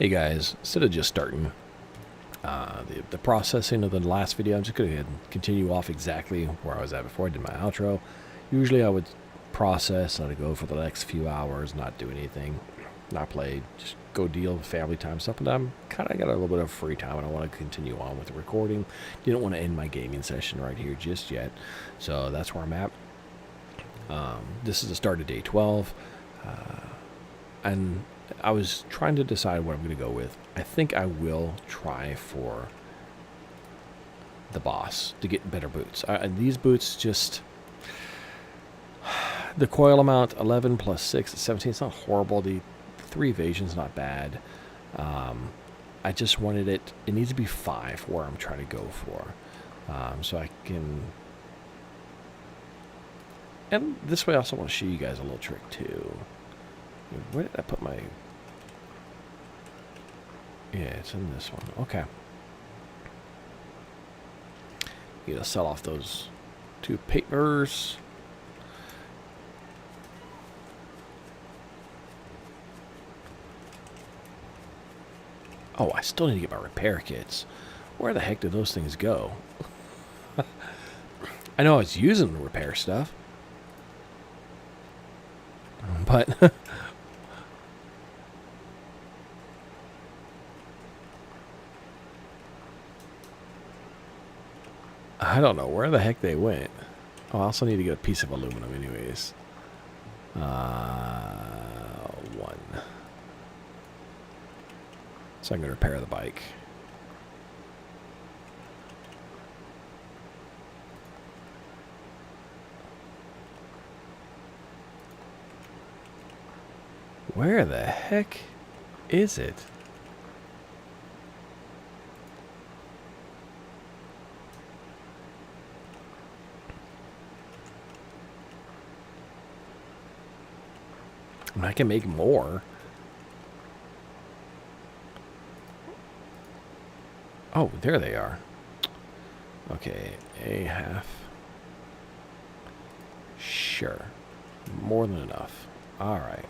Hey guys, instead of just starting the processing of the last video, I'm just going to continue off exactly where I was at before I did my outro. Usually I would process, let it go for the next few hours, not do anything, not play, just go deal with family time stuff. And I'm kind of got a little bit of free time and I want to continue on with the recording. Didn't want to end my gaming session right here just yet. So that's where I'm at. This is the start of day 12. And I was trying to decide what I'm going to go with. I think I will try for the boss to get better boots. These boots just... The coil amount, 11 plus 6 is 17. It's not horrible. The 3 evasion's not bad. I just wanted it... It needs to be 5 where I'm trying to go for. So I can... And this way I also want to show you guys a little trick too. Where did I put my... Yeah, it's in this one. Okay. You gotta sell off those 2 papers. Oh, I still need to get my repair kits. Where the heck did those things go? I know I was using the repair stuff. But... I don't know where the heck they went. Oh, I also need to get a piece of aluminum anyways. 1. So I can repair the bike. Where the heck is it? I can make more. Oh, there they are. Okay, a half. Sure. More than enough. Alright.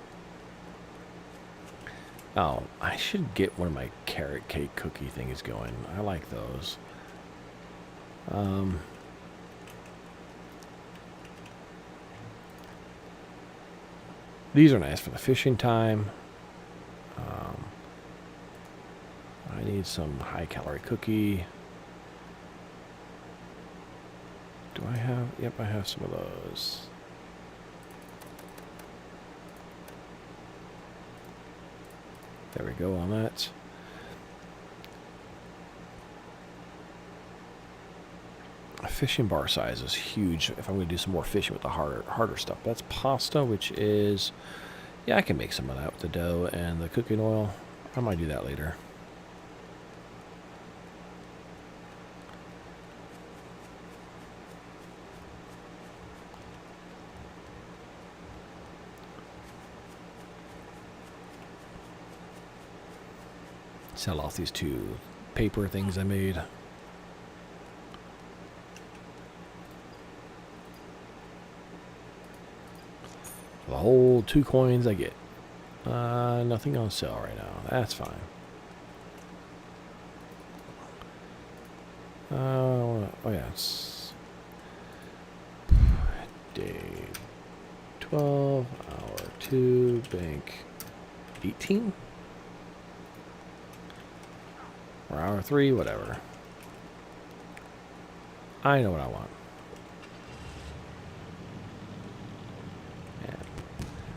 Oh, I should get one of my carrot cake cookie things going. I like those. These are nice for the fishing time. I need some high-calorie cookie. Do I have... Yep, I have some of those. There we go on that. A fishing bar size is huge if I'm going to do some more fishing with the harder stuff. That's pasta, which is... Yeah, I can make some of that with the dough and the cooking oil. I might do that later. Sell off these 2 paper things I made. The whole 2 coins I get. Nothing on sale right now. That's fine. Oh yeah, it's day 12, hour 2, bank 18? Or hour 3, whatever. I know what I want.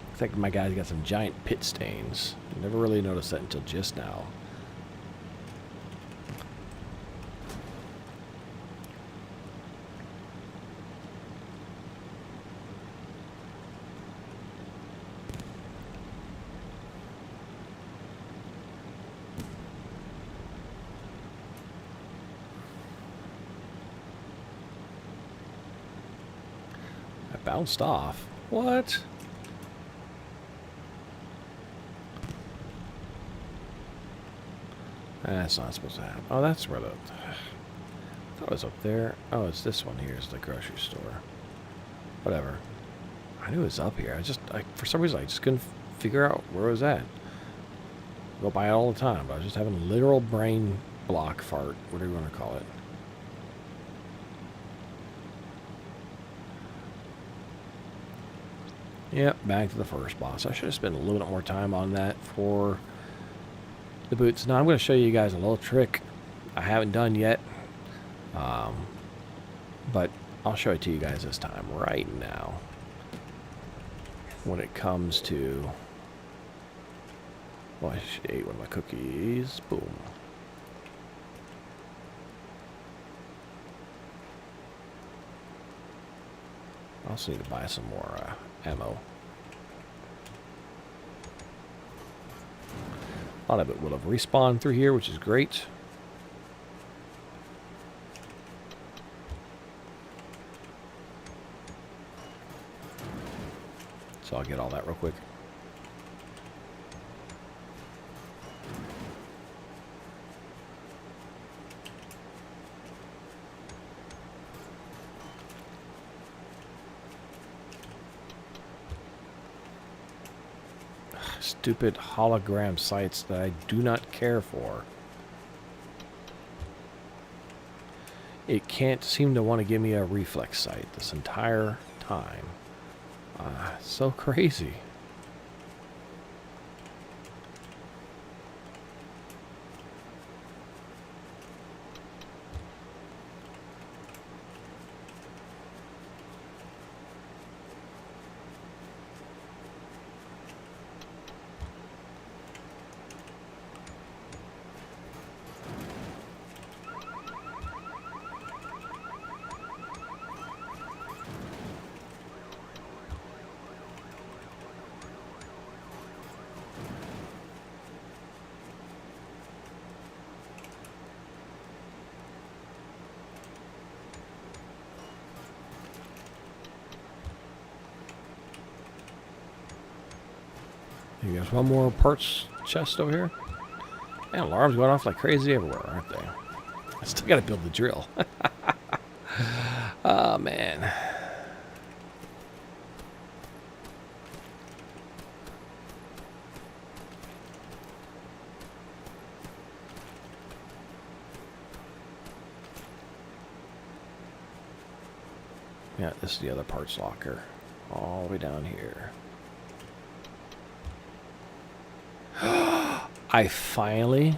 Looks like my guy's got some giant pit stains. Never really noticed that until just now. I bounced off. What? That's not supposed to happen. Oh, that's where the... I thought it was up there. Oh, it's this one here is the grocery store. Whatever. I knew it was up here. For some reason, I just couldn't figure out where it was at. Go by it all the time, but I was just having a literal brain block fart, whatever you want to call it. Yep, back to the first boss. I should have spent a little bit more time on that for the boots. Now I'm going to show you guys a little trick I haven't done yet. But I'll show it to you guys this time right now. When it comes to... Well, I ate one of my cookies. Boom. I also need to buy some more ammo. A lot of it will have respawned through here, which is great. So I'll get all that real quick. Stupid hologram sights that I do not care for. It can't seem to want to give me a reflex sight this entire time. So crazy. You guys, one more parts chest over here. Man, alarms going off like crazy everywhere, aren't they? I still got to build the drill. Oh, man. Yeah, this is the other parts locker. All the way down here. I finally...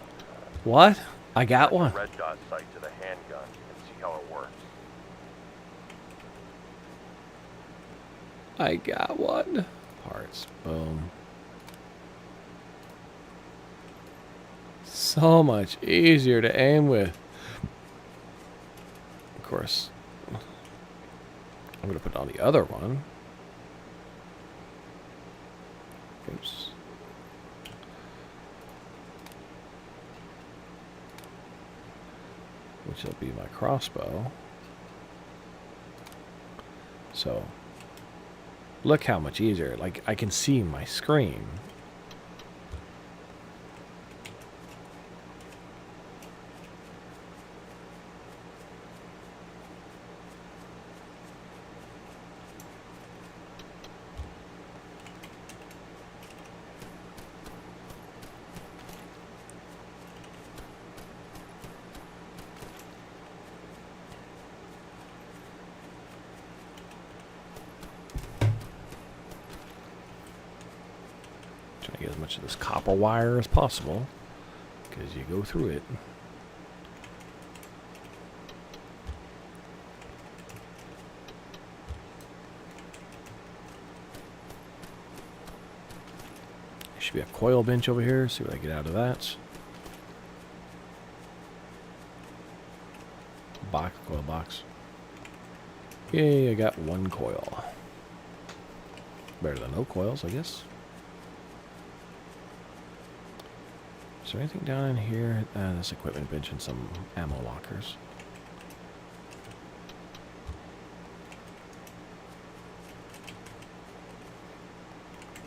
What? I got one. Red dot sight to the handgun and see how it works. I got one. Parts. Boom. So much easier to aim with. Of course, I'm going to put on the other one. Oops. Which will be my crossbow. So, look how much easier. Like, I can see my screen. Trying to get as much of this copper wire as possible, because you go through it. There should be a coil bench over here. See what I get out of that. Coil box. Yay, I got one coil. Better than no coils, I guess. Is there anything down in here? This equipment bench and some ammo lockers.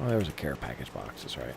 Oh, there was a care package box, that's right.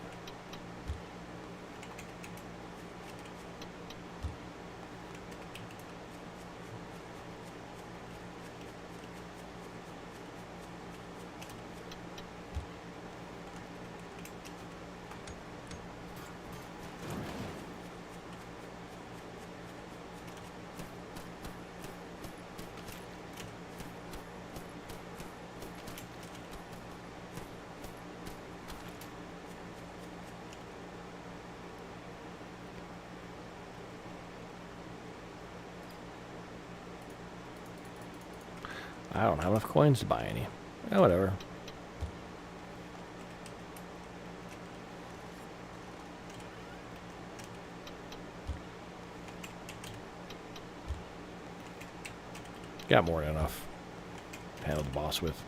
I don't have enough coins to buy any. Oh, whatever. Got more than enough to handle the boss with.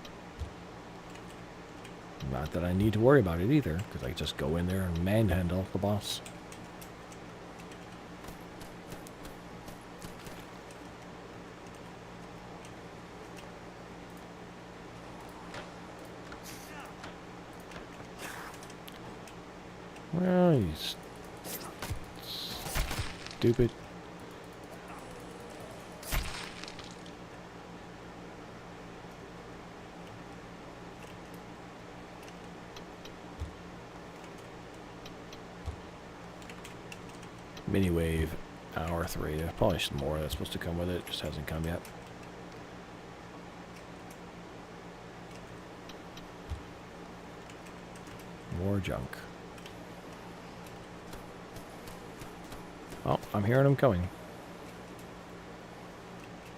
Not that I need to worry about it either, because I just go in there and manhandle the boss. Well, he's stupid. Mini wave, hour 3. There's probably some more that's supposed to come with it. Just hasn't come yet. More junk. Oh, I'm hearing them coming.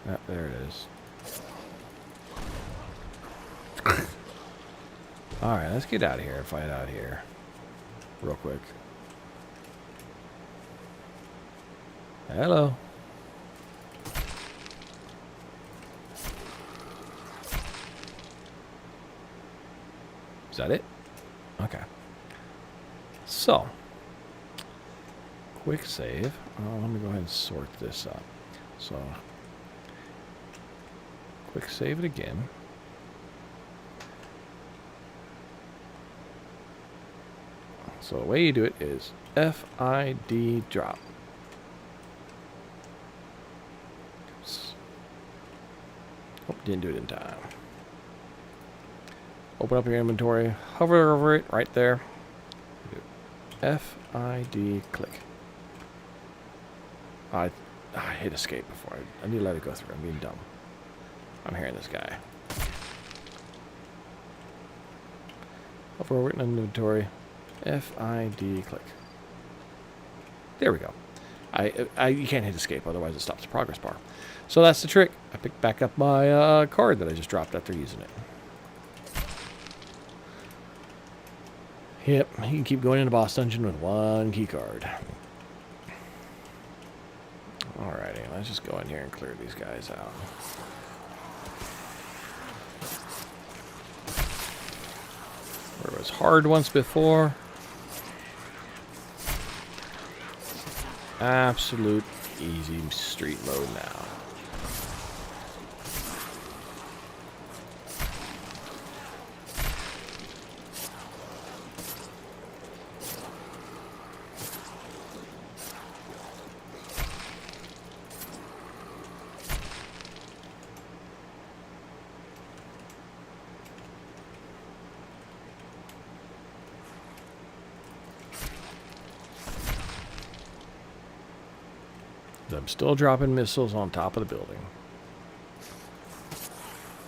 Ah, there it is. Alright, let's get out of here and fight out here. Real quick. Hello. Is that it? Okay. So, quick save. Let me go ahead and sort this up. So, quick save it again. So the way you do it is FID drop. Oops. Oh, didn't do it in time. Open up your inventory, hover over it right there. FID click. I hit escape before. I need to let it go through. I'm being dumb. I'm hearing this guy. Hover over it in inventory. FID click. There we go. You can't hit escape, otherwise it stops the progress bar. So that's the trick. I picked back up my card that I just dropped after using it. Yep, you can keep going into boss dungeon with one key card. Alrighty, let's just go in here and clear these guys out. Where it was hard once before. Absolute easy street mode now. I'm still dropping missiles on top of the building.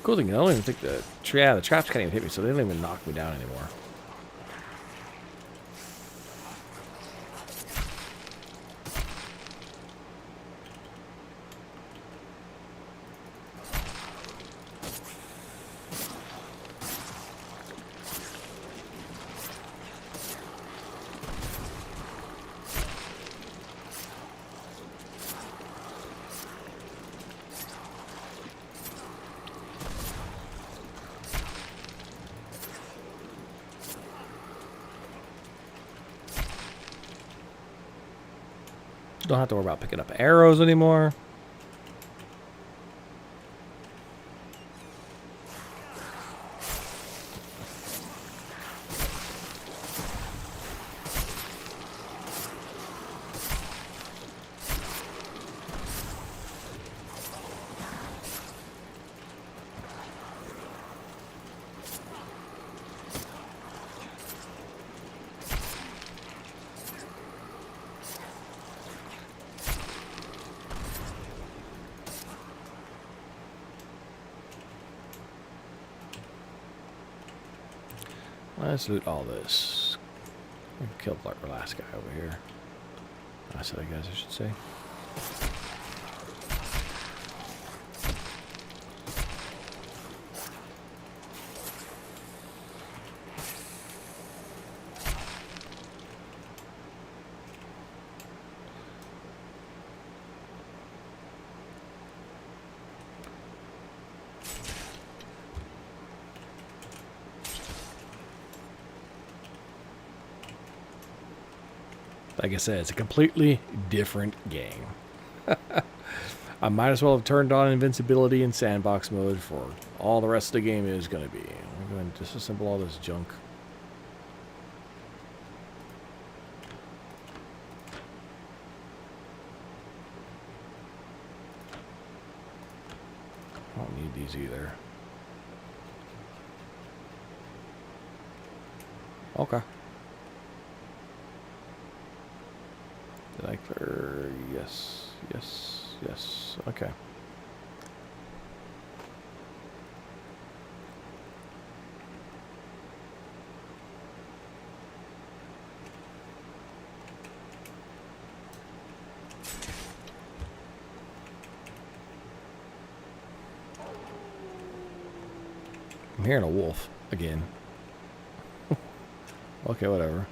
Cool thing, I don't even think the traps can't even hit me, so they don't even knock me down anymore. Don't have to worry about picking up arrows anymore. Let's loot all this. We killed the last guy over here. I said, I guess I should say. Like I said, it's a completely different game. I might as well have turned on invincibility in sandbox mode for all the rest of the game is going to be. I'm going to disassemble all this junk. I don't need these either. Okay. Did I clear? Yes, yes, yes. Okay. I'm hearing a wolf again. Okay, whatever.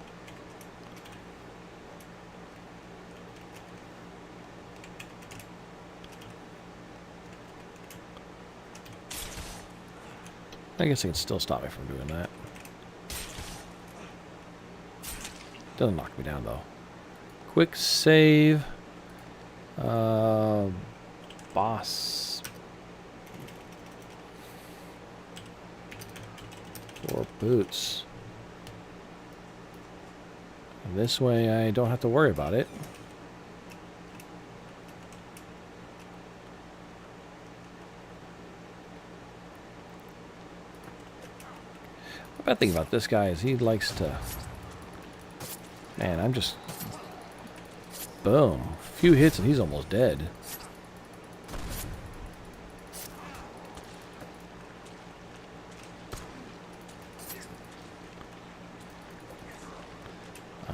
I guess it can still stop me from doing that. Doesn't knock me down though. Quick save. Boss. Or boots. And this way I don't have to worry about it. The bad thing about this guy is he likes to... Man, I'm just... Boom. A few hits and he's almost dead.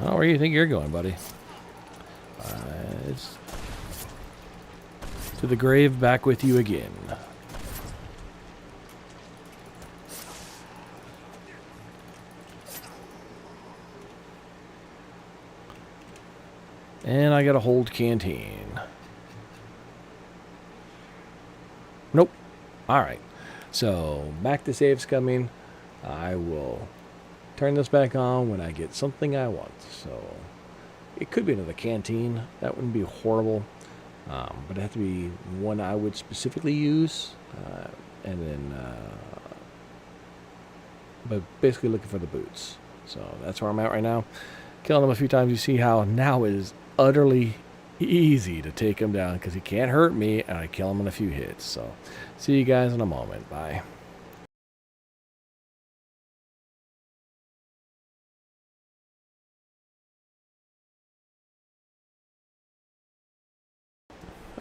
Oh, where do you think you're going, buddy? It's to the grave, back with you again. And I gotta hold canteen. Nope. Alright. So, back to saves coming. I will turn this back on when I get something I want. So, it could be another canteen. That wouldn't be horrible. But it have to be one I would specifically use. And then, but basically looking for the boots. So, that's where I'm at right now. Killing them a few times. You see how now it is utterly easy to take him down because he can't hurt me and I kill him in a few hits. So, see you guys in a moment. Bye.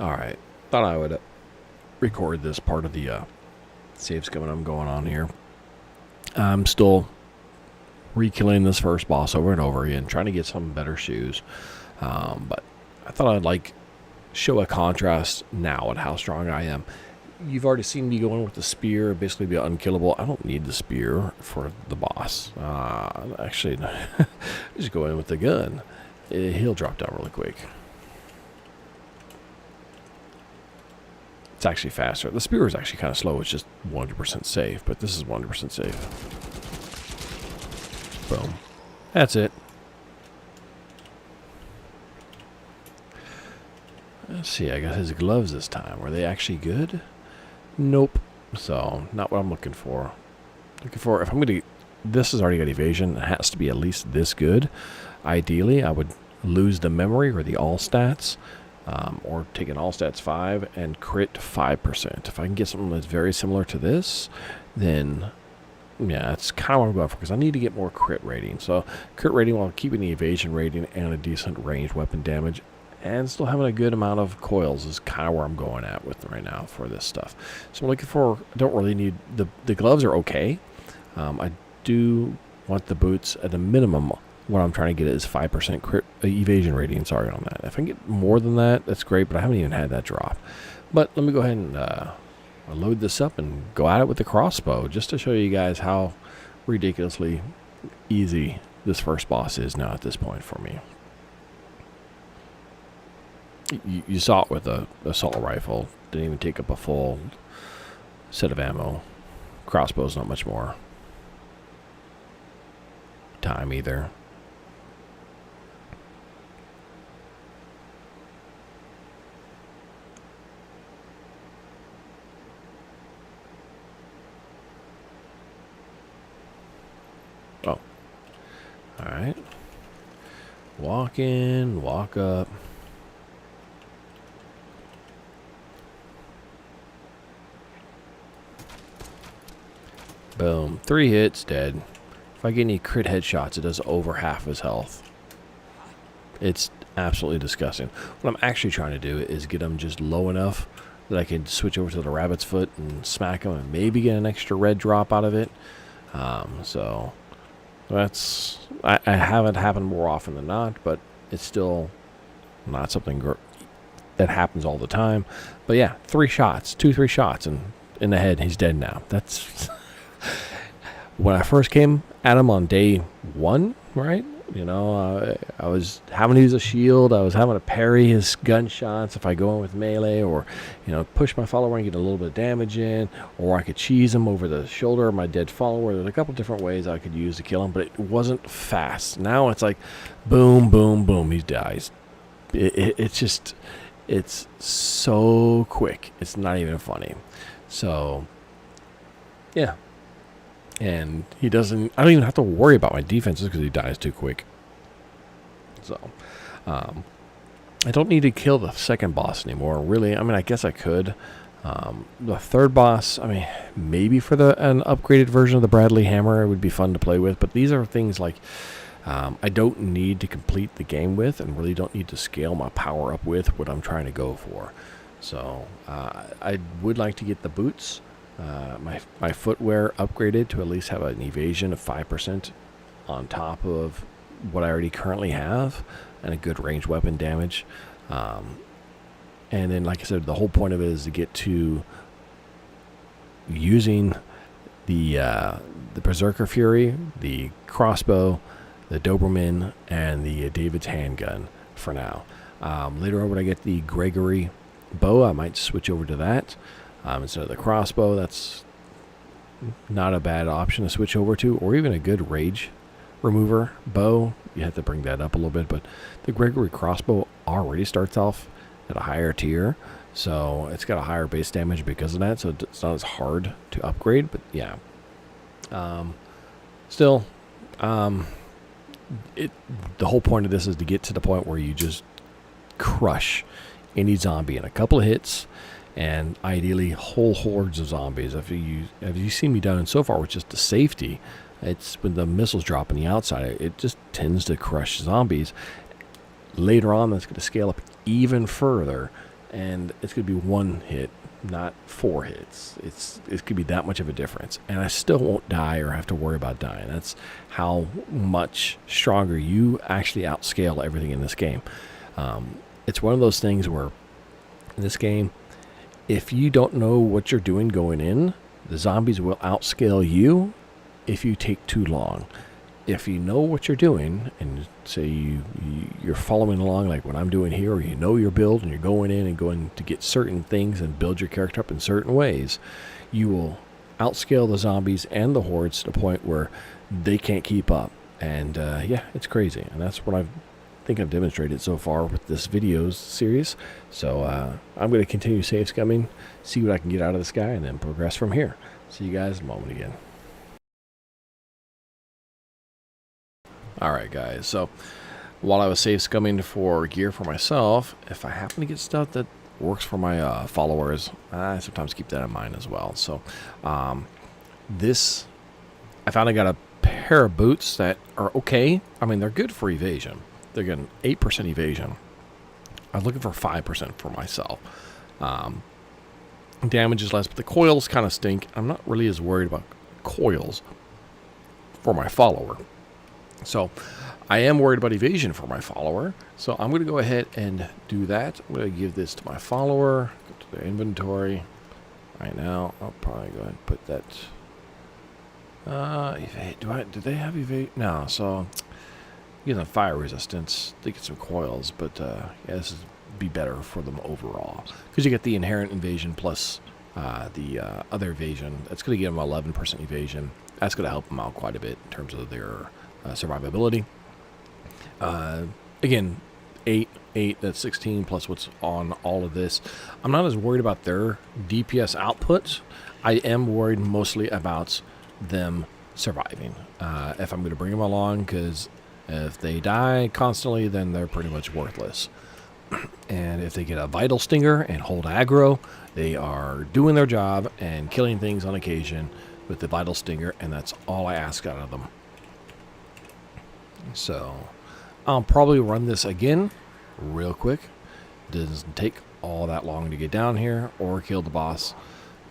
Alright, thought I would record this part of the save scumming I'm going on here. I'm still re-killing this first boss over and over again, trying to get some better shoes. But I thought I'd show a contrast now at how strong I am. You've already seen me going with the spear, basically be unkillable. I don't need the spear for the boss. Actually, just go in with the gun. He'll drop down really quick. It's actually faster. The spear is actually kind of slow. It's just 100% safe, but this is 100% safe. Boom. That's it. Let's see. I got his gloves this time. Were they actually good? Nope. So, not what I'm looking for. Looking for, if I'm going to... This has already got evasion. It has to be at least this good. Ideally, I would lose the memory or the all stats. Or take an all stats 5 and crit 5%. If I can get something that's very similar to this, then yeah, that's kind of what I'm going for because I need to get more crit rating. So crit rating while keeping the evasion rating and a decent ranged weapon damage and still having a good amount of coils is kind of where I'm going at with right now for this stuff. So I'm looking for, I don't really need, the gloves are okay. I do want the boots at the minimum. What I'm trying to get is 5% crit evasion rating. Sorry on that. If I can get more than that, that's great, but I haven't even had that drop. But let me go ahead and load this up and go at it with the crossbow just to show you guys how ridiculously easy this first boss is now at this point for me. You saw it with the assault rifle. Didn't even take up a full set of ammo. Crossbow's not much more time either. Alright. Walk in, walk up. Boom. 3 hits, dead. If I get any crit headshots, it does over half his health. It's absolutely disgusting. What I'm actually trying to do is get him just low enough that I can switch over to the rabbit's foot and smack him and maybe get an extra red drop out of it. So that's... I have it happen more often than not, but it's still not something that happens all the time. But yeah, 3 shots, 2-3 shots, and in the head, he's dead now. That's... When I first came at him on day 1, right? You know, I was having to use a shield. I was having to parry his gunshots if I go in with melee, or, you know, push my follower and get a little bit of damage in, or I could cheese him over the shoulder of my dead follower. There's a couple different ways I could use to kill him, but it wasn't fast. Now it's like, boom, boom, boom, he dies. It's just, it's so quick. It's not even funny. So, yeah. And he doesn't... I don't even have to worry about my defenses because he dies too quick. So, I don't need to kill the second boss anymore, really. I mean, I guess I could. The third boss, I mean, maybe for an upgraded version of the Bradley Hammer, it would be fun to play with. But these are things like I don't need to complete the game with, and really don't need to scale my power up with what I'm trying to go for. So, I would like to get the boots. My footwear upgraded to at least have an evasion of 5% on top of what I already currently have, and a good range weapon damage. And then, like I said, the whole point of it is to get to using the Berserker Fury, the crossbow, the Doberman, and the David's handgun for now. Later on, when I get the Gregory bow, I might switch over to that. Instead of the crossbow. That's not a bad option to switch over to, or even a good rage remover bow. You have to bring that up a little bit, but the Gregory crossbow already starts off at a higher tier, so it's got a higher base damage because of that, so it's not as hard to upgrade. But yeah, still, the whole point of this is to get to the point where you just crush any zombie in a couple of hits. And ideally whole hordes of zombies. If you see me done so far with just the safety, it's when the missiles drop on the outside, it just tends to crush zombies. Later on, that's going to scale up even further, and it's going to be 1 hit, not 4 hits. It could be that much of a difference, and I still won't die or have to worry about dying. That's how much stronger you actually outscale everything in this game. It's one of those things where in this game, if you don't know what you're doing going in, the zombies will outscale you if you take too long. If you know what you're doing, and say you're following along like what I'm doing here, or you know your build and you're going in and going to get certain things and build your character up in certain ways, you will outscale the zombies and the hordes to the point where they can't keep up. And yeah, it's crazy. And that's what I think I've demonstrated so far with this videos series. So I'm going to continue save scumming, see what I can get out of this guy, and then progress from here. See you guys in a moment again. Alright guys, so while I was save scumming for gear for myself, if I happen to get stuff that works for my followers, I sometimes keep that in mind as well. So this, I found I got a pair of boots that are okay. I mean, they're good for evasion. They're getting 8% evasion. I was looking for 5% for myself. Damage is less, but the coils kind of stink. I'm not really as worried about coils for my follower. So I am worried about evasion for my follower. So I'm going to go ahead and do that. I'm going to give this to my follower. Go to their inventory. Right now, I'll probably go ahead and put that. Do they have evade? No, so you get fire resistance. They get some coils, but yeah, this would be better for them overall because you get the inherent evasion plus the other evasion. That's going to give them 11% evasion. That's going to help them out quite a bit in terms of their survivability. Again, 8, that's 16 plus what's on all of this. I'm not as worried about their DPS output. I am worried mostly about them surviving. If I'm going to bring them along, because If they die constantly, then they're pretty much worthless. And if they get a vital stinger and hold aggro, they are doing their job and killing things on occasion with the vital stinger, and that's all I ask out of them. So I'll probably run this again real quick. Doesn't take all that long to get down here or kill the boss,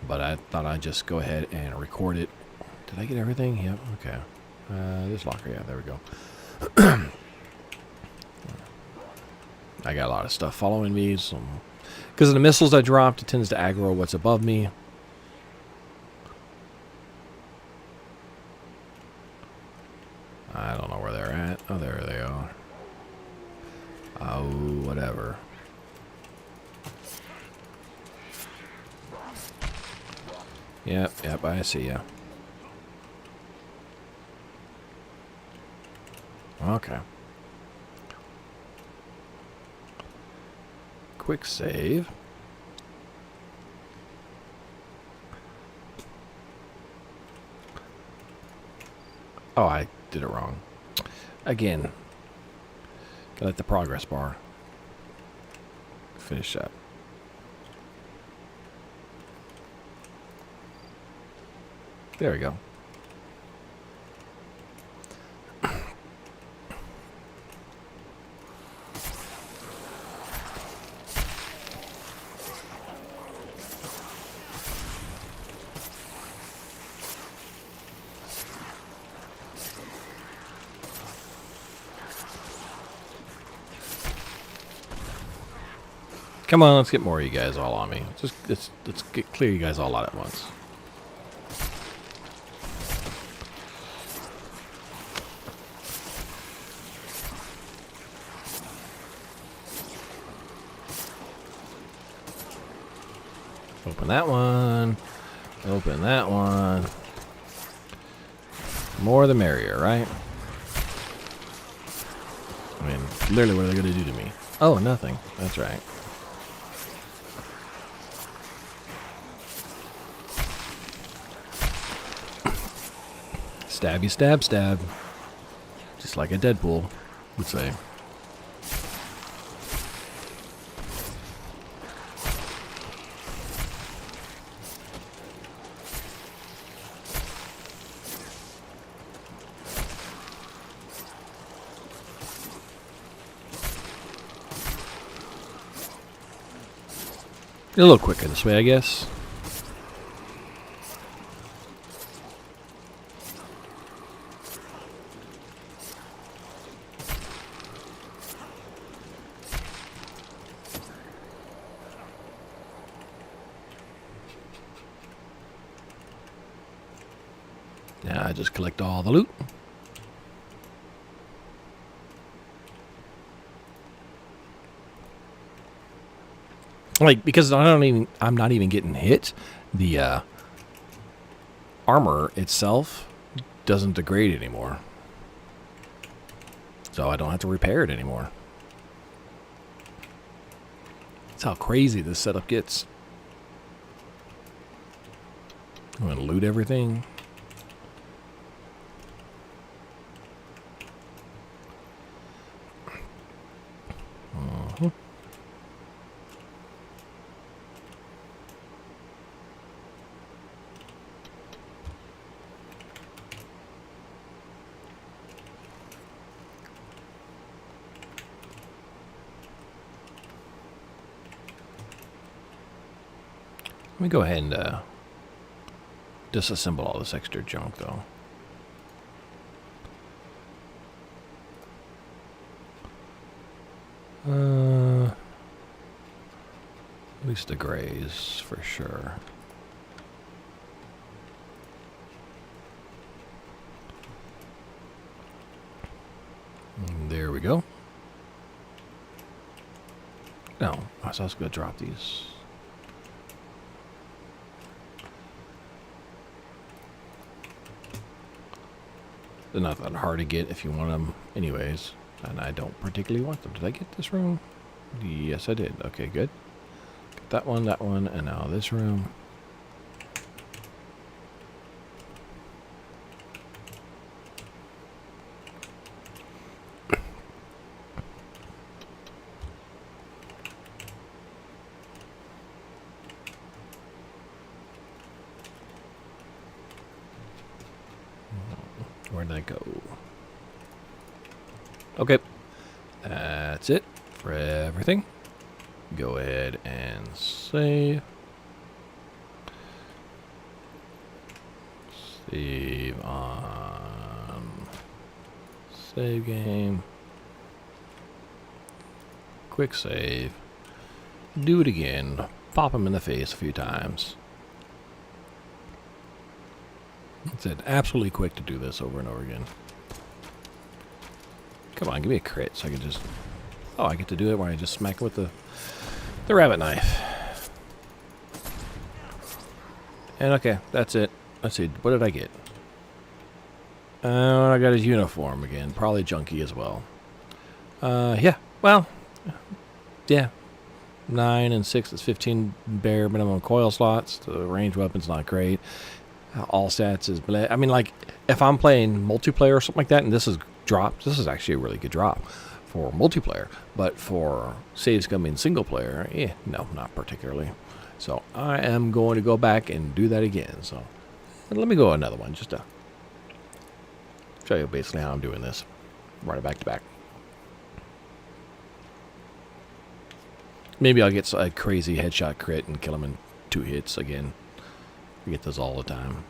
but I thought I'd just go ahead and record it. Did I get everything? Yep. Okay. This locker, yeah, there we go. I got a lot of stuff following me, so because of the missiles I dropped, it tends to aggro what's above me. I don't know where they're at. Oh, there they are. Oh, whatever. Yep, I see ya. Okay. Quick save. Oh, I did it wrong. Again. Gotta let the progress bar finish up. There we go. Come on, let's get more of you guys all on me. Let's clear you guys all out at once. Open that one. Open that one. More the merrier, right? I mean, literally, what are they going to do to me? Oh, nothing. That's right. Stabby, stab, stab. Just like a Deadpool would say. A little quicker this way, I guess. Now I just collect all the loot. Like, because I'm not even getting hit. The armor itself doesn't degrade anymore. So I don't have to repair it anymore. That's how crazy this setup gets. I'm gonna loot everything. Let me go ahead and disassemble all this extra junk, though. At least the grays, for sure. And there we go. No, I was going to drop these. They're not that hard to get if you want them anyways. And I don't particularly want them. Did I get this room? Yes, I did. Okay, good. Got that one, and now this room. did I go? Okay. That's it for everything. Go ahead and save. Save on save game. Quick save. Do it again. Pop him in the face a few times. It's absolutely quick to do this over and over again. Come on, give me a crit so I can just... Oh, I get to do it where I just smack it with the rabbit knife. And okay, that's it. Let's see, what did I get? I got his uniform again. Probably junky as well. Yeah, well, yeah. 9 and 6 is 15 bare minimum coil slots. The range weapon's not great. All stats is... I mean, like, if I'm playing multiplayer or something like that, and this is dropped, this is actually a really good drop for multiplayer. But for saves coming single player, no, not particularly. So I am going to go back and do that again. So let me go another one just to show you basically how I'm doing this. Run it back to back. Maybe I'll get a crazy headshot crit and kill him in 2 hits again. I get those all the time.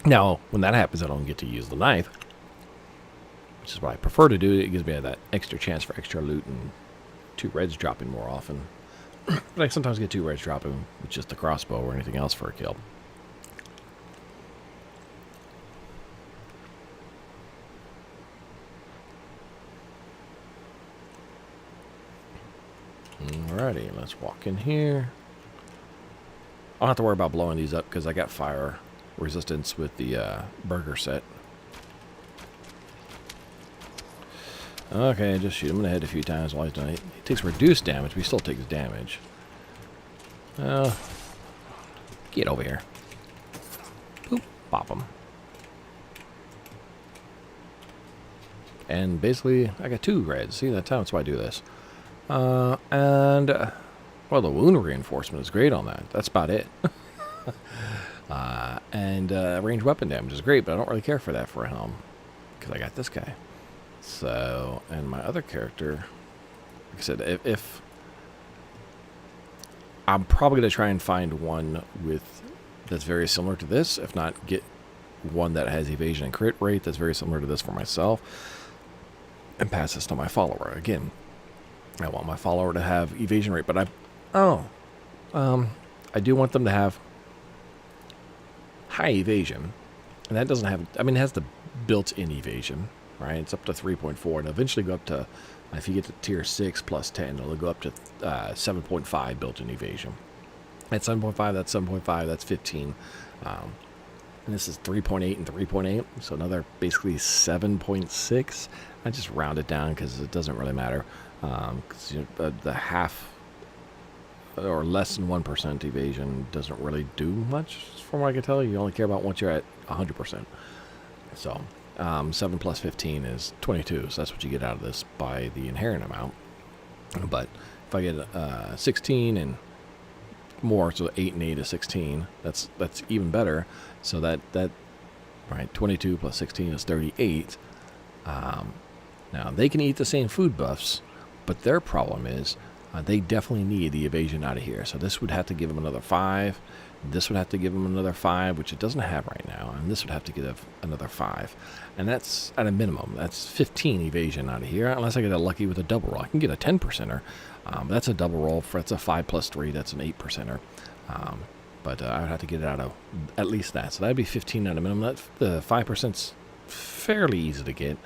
Now, when that happens, I don't get to use the knife, which is what I prefer to do. It gives me that extra chance for extra loot and 2 reds dropping more often. But I sometimes get 2 reds dropping with just the crossbow or anything else for a kill. Alrighty, let's walk in here. I don't have to worry about blowing these up because I got fire resistance with the burger set. Okay, just shoot him in the head a few times while he's done it. He takes reduced damage, but he still takes damage. Get over here. Boop, pop him. And basically, I got 2 reds. See, that's why I do this. Well, the wound reinforcement is great on that. That's about it. Range weapon damage is great, but I don't really care for that for a helm because I got this guy. So, and my other character, like I said, if I'm probably going to try and find one that's very similar to this, if not get one that has evasion and crit rate that's very similar to this for myself, and pass this to my follower. Again, I want my follower to have evasion rate, but I do want them to have high evasion, and that doesn't have, I mean, it has the built-in evasion, right? It's up to 3.4, and eventually go up to, if you get to tier 6 plus 10, it'll go up to 7.5 built-in evasion. That's 7.5, that's 7.5, that's 15. And this is 3.8 and 3.8, so another basically 7.6. I just round it down because it doesn't really matter. Because the half or less than 1% evasion doesn't really do much, from what I can tell. You only care about once you're at 100%. So 7 plus 15 is 22, so that's what you get out of this by the inherent amount. But if I get 16 and more, so 8 and 8 is 16, that's even better. So that right, 22 plus 16 is 38. Now they can eat the same food buffs, but their problem is they definitely need the evasion out of here. So this would have to give them another 5. This would have to give them another 5, which it doesn't have right now. And this would have to give another 5. And that's at a minimum. That's 15 evasion out of here, unless I get lucky with a double roll. I can get a 10%er. That's a double roll. That's a 5 plus 3. That's an 8%er. But I would have to get it out of at least that. So that would be 15 at a minimum. The 5%'s fairly easy to get.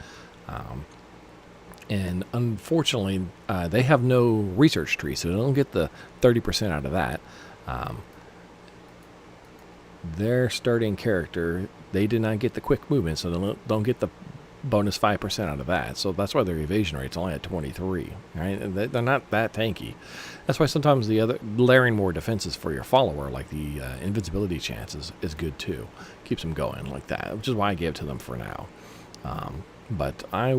And unfortunately, they have no research tree, so they don't get the 30% out of that. Their starting character, they did not get the quick movement, so they don't get the bonus 5% out of that. So that's why their evasion rate's only at 23, right? And they're not that tanky. That's why sometimes the other layering more defenses for your follower, like the invincibility chance, is good too. Keeps them going like that, which is why I gave it to them for now. But I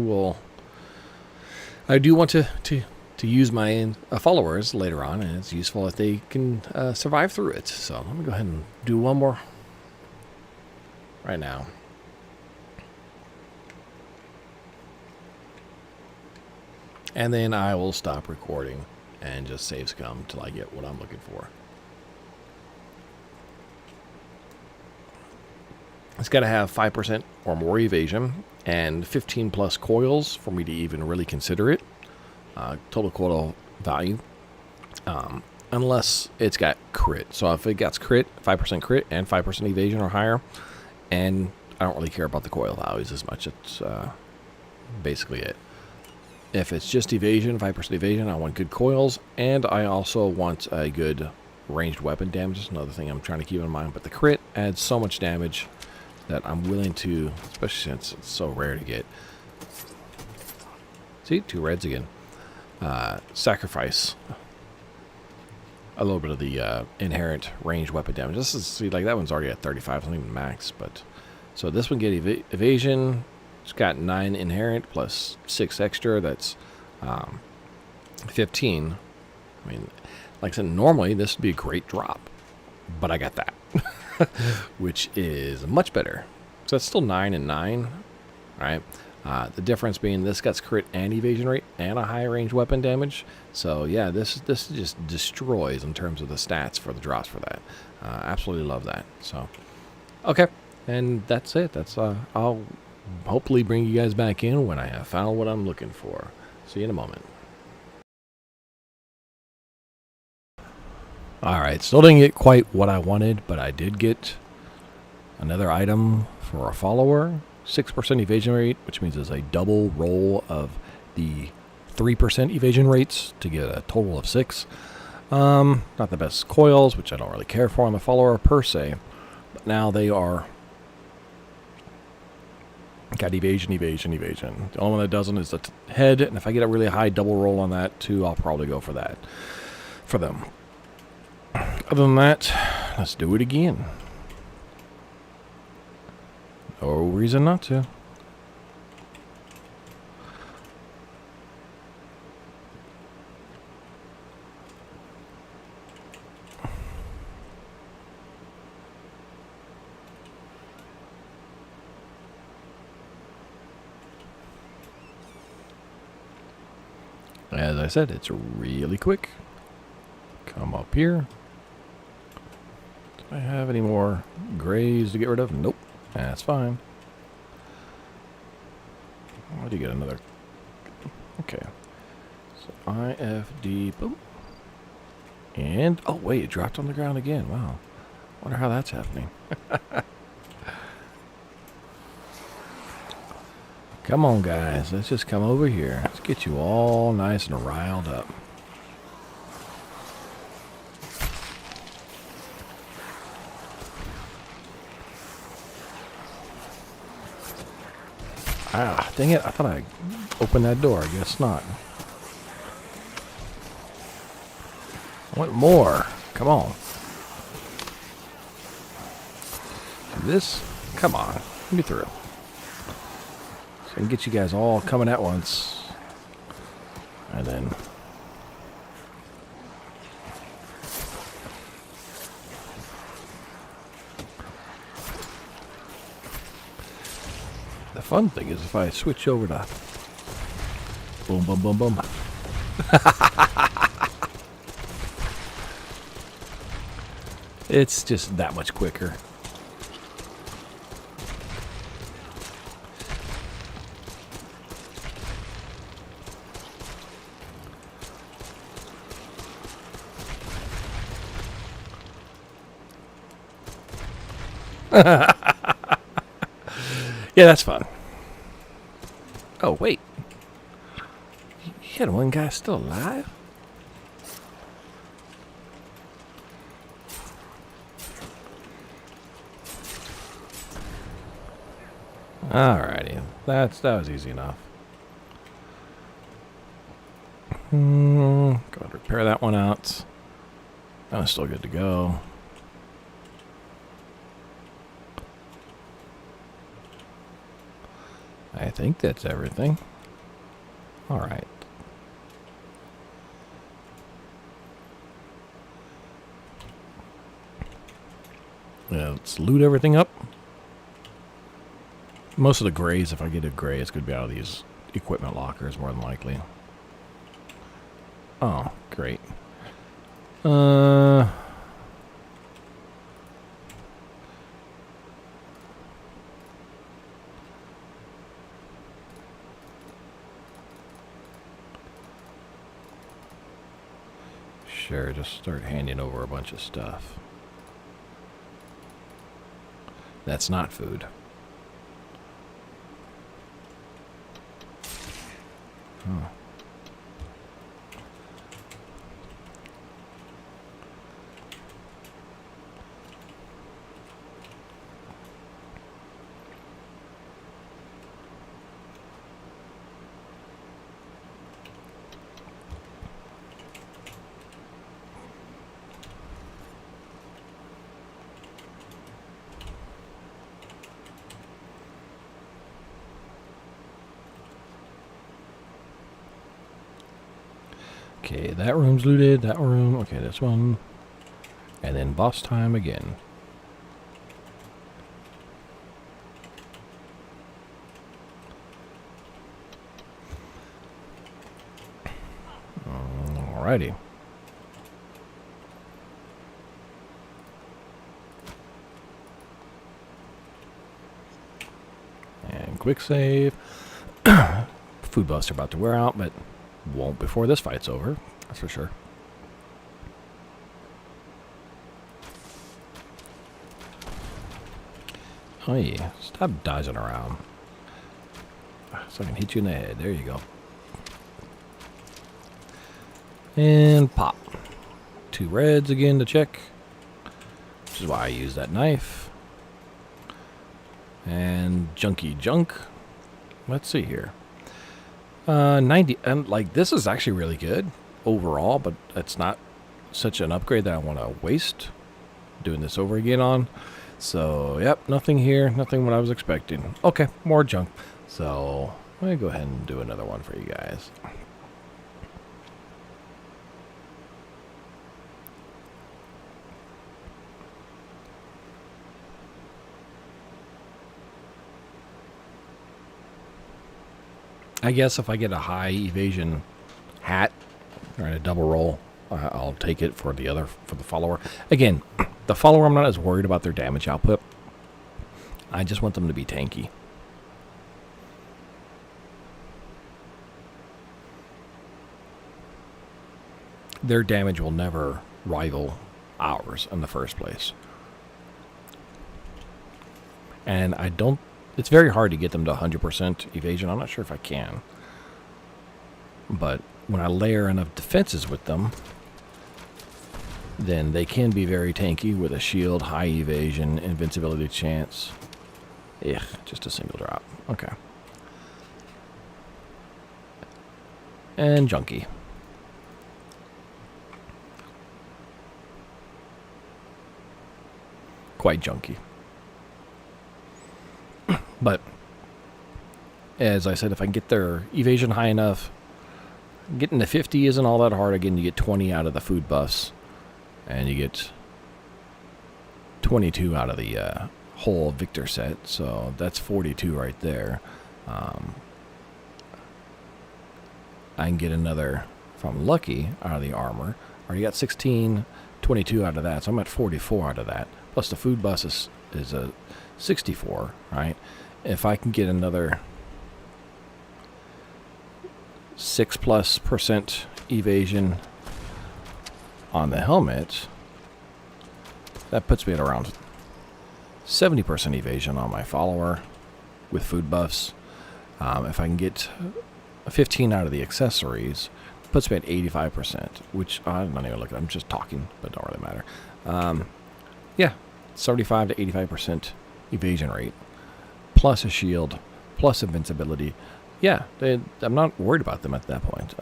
do want to use my followers later on, and it's useful if they can survive through it. So let me go ahead and do one more right now. And then I will stop recording and just save scum till I get what I'm looking for. It's got to have 5% or more evasion and 15 plus coils for me to even really consider it. Total coil value. Unless it's got crit. So if it gets crit, 5% crit and 5% evasion or higher, and I don't really care about the coil values as much. It's basically it. If it's just evasion, 5% evasion, I want good coils, and I also want a good ranged weapon damage. That's another thing I'm trying to keep in mind. But the crit adds so much damage that I'm willing to, especially since it's so rare to get. See, 2 reds again. Sacrifice a little bit of the inherent ranged weapon damage. This is, see, like that one's already at 35, it's not even max, but so this one get evasion. It's got 9 inherent plus 6 extra. That's 15. I mean, like I said, normally this would be a great drop, but I got that, which is much better. So that's still 9 and 9, right? The difference being this got crit and evasion rate and a high range weapon damage. So yeah, this just destroys in terms of the stats for the drops for that. Absolutely love that. So okay, and that's it. That's I'll hopefully bring you guys back in when I have found what I'm looking for. See you in a moment. Alright, still didn't get quite what I wanted, but I did get another item for a follower. 6% evasion rate, which means it's a double roll of the 3% evasion rates to get a total of 6. Not the best coils, which I don't really care for on the follower per se, but now they are got evasion. The only one that doesn't is the head, and if I get a really high double roll on that too, I'll probably go for that for them. Other than that, let's do it again. No reason not to. As I said, it's really quick. Come up here. Do I have any more grays to get rid of? Nope. That's fine. Why do you get another? Okay. So IFD. Boom. And, oh wait, it dropped on the ground again. Wow. Wonder how that's happening. Come on, guys. Let's just come over here. Let's get you all nice and riled up. Ah, dang it. I thought I opened that door. I guess not. I want more. Come on. This? Come on. Let me through. So I can get you guys all coming at once. And then... the fun thing is if I switch over to boom, boom, boom, boom. It's just that much quicker. Yeah, that's fun. Oh, wait. You had one guy still alive? Alrighty. That was easy enough. Go ahead and repair that one out. That one's still good to go. I think that's everything. All right. Let's loot everything up. Most of the grays, if I get a gray, it's going to be out of these equipment lockers, more than likely. Oh, great. Uh... Sure, just start handing over a bunch of stuff. That's not food. Huh. Okay, that room's looted, that room, okay, this one. And then boss time again. Alrighty. And quick save. Food buffs are about to wear out, but won't before this fight's over. That's for sure. Oh yeah, stop dodging around. So I can hit you in the head. There you go. And pop. 2 reds again to check. Which is why I use that knife. And junky junk. Let's see here. 90. And like this is actually really good overall, but it's not such an upgrade that I want to waste doing this over again on. So, yep, nothing here. Nothing what I was expecting. Okay, more junk. So, let me go ahead and do another one for you guys. I guess if I get a high evasion hat or a double roll, I'll take it for the follower. Again, the follower, I'm not as worried about their damage output. I just want them to be tanky. Their damage will never rival ours in the first place. And I don't... It's very hard to get them to 100% evasion. I'm not sure if I can. But when I layer enough defenses with them, then they can be very tanky with a shield, high evasion, invincibility chance. Ugh, just a single drop. Okay. And junky. Quite junky. But, as I said, if I can get their evasion high enough, getting to 50 isn't all that hard. Again, you get 20 out of the food buffs, and you get 22 out of the whole Victor set, so that's 42 right there. I can get another, if I'm lucky, out of the armor. I already got 16, 22 out of that, so I'm at 44 out of that. Plus the food buff is a 64, right? If I can get another 6+% evasion on the helmet, that puts me at around 70% evasion on my follower with food buffs. If I can get 15 out of the accessories, puts me at 85%, which I'm not even looking. I'm just talking, but don't really matter. Yeah, 75 to 85% evasion rate, plus a shield, plus invincibility. Yeah, I'm not worried about them at that point.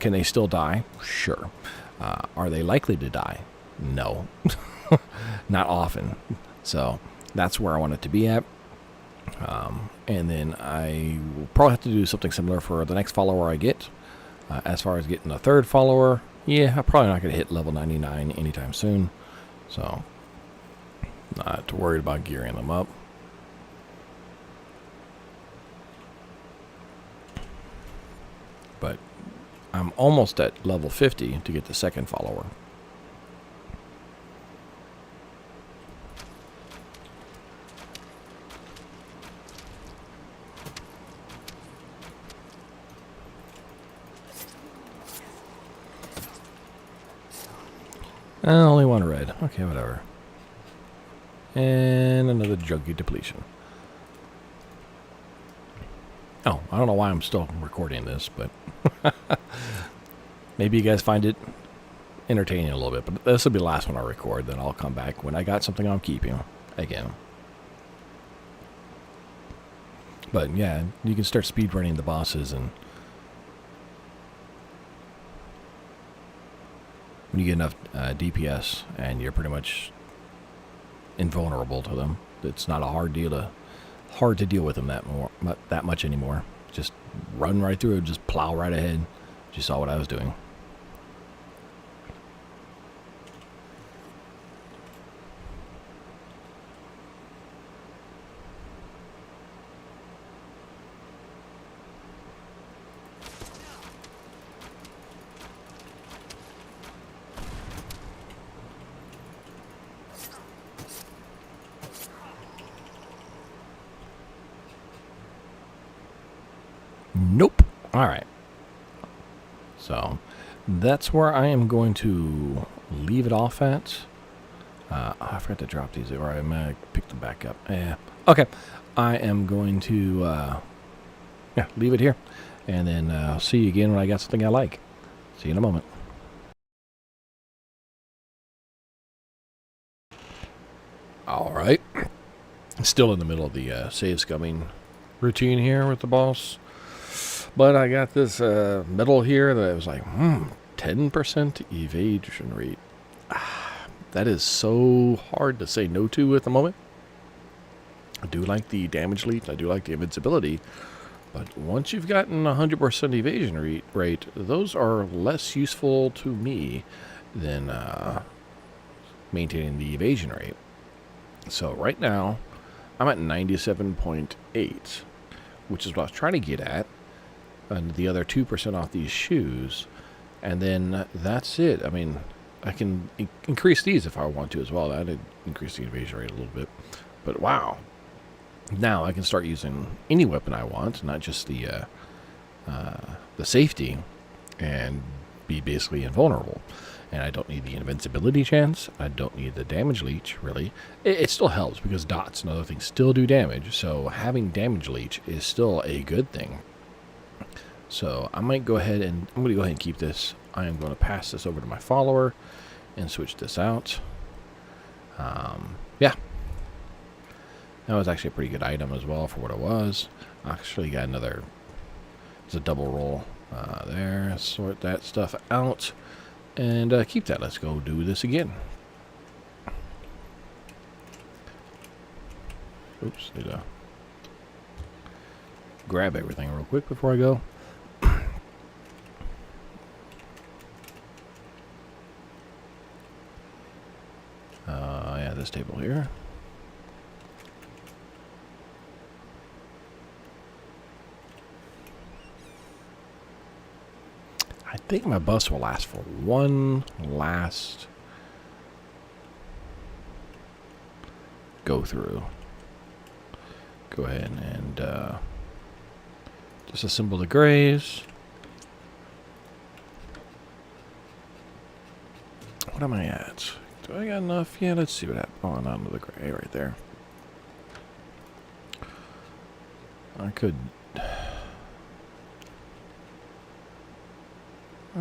Can they still die? Sure. Are they likely to die? No. Not often. So that's where I want it to be at. And then I will probably have to do something similar for the next follower I get. As far as getting a third follower, yeah, I'm probably not going to hit level 99 anytime soon. So, not too worried about gearing them up. But I'm almost at level 50 to get the second follower. Only one red. Okay, whatever. And another junkie depletion. Oh, I don't know why I'm still recording this, but maybe you guys find it entertaining a little bit. But this will be the last one I record. Then I'll come back when I got something I'm keeping again. But yeah, you can start speedrunning the bosses, and when you get enough DPS, and you're pretty much invulnerable to them. It's not a hard to deal with them that much anymore. Just run right through it, just plow right ahead. You saw what I was doing. Nope. All right. So that's where I am going to leave it off at. I forgot to drop these, or I might pick them back up. Okay. I am going to leave it here, and then I'll see you again when I got something I like. See you in a moment. All right. Still in the middle of the save scumming routine here with the boss. But I got this medal here that was like, 10% evasion rate. That is so hard to say no to at the moment. I do like the damage leap. I do like the invincibility. But once you've gotten 100% evasion rate, those are less useful to me than maintaining the evasion rate. So right now, I'm at 97.8, which is what I was trying to get at. And the other 2% off these shoes, and then that's it. I mean, I can increase these if I want to as well. That'd increase the evasion rate a little bit. But wow, now I can start using any weapon I want, not just the safety, and be basically invulnerable. And I don't need the invincibility chance. I don't need the damage leech, really. It still helps because dots and other things still do damage. So having damage leech is still a good thing. So I might go ahead and I'm going to go ahead and keep this. I am going to pass this over to my follower and switch this out. Yeah. That was actually a pretty good item as well for what it was. I actually got another, it's a double roll there. Sort that stuff out and keep that. Let's go do this again. Oops, need to grab everything real quick before I go. Yeah, this table here. I think my bus will last for one last go through. Go ahead and disassemble the grays. What am I at? Do I got enough? Yeah, let's see what happened. Oh, not another gray right there. I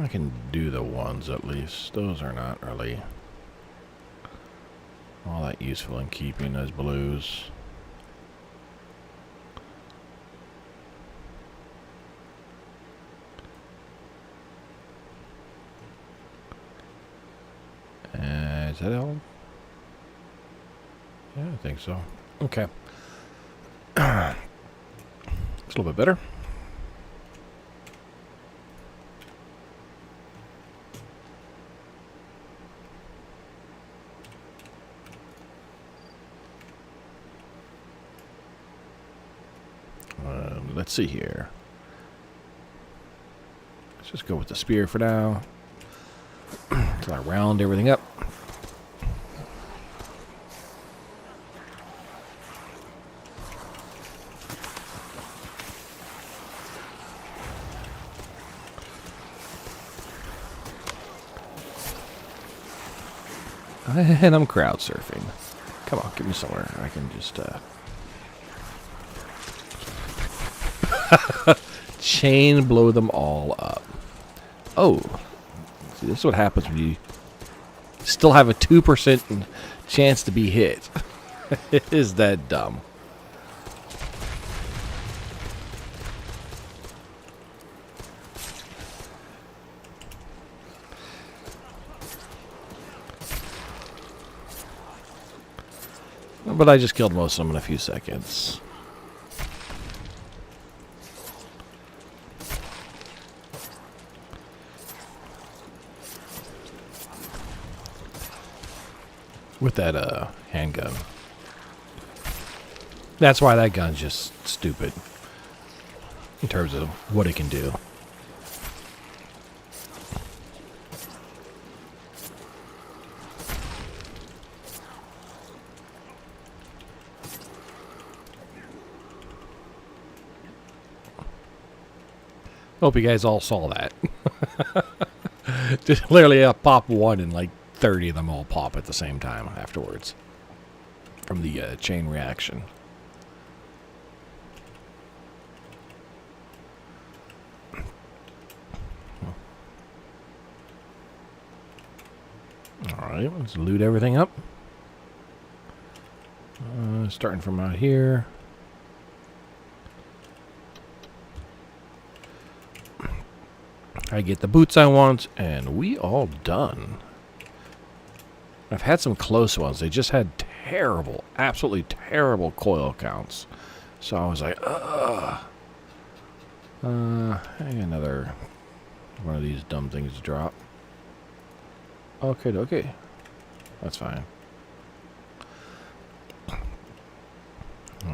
can do the ones at least. Those are not really all that useful in keeping those blues. Is that all? Yeah, I think so. Okay. It's a little bit better. Let's see here. Let's just go with the spear for now. Until I round everything up. And I'm crowd surfing. Come on, give me somewhere I can just chain blow them all up. Oh, see, this is what happens when you still have a 2% chance to be hit. Is that dumb? But I just killed most of them in a few seconds. With that handgun. That's why that gun's just stupid. In terms of what it can do. Hope you guys all saw that. Just literally pop one and like 30 of them all pop at the same time afterwards. From the chain reaction. Alright, let's loot everything up. Starting from out here. I get the boots I want, and we all done. I've had some close ones. They just had terrible, absolutely terrible coil counts. So I was like, ugh. Another one of these dumb things to drop. Okay. That's fine.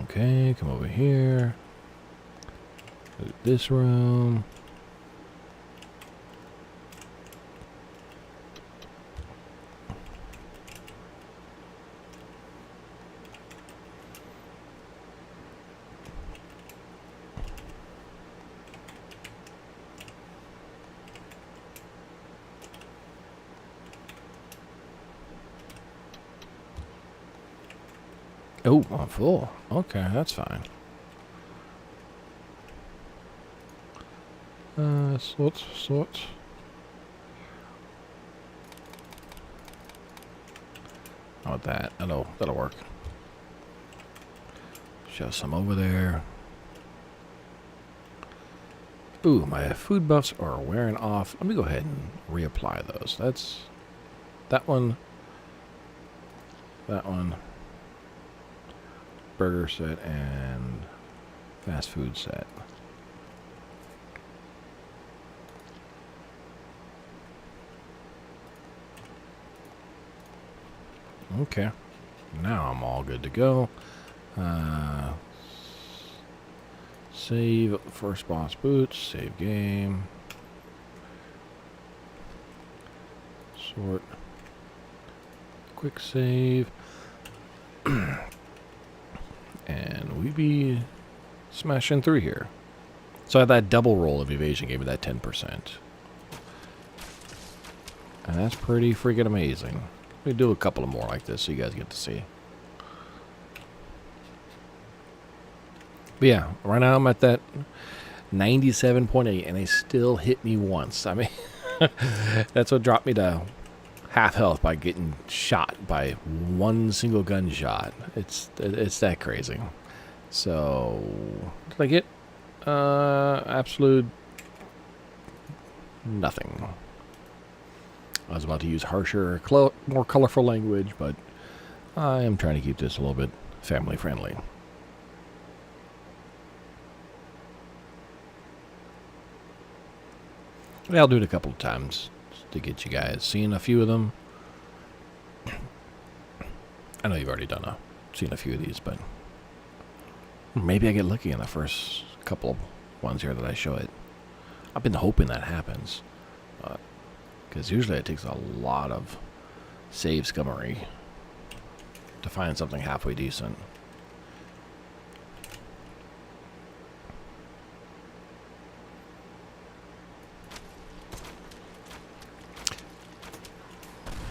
Okay, come over here. Loot this room. Oh, I'm full. Okay, that's fine. Slots. How about that? That'll work. Shove some over there. Ooh, my food buffs are wearing off. Let me go ahead and reapply those. That's that one. That one. Burger set and fast food set. Okay, now I'm all good to go. Save first boss boots, save game, sort, quick save. And we be smashing through here. So that double roll of evasion gave me that 10%. And that's pretty freaking amazing. We do a couple of more like this so you guys get to see. But yeah, right now I'm at that 97.8 and they still hit me once. I mean, that's what dropped me to half health by getting shot by one single gunshot. It's that crazy. So did I get absolute nothing. I was about to use harsher, more colorful language, but I am trying to keep this a little bit family friendly. And I'll do it a couple of times to get you guys seeing a few of them. I know you've already seen a few of these, but maybe I get lucky in the first couple ones here that I show it. I've been hoping that happens. Because usually it takes a lot of save scummery to find something halfway decent.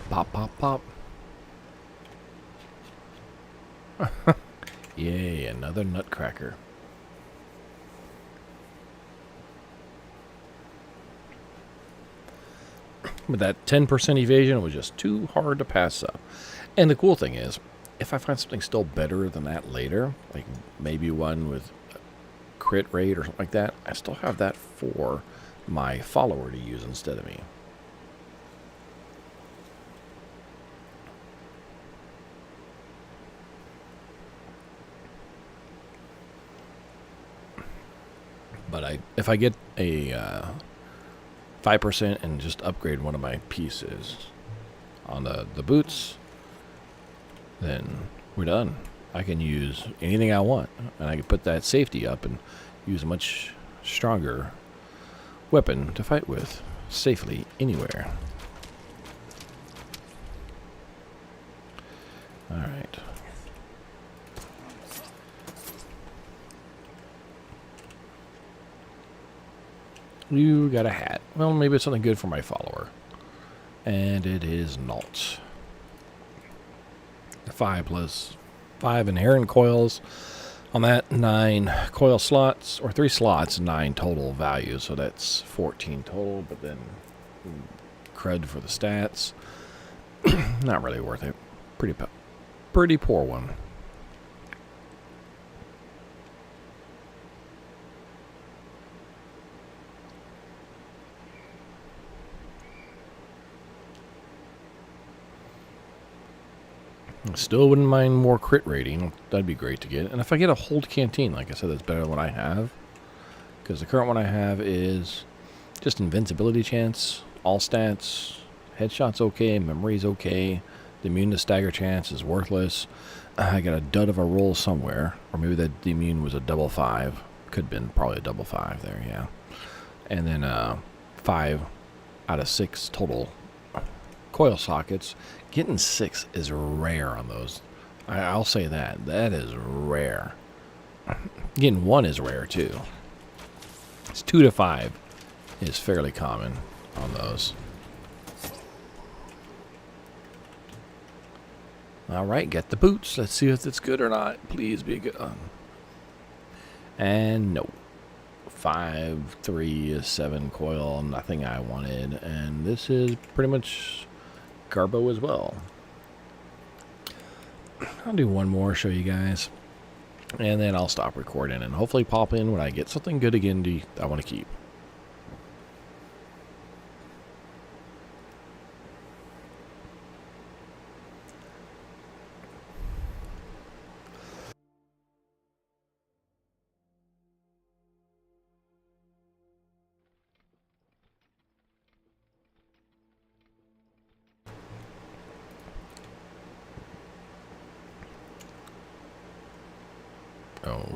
Pop, pop, pop. Yay, another nutcracker. But that 10% evasion was just too hard to pass up. And the cool thing is, if I find something still better than that later, like maybe one with crit rate or something like that, I still have that for my follower to use instead of me. But if I get a 5% and just upgrade one of my pieces on the boots, then we're done. I can use anything I want, and I can put that safety up and use a much stronger weapon to fight with safely anywhere. All right. You got a hat. Well, maybe it's something good for my follower. And it is not. 5 plus 5 inherent coils. On that, 9 coil slots, or 3 slots, 9 total value. So that's 14 total, but then cred for the stats. Not really worth it. Pretty poor one. Still wouldn't mind more crit rating. That'd be great to get. And if I get a hold canteen, like I said, that's better than what I have. Because the current one I have is just invincibility chance, all stats, headshot's okay, memory's okay, the immune to stagger chance is worthless. I got a dud of a roll somewhere. Or maybe that the immune was a double 5. Could have been probably a double 5 there, yeah. And then 5 out of 6 total coil sockets. Getting 6 is rare on those. I'll say that. That is rare. Getting 1 is rare too. It's 2 to 5 is fairly common on those. Alright, get the boots. Let's see if it's good or not. Please be good. And no. 5, 3, 7 coil. Nothing I wanted. And this is pretty much Garbo as well. I'll do one more, show you guys, and then I'll stop recording and hopefully pop in when I get something good again I want to keep.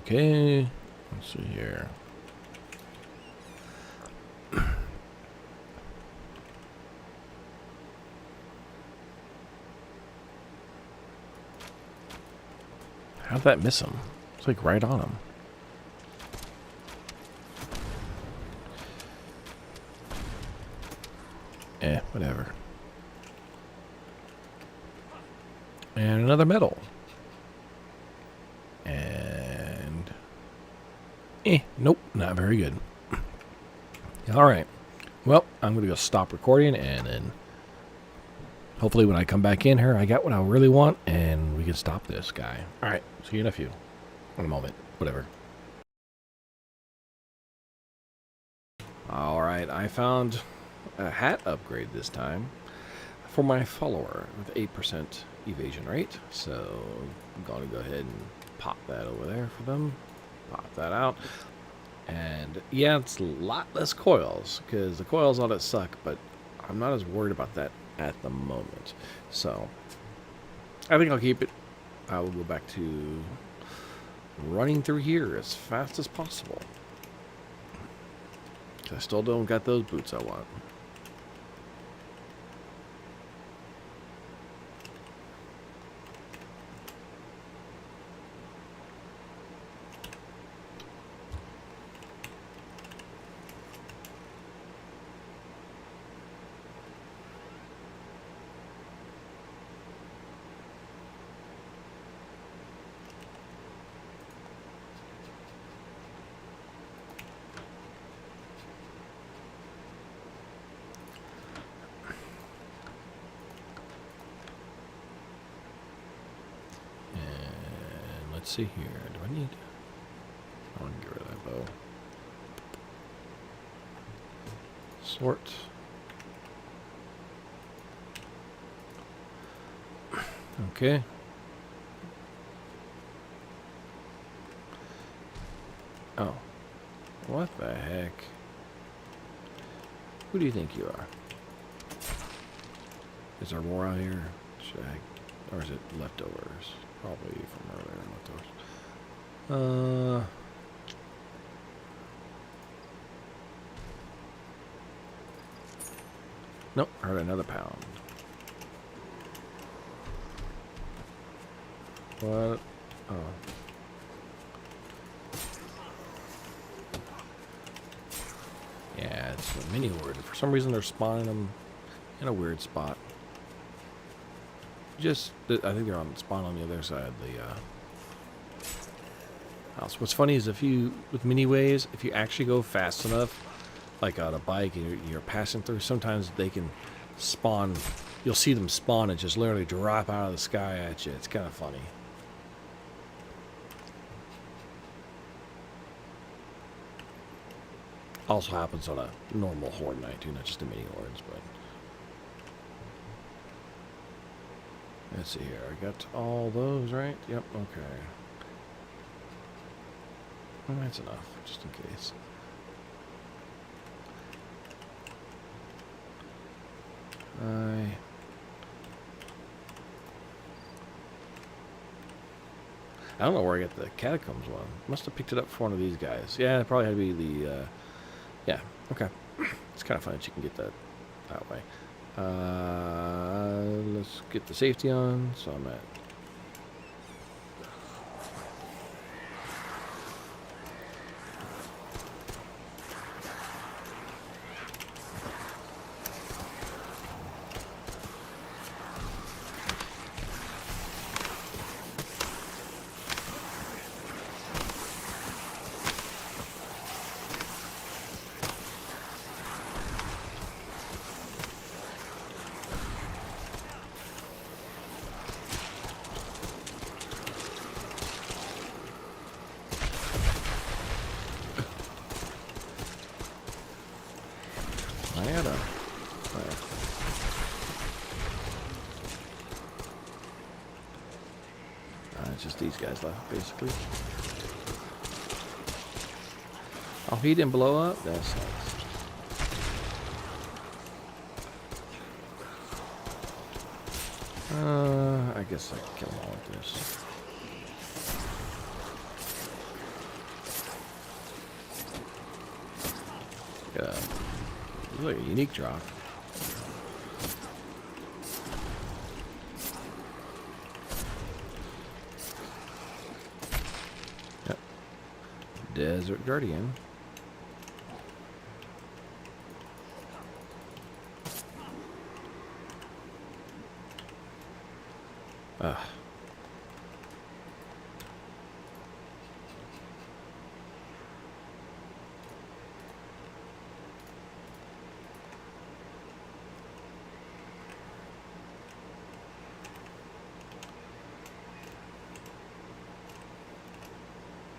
Okay, let's see here. How'd that miss him? It's like right on him. Whatever. And another medal. And nope, not very good. All right. Well, I'm going to go stop recording, and then hopefully when I come back in here, I got what I really want, and we can stop this guy. All right. See you in a few. In a moment. Whatever. All right. I found a hat upgrade this time for my follower with 8% evasion rate. So I'm going to go ahead and pop that over there for them. Pop that out. And yeah, it's a lot less coils because the coils on it suck, but I'm not as worried about that at the moment. So I think I'll keep it. I will go back to running through here as fast as possible. I still don't got those boots I want. Let's see here. Do I need... I want to get rid of that bow. Sort. Okay. Oh. What the heck? Who do you think you are? Is there more out here? Should I... Or is it leftovers? Probably from earlier leftovers. Nope, heard another pound. What? Oh. Yeah, it's a mini word. For some reason, they're spawning them in a weird spot. Just, I think they're on spawn on the other side of the house. What's funny is if you, with mini waves, if you actually go fast enough, like on a bike and you're passing through, sometimes they can spawn. You'll see them spawn and just literally drop out of the sky at you. It's kind of funny. Also happens on a normal horde night too, not just the mini hordes, but let's see here. I got all those right. Yep. Okay. Well, that's enough, just in case. I don't know where I got the catacombs one. Must have picked it up for one of these guys. Yeah, it probably had to be the. Yeah. Okay. It's kind of fun that you can get that way. Let's get the safety on. So I'm at. It's just these guys left, basically. Oh, he didn't blow up? That's nice. I guess I can kill them all with this. Yeah. Look, a unique drop. Yep. Desert Guardian.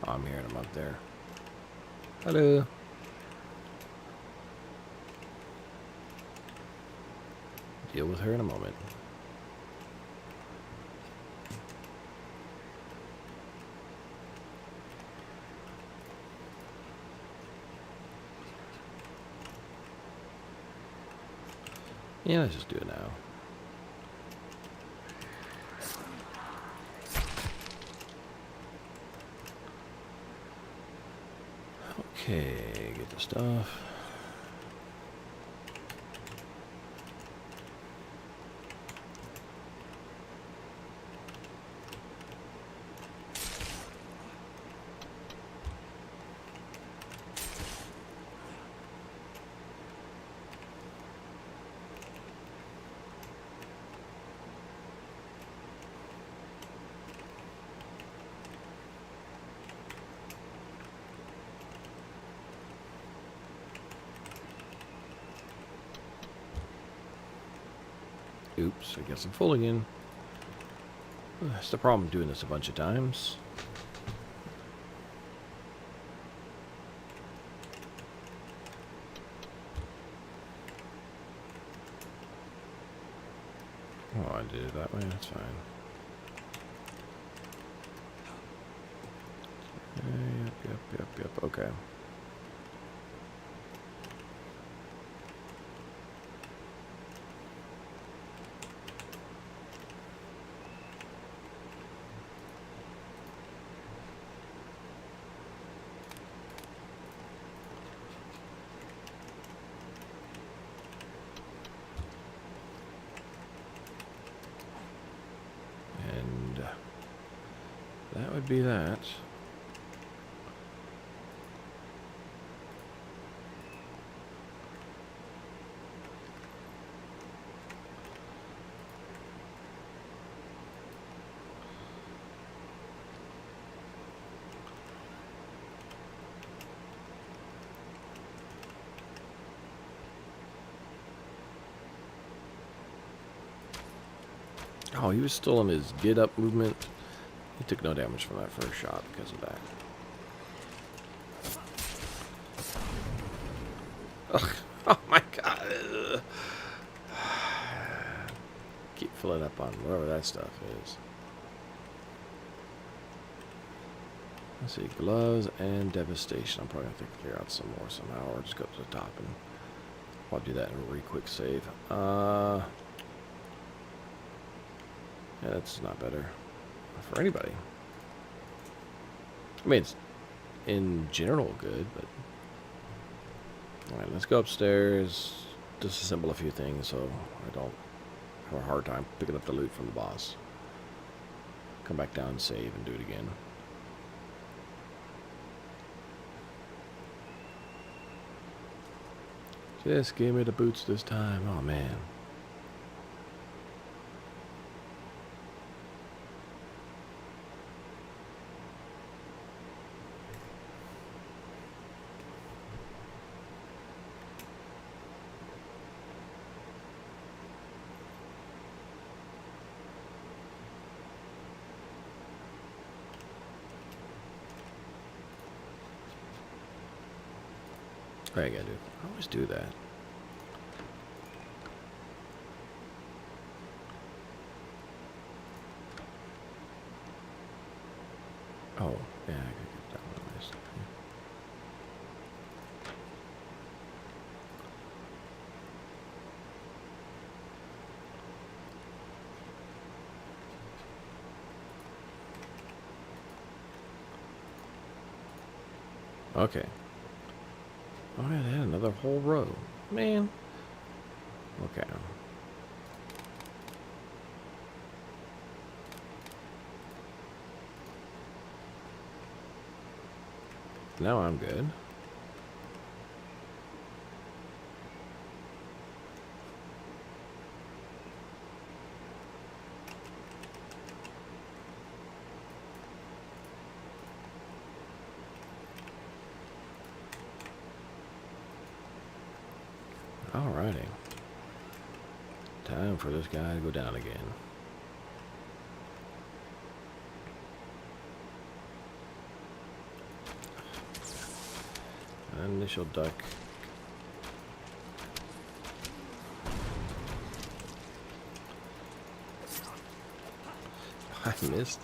I'm hearing him up there. Hello. Deal with her in a moment. Yeah, let's just do it now. Okay, get the stuff. Oops, I guess I'm full again. That's the problem doing this a bunch of times. Oh, I did it that way, that's fine. Yep, okay. And that would be that. Oh, he was still in his get up movement. He took no damage from that first shot because of that. Ugh. Oh my god. Keep filling up on whatever that stuff is. Let's see, gloves and devastation. I'm probably going to have to clear out some more somehow, or just go to the top and I'll do that in a really quick save. Yeah, that's not better for anybody. I mean, it's in general good, but... Alright, let's go upstairs, disassemble a few things so I don't have a hard time picking up the loot from the boss. Come back down and save and do it again. Just give me the boots this time. Oh, man. I gotta do. I always do that. Oh, yeah, I gotta get that one of my stuff here. Okay. Oh yeah, they had another whole row. Man. Okay. Now I'm good. Alrighty. Time for this guy to go down again. Initial duck. I missed.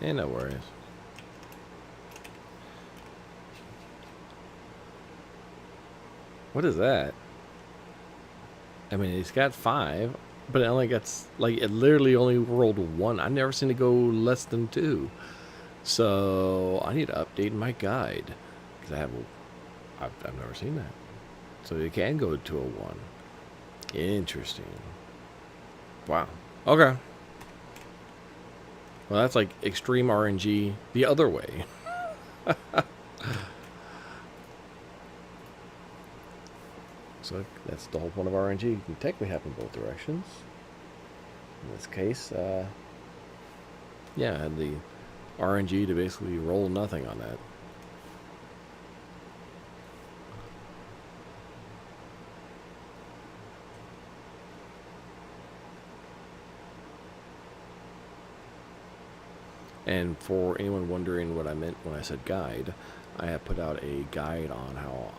Yeah, no worries. What is that? I mean, it's got 5, but it only gets, like, it literally only rolled 1. I've never seen it go less than 2. So, I need to update my guide. Because I've never seen that. So, it can go to a 1. Interesting. Wow. Okay. Well, that's like extreme RNG the other way. So that's the whole point of RNG. You can technically happen both directions. In this case, yeah, I had the RNG to basically roll nothing on that. And for anyone wondering what I meant when I said guide, I have put out a guide on how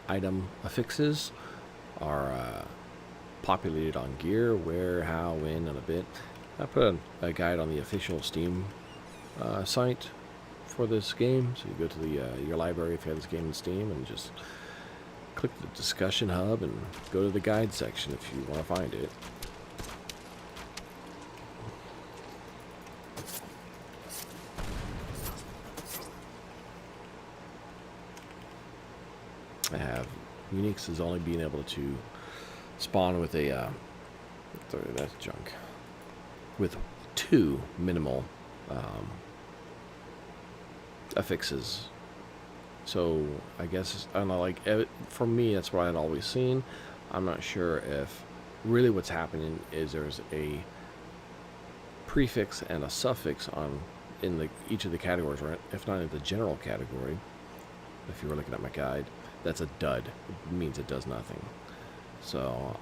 item affixes are populated on gear, where, how, when, and a bit. I put a guide on the official Steam site for this game. So you go to the your library if you have this game in Steam and just click the discussion hub and go to the guide section if you want to find it. I have Unix as only being able to spawn with a that's junk, with 2 minimal affixes. So I guess, I don't know, like, for me that's what I'd always seen. I'm not sure if really what's happening is there's a prefix and a suffix on in each of the categories, or if not in the general category. If you were looking at my guide, that's a dud. It means it does nothing. So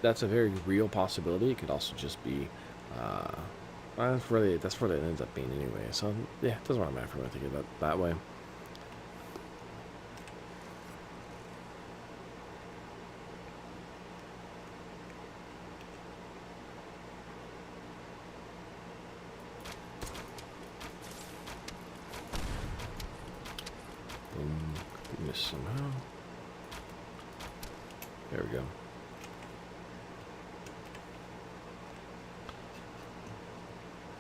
that's a very real possibility. It could also just be that's what it ends up being anyway. So yeah, it doesn't really matter when I think about it that way. Missed somehow. There we go.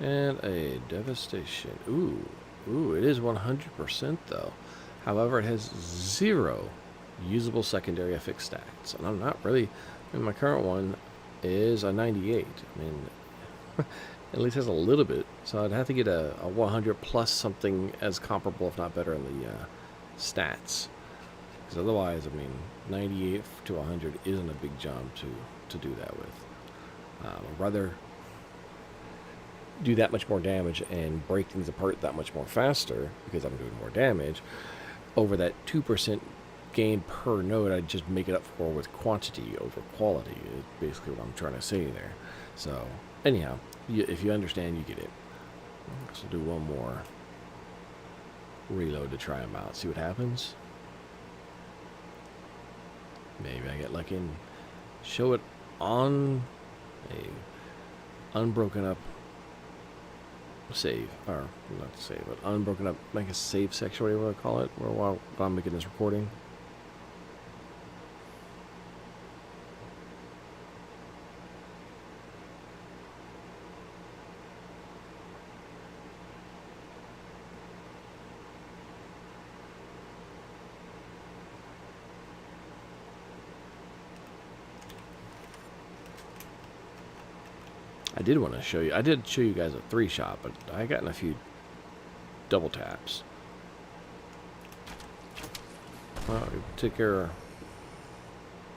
And a devastation. Ooh, it is 100% though. However, it has 0 usable secondary affix stats, and I'm not really. I mean, my current one is a 98. I mean, at least has a little bit. So I'd have to get a 100 plus something as comparable, if not better, in the stats. Because otherwise, I mean, 98 to 100 isn't a big jump to do that with. I'd rather do that much more damage and break things apart that much more faster, because I'm doing more damage, over that 2% gain per node. I'd just make it up for with quantity over quality, is basically what I'm trying to say there. So anyhow, if you understand, you get it. So do one more reload to try them out, see what happens. Maybe I get lucky and show it on a unbroken up save, or not save, but unbroken up, make a save section, whatever you want to call it, while I'm making this recording. I did want to show you. I did show you guys a 3-shot, but I got in a few double taps. Well, we took care of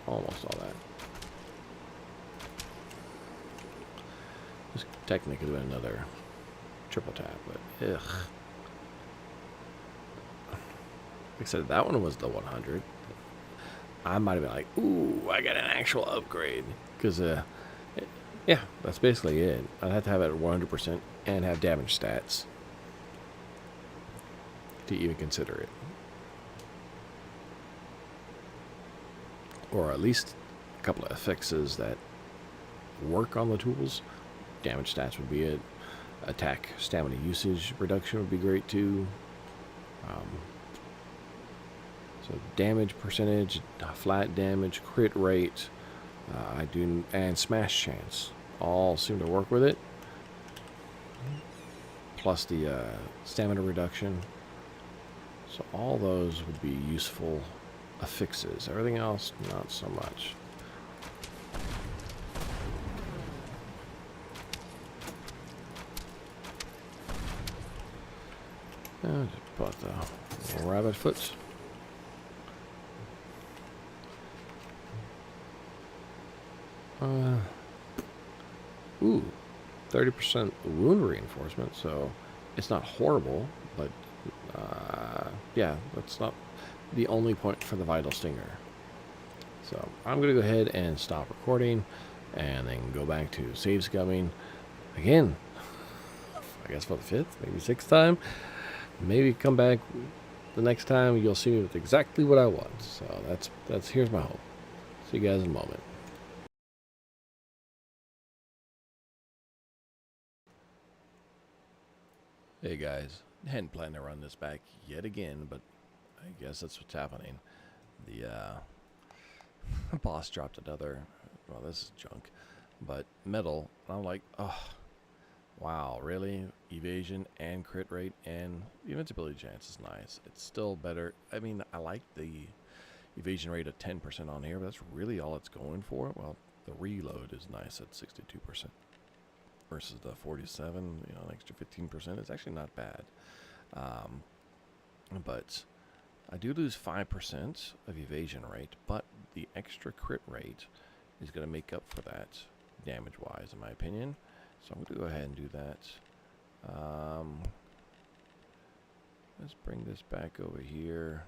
almost all that. This technically could have been another triple tap, but ugh. Like I said, that one was the 100. I might have been like, ooh, I got an actual upgrade. Because, yeah, that's basically it. I'd have to have it at 100% and have damage stats to even consider it. Or at least a couple of affixes that work on the tools. Damage stats would be it. Attack stamina usage reduction would be great too. So damage percentage, flat damage, crit rate, and smash chance all seem to work with it. Plus the stamina reduction. So all those would be useful affixes. Everything else, not so much. Just bought the rabbit foot. Ooh, 30% wound reinforcement, so it's not horrible, but yeah, that's not the only point for the Vital Stinger. So I'm going to go ahead and stop recording and then go back to save scumming. Again, I guess for the 5th, maybe 6th time. Maybe come back the next time. You'll see me with exactly what I want. So that's here's my hope. See you guys in a moment. Hey guys, hadn't planned to run this back yet again, but I guess that's what's happening. The boss dropped another, well, this is junk, but metal, and I'm like, oh, wow, really? Evasion and crit rate and the invincibility chance is nice. It's still better. I mean, I like the evasion rate of 10% on here, but that's really all it's going for. Well, the reload is nice at 62%. Versus the 47, an extra 15%. It's actually not bad. But I do lose 5% of evasion rate, but the extra crit rate is going to make up for that damage-wise, in my opinion. So I'm going to go ahead and do that. Let's bring this back over here.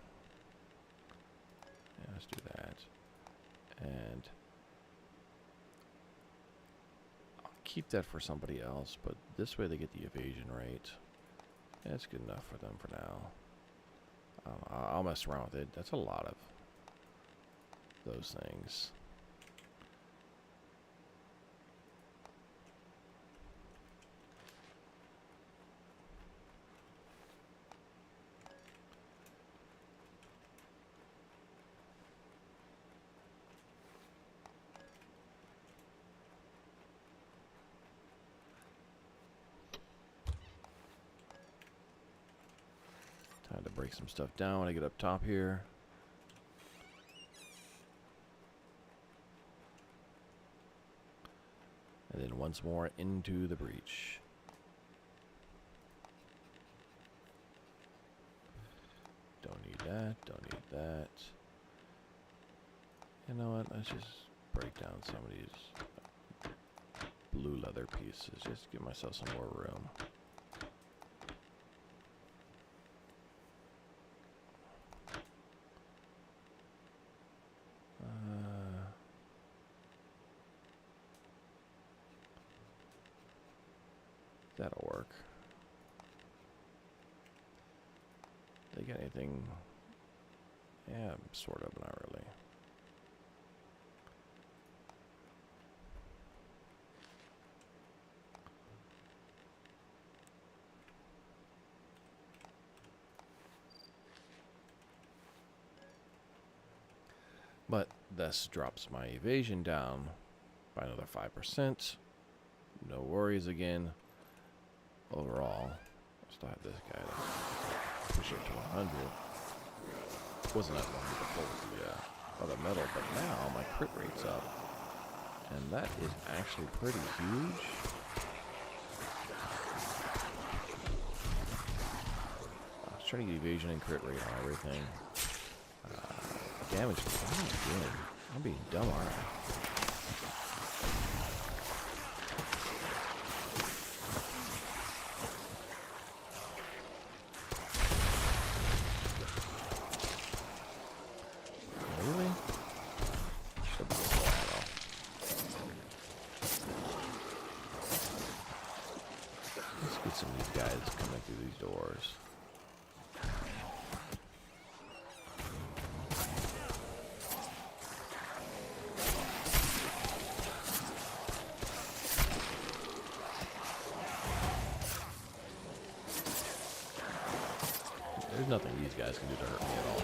Yeah, let's do that. And keep that for somebody else, but this way they get the evasion rate. That's good enough for them for now. I'll mess around with it. That's a lot of those things. Time to break some stuff down when I get up top here. And then once more into the breach. Don't need that, don't need that. You know what, let's just break down some of these blue leather pieces. Just to give myself some more room. That'll work. They got anything? Yeah, sort of, not really. But this drops my evasion down by another 5%. No worries again. Overall, I still have this guy to push it to 100. Wasn't that 100 before with the other metal, but now my crit rate's up. And that is actually pretty huge. I was trying to get evasion and crit rate on everything. Damage. What am I doing? I'm being dumb, aren't I? Really? Should be a while. Let's get some of these guys coming through these doors. There's nothing these guys can do to hurt me at all.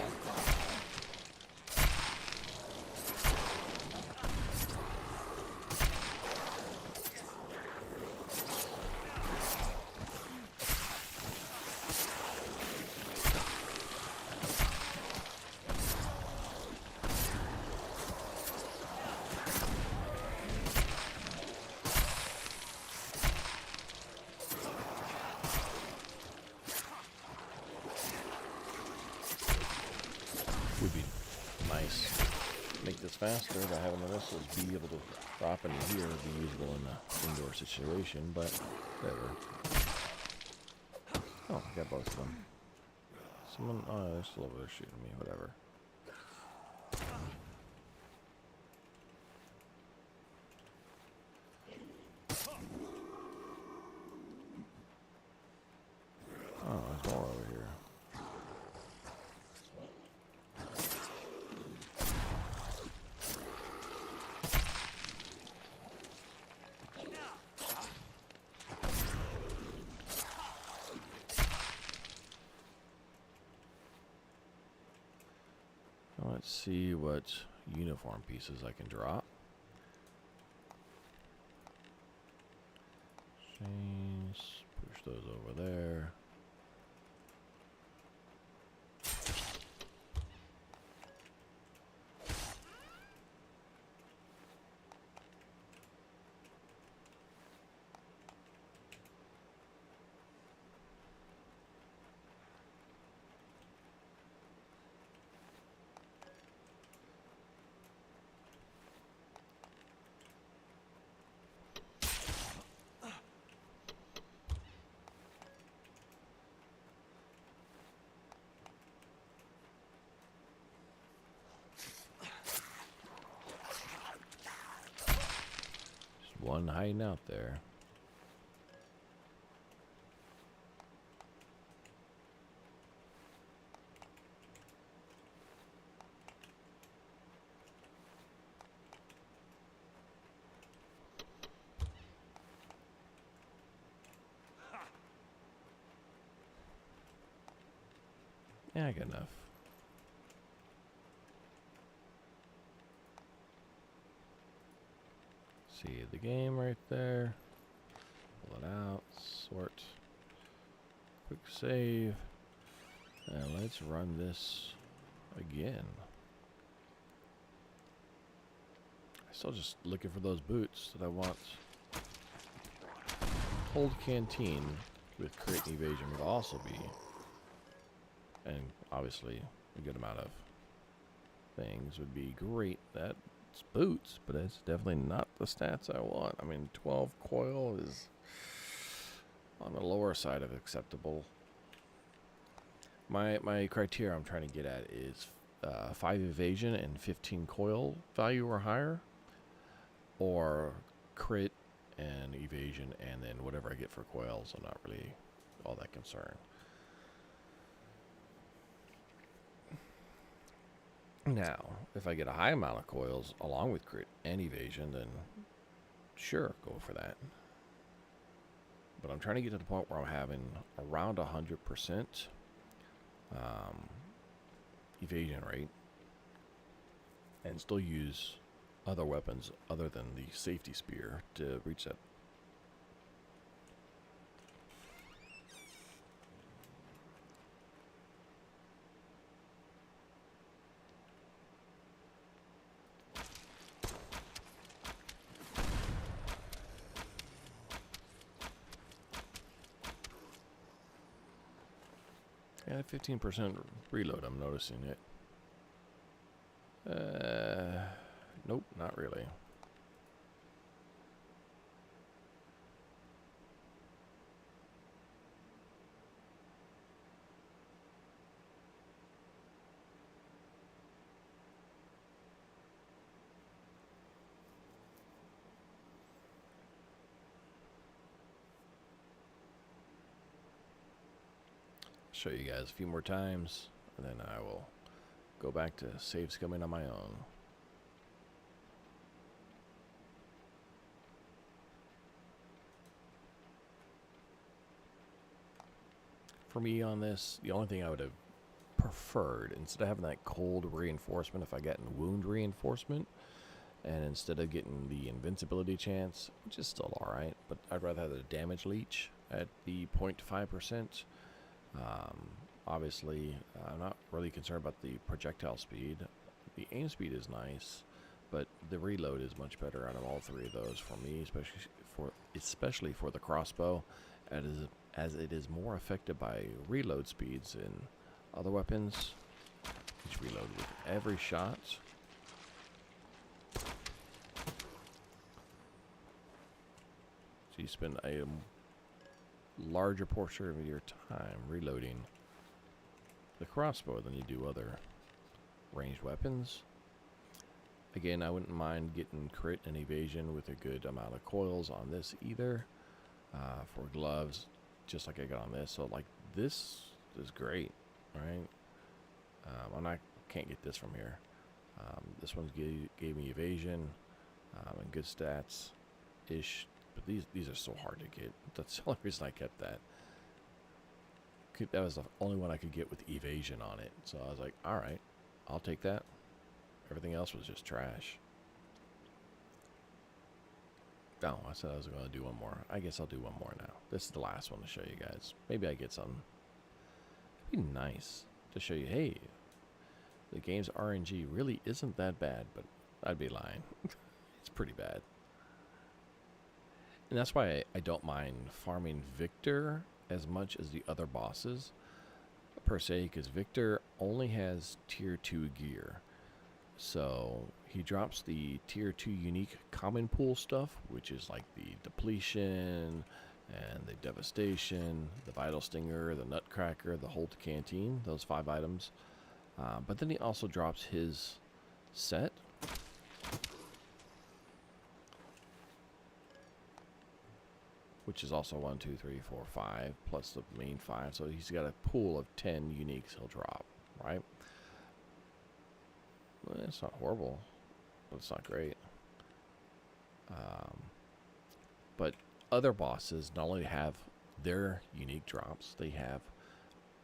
Would be nice to make this faster by having the missiles be able to drop into here, be usable in an indoor situation, but whatever. Oh, I got both of them. Someone, oh, they're still over there shooting me, whatever. Let's see what uniform pieces I can drop. Chains, push those over there. One hiding out there. Yeah, I got enough. See the game right there. Pull it out, sort, quick save, and let's run this again. I'm still just looking for those boots that I want. Cold canteen with crit and evasion would also be, and obviously a good amount of things would be great. That's boots, but it's definitely not the stats I want. I mean, 12 coil is on the lower side of acceptable. My criteria I'm trying to get at is 5 evasion and 15 coil value or higher, or crit and evasion, and then whatever I get for coils, I'm not really all that concerned. Now, if I get a high amount of coils along with crit and evasion, then sure, go for that. But I'm trying to get to the point where I'm having around 100% evasion rate and still use other weapons other than the safety spear to reach that. Yeah, 15% reload, I'm noticing it. Nope, not really. Show you guys a few more times, and then I will go back to save scumming on my own. For me on this, the only thing I would have preferred, instead of having that cold reinforcement, if I got in wound reinforcement, and instead of getting the invincibility chance, which is still alright, but I'd rather have the damage leech at the 0.5%. Obviously, I'm not really concerned about the projectile speed. The aim speed is nice, but the reload is much better out of all three of those for me, especially for the crossbow, as it is more affected by reload speeds in other weapons, which reload with every shot. So you spend a larger portion of your time reloading the crossbow than you do other ranged weapons. Again, I wouldn't mind getting crit and evasion with a good amount of coils on this either. For gloves, just like I got on this. So like this is great, right? Can't get this from here. This one gave me evasion and good stats ish, but these are so hard to get. That's the only reason I kept that. That was the only one I could get with evasion on it. So I was like, all right, I'll take that. Everything else was just trash. Oh, I said I was going to do one more. I guess I'll do one more now. This is the last one to show you guys. Maybe I get some. It'd be nice to show you, hey, the game's RNG really isn't that bad, but I'd be lying. It's pretty bad. And that's why I don't mind farming Victor as much as the other bosses, per se, because Victor only has tier 2 gear. So he drops the tier 2 unique common pool stuff, which is like the depletion and the devastation, the vital stinger, the nutcracker, the hold canteen, those 5 items. But then he also drops his set, which is also 1, 2, 3, 4, 5, plus the main 5. So he's got a pool of 10 uniques he'll drop, right? Well, it's not horrible, but it's not great. But other bosses not only have their unique drops, they have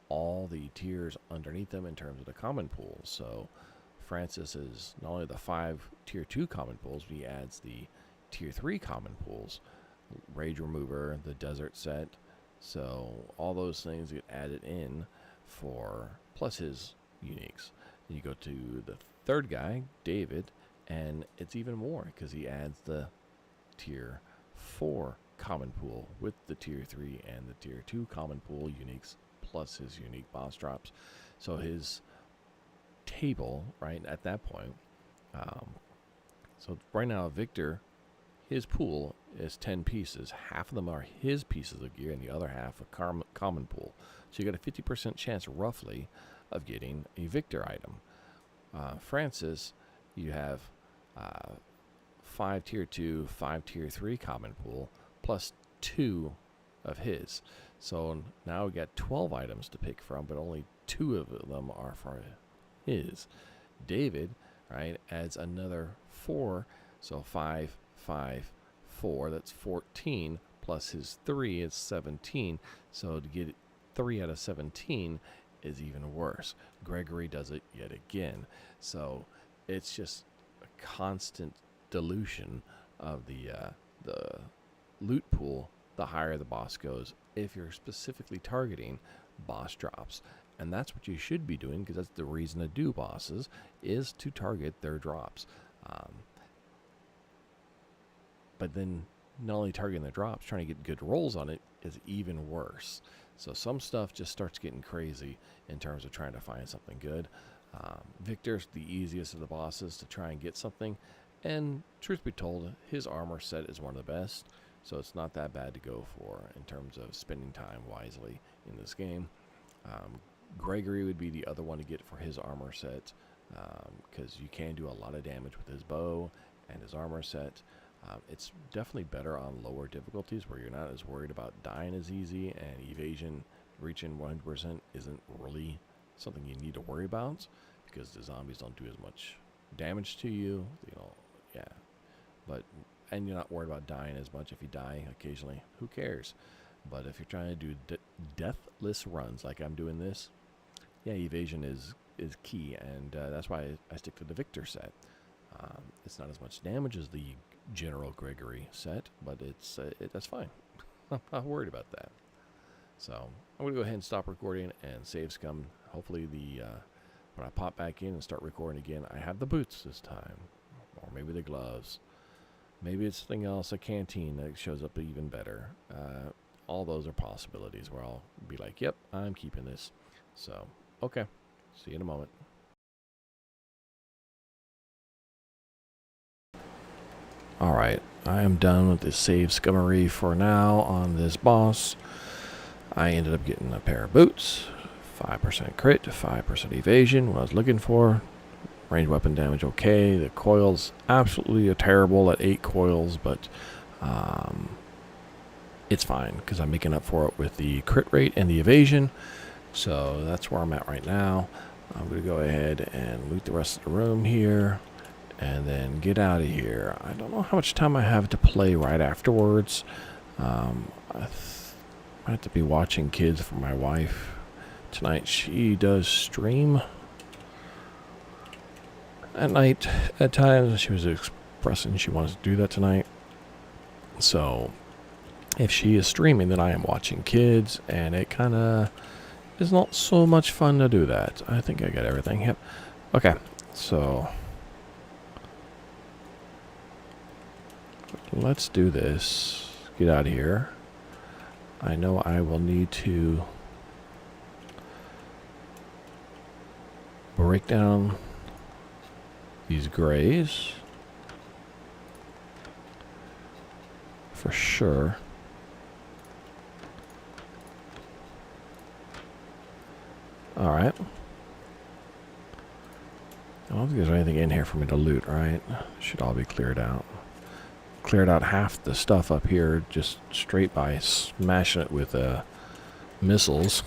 all the tiers underneath them in terms of the common pools. So Francis is not only the 5 tier 2 common pools, but he adds the tier 3 common pools. Rage Remover, the Desert set. So all those things get added in for, plus his uniques. And you go to the third guy, David, and it's even more because he adds the tier 4 common pool with the tier 3 and the tier 2 common pool uniques plus his unique boss drops. So his table, right, at that point, so right now Victor, his pool is 10 pieces. Half of them are his pieces of gear and the other half a common pool. So you got a 50% chance roughly of getting a Victor item. Francis, you have 5 tier 2, 5 tier 3 common pool, plus 2 of his. So now we got 12 items to pick from, but only 2 of them are for his. David, right, adds another 4, so 5, 5, 4, that's 14, plus his 3 is 17. So to get 3 out of 17 is even worse. Gregory does it yet again. So it's just a constant dilution of the loot pool the higher the boss goes, if you're specifically targeting boss drops. And that's what you should be doing, because that's the reason to do bosses, is to target their drops. But then not only targeting the drops, trying to get good rolls on it is even worse. So some stuff just starts getting crazy in terms of trying to find something good. Victor's the easiest of the bosses to try and get something. And truth be told, his armor set is one of the best. So it's not that bad to go for in terms of spending time wisely in this game. Gregory would be the other one to get for his armor set, because you can do a lot of damage with his bow and his armor set. It's definitely better on lower difficulties where you're not as worried about dying as easy, and evasion reaching 100% isn't really something you need to worry about, because the zombies don't do as much damage to you, and you're not worried about dying as much. If you die occasionally, who cares? But if you're trying to do deathless runs like I'm doing this, yeah, evasion is key, and that's why I stick to the Victor set. It's not as much damage as the General Gregory set, but that's fine. I'm not worried about that. So I'm going to go ahead and stop recording and save scum. Hopefully when I pop back in and start recording again, I have the boots this time, or maybe the gloves. Maybe it's something else, a canteen that shows up even better. All those are possibilities where I'll be like, yep, I'm keeping this. So, okay. See you in a moment. Alright, I am done with the save scummery for now on this boss. I ended up getting a pair of boots, 5% crit, 5% evasion, what I was looking for. Range weapon damage okay. The coils absolutely terrible at 8 coils, but it's fine because I'm making up for it with the crit rate and the evasion. So that's where I'm at right now. I'm going to go ahead and loot the rest of the room here and then get out of here. I don't know how much time I have to play right afterwards. I have to be watching kids for my wife tonight. She does stream. at night at times. She was expressing she wants to do that tonight. So if she is streaming, then I am watching kids, and it kind of is not so much fun to do that. I think I got everything. Yep. Okay, so let's do this. Get out of here. I know I will need to break down these grays for sure. All right. I don't think there's anything in here for me to loot, right? Should all be cleared out. Cleared out half the stuff up here just straight by smashing it with missiles.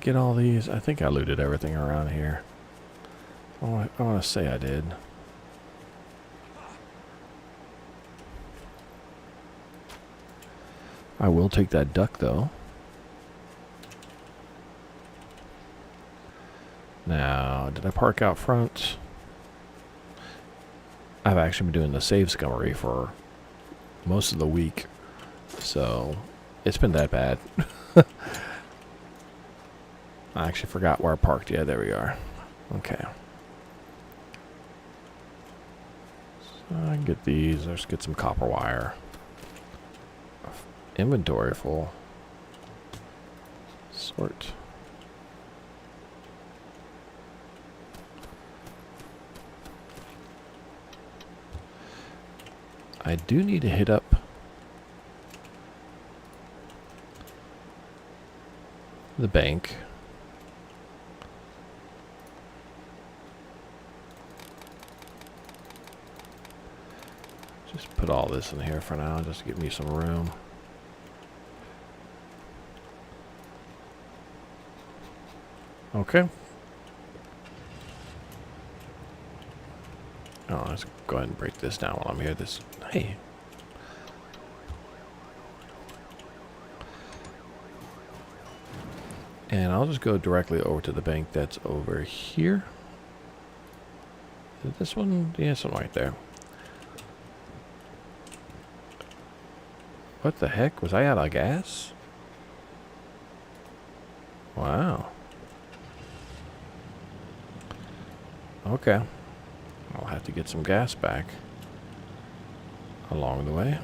Get all these. I think I looted everything around here. I want to say I did. I will take that duck though. Now, did I park out front? I've actually been doing the save scummery for most of the week, so it's been that bad. I actually forgot where I parked. Yeah, there we are. Okay. So I can get these. Let's get some copper wire. Inventory full. Sort. I do need to hit up the bank. Just put all this in here for now, just to give me some room. Okay. Oh, let's go ahead and break this down while I'm here. Hey. And I'll just go directly over to the bank that's over here. Is this one? Yeah, something right there. What the heck? Was I out of gas? Wow. Okay. I'll have to get some gas back along the way.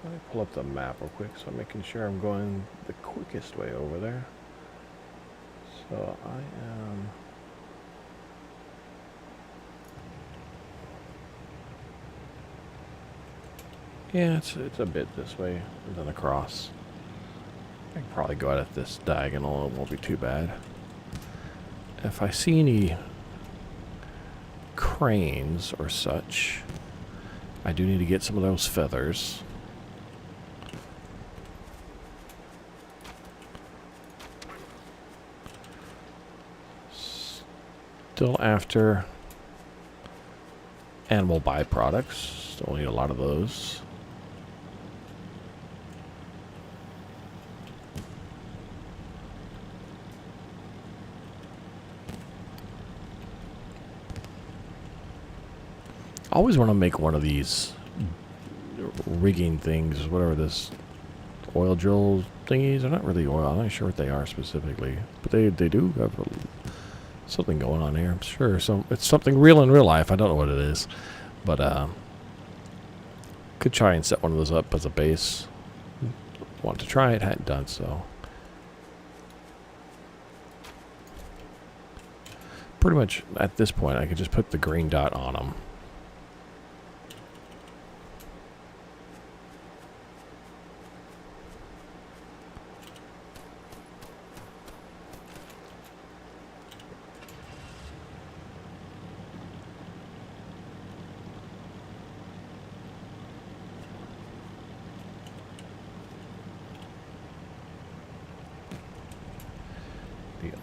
Let me pull up the map real quick so I'm making sure I'm going the quickest way over there. So I am... Yeah, it's a bit this way and then across. I can probably go out at this diagonal. It won't be too bad. If I see any cranes or such, I do need to get some of those feathers. Still after animal byproducts. Still need a lot of those. I always want to make one of these rigging things, whatever this oil drill thingies. They're not really oil. I'm not sure what they are specifically, but they do have something going on here. I'm sure it's something real in real life. I don't know what it is, but could try and set one of those up as a base. Want to try it? Hadn't done so. Pretty much at this point, I could just put the green dot on them.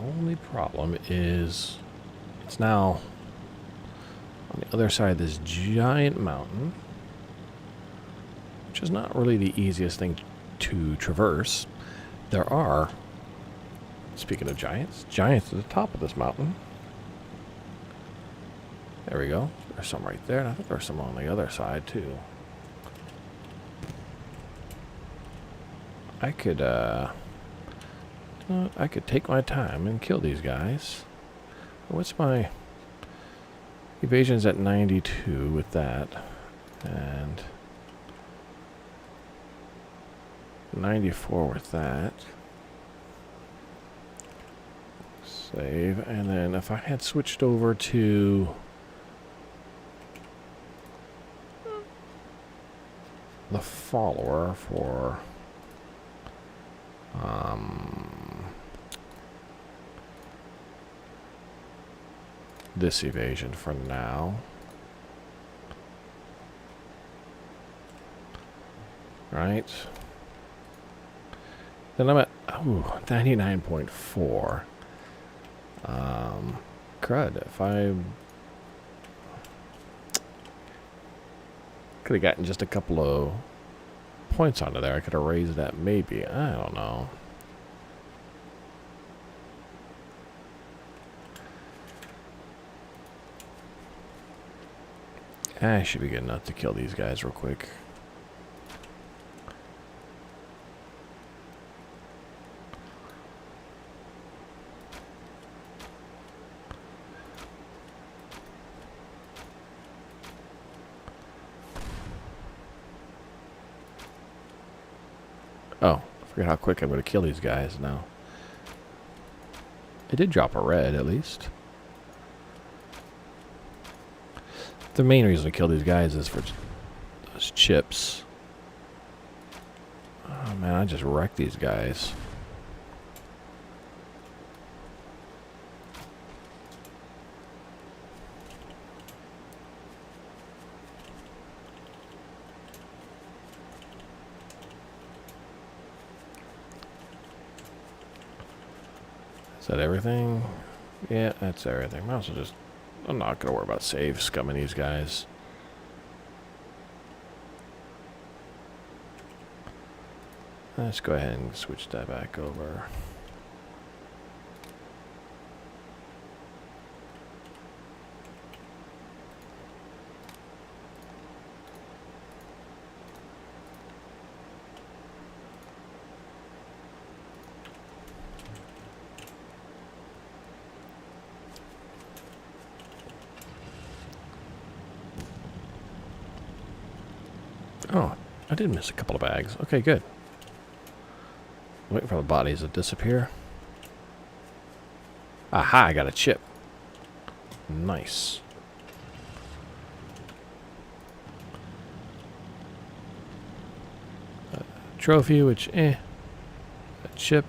only problem is it's now on the other side of this giant mountain, which is not really the easiest thing to traverse. There are, speaking of giants at the top of this mountain. There we go. There's some right there, and I think there's some on the other side too. I could take my time and kill these guys. What's my evasion's at 92 with that, and 94 with that. Save, and then if I had switched over to the follower for this evasion for now. Right. Then I'm at 99.4. Crud. If I could have gotten just a couple of points onto there, I could have raised that maybe. I don't know. I should be good enough to kill these guys real quick. Oh, I forgot how quick I'm going to kill these guys now. It did drop a red, at least. The main reason to kill these guys is for those chips. Oh man, I just wrecked these guys. Is that everything? Yeah, that's everything. Might as well just... I'm not going to worry about save scumming these guys. Let's go ahead and switch that back over. Oh, I did miss a couple of bags. Okay, good. Waiting for the bodies to disappear. Aha, I got a chip. Nice. Trophy, which, a chip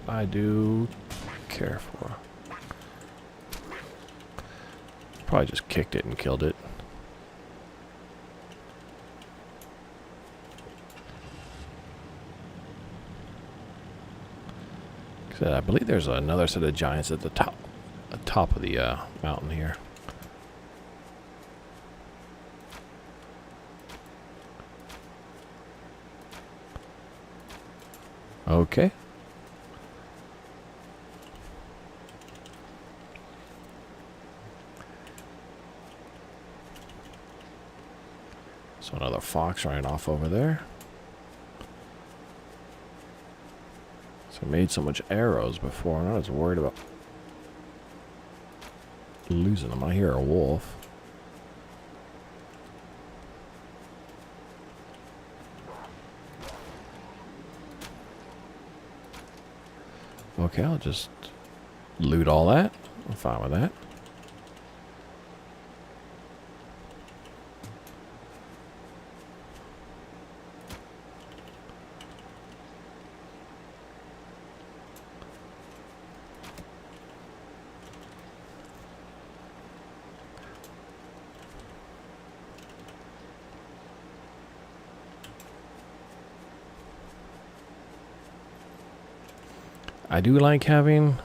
I do care for. Probably just kicked it and killed it. I believe there's another set of giants at the top of the mountain here. Okay. So another fox running off over there. So I made so much arrows before, and I was worried about losing them. I hear a wolf. Okay, I'll just loot all that. I'm fine with that. I do like having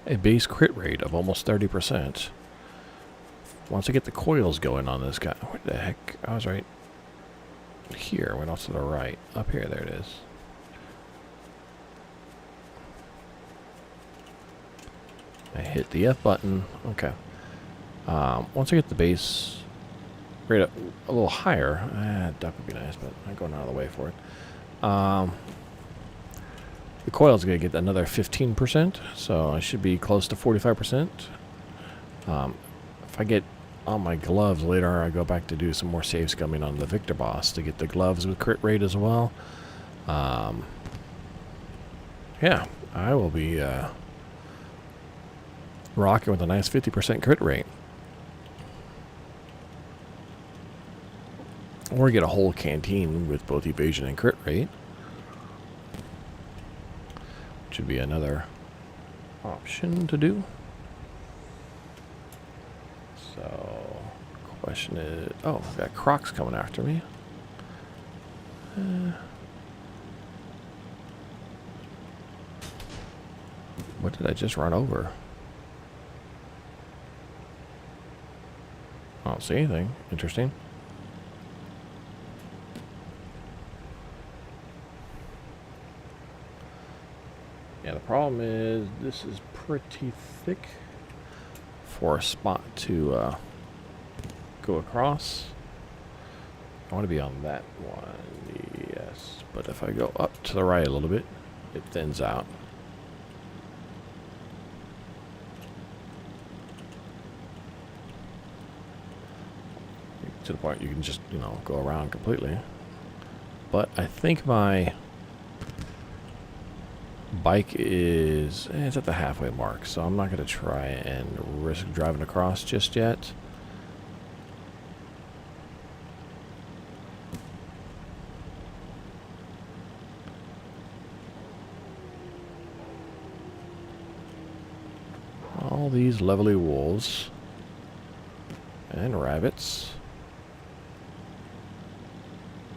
a base crit rate of almost 30%. Once I get the coils going on this guy, what the heck? I was right here, went off to the right. Up here, there it is. I hit the F button. Okay. Once I get the base rate up a little higher, duck would be nice, but I'm going out of the way for it. The coil's going to get another 15%, so I should be close to 45%. If I get on my gloves later, I go back to do some more save scumming on the Victor boss to get the gloves with crit rate as well. Yeah, I will be rocking with a nice 50% crit rate. Or get a whole canteen with both evasion and crit rate. Which would be another option to do. So, question is... Oh, I've got Crocs coming after me. What did I just run over? I don't see anything interesting. Yeah, the problem is this is pretty thick for a spot to go across. I want to be on that one, yes. But if I go up to the right a little bit, it thins out. To the point you can just, you know, go around completely. But I think my bike is, it's at the halfway mark, so I'm not going to try and risk driving across just yet. All these lovely wolves and rabbits.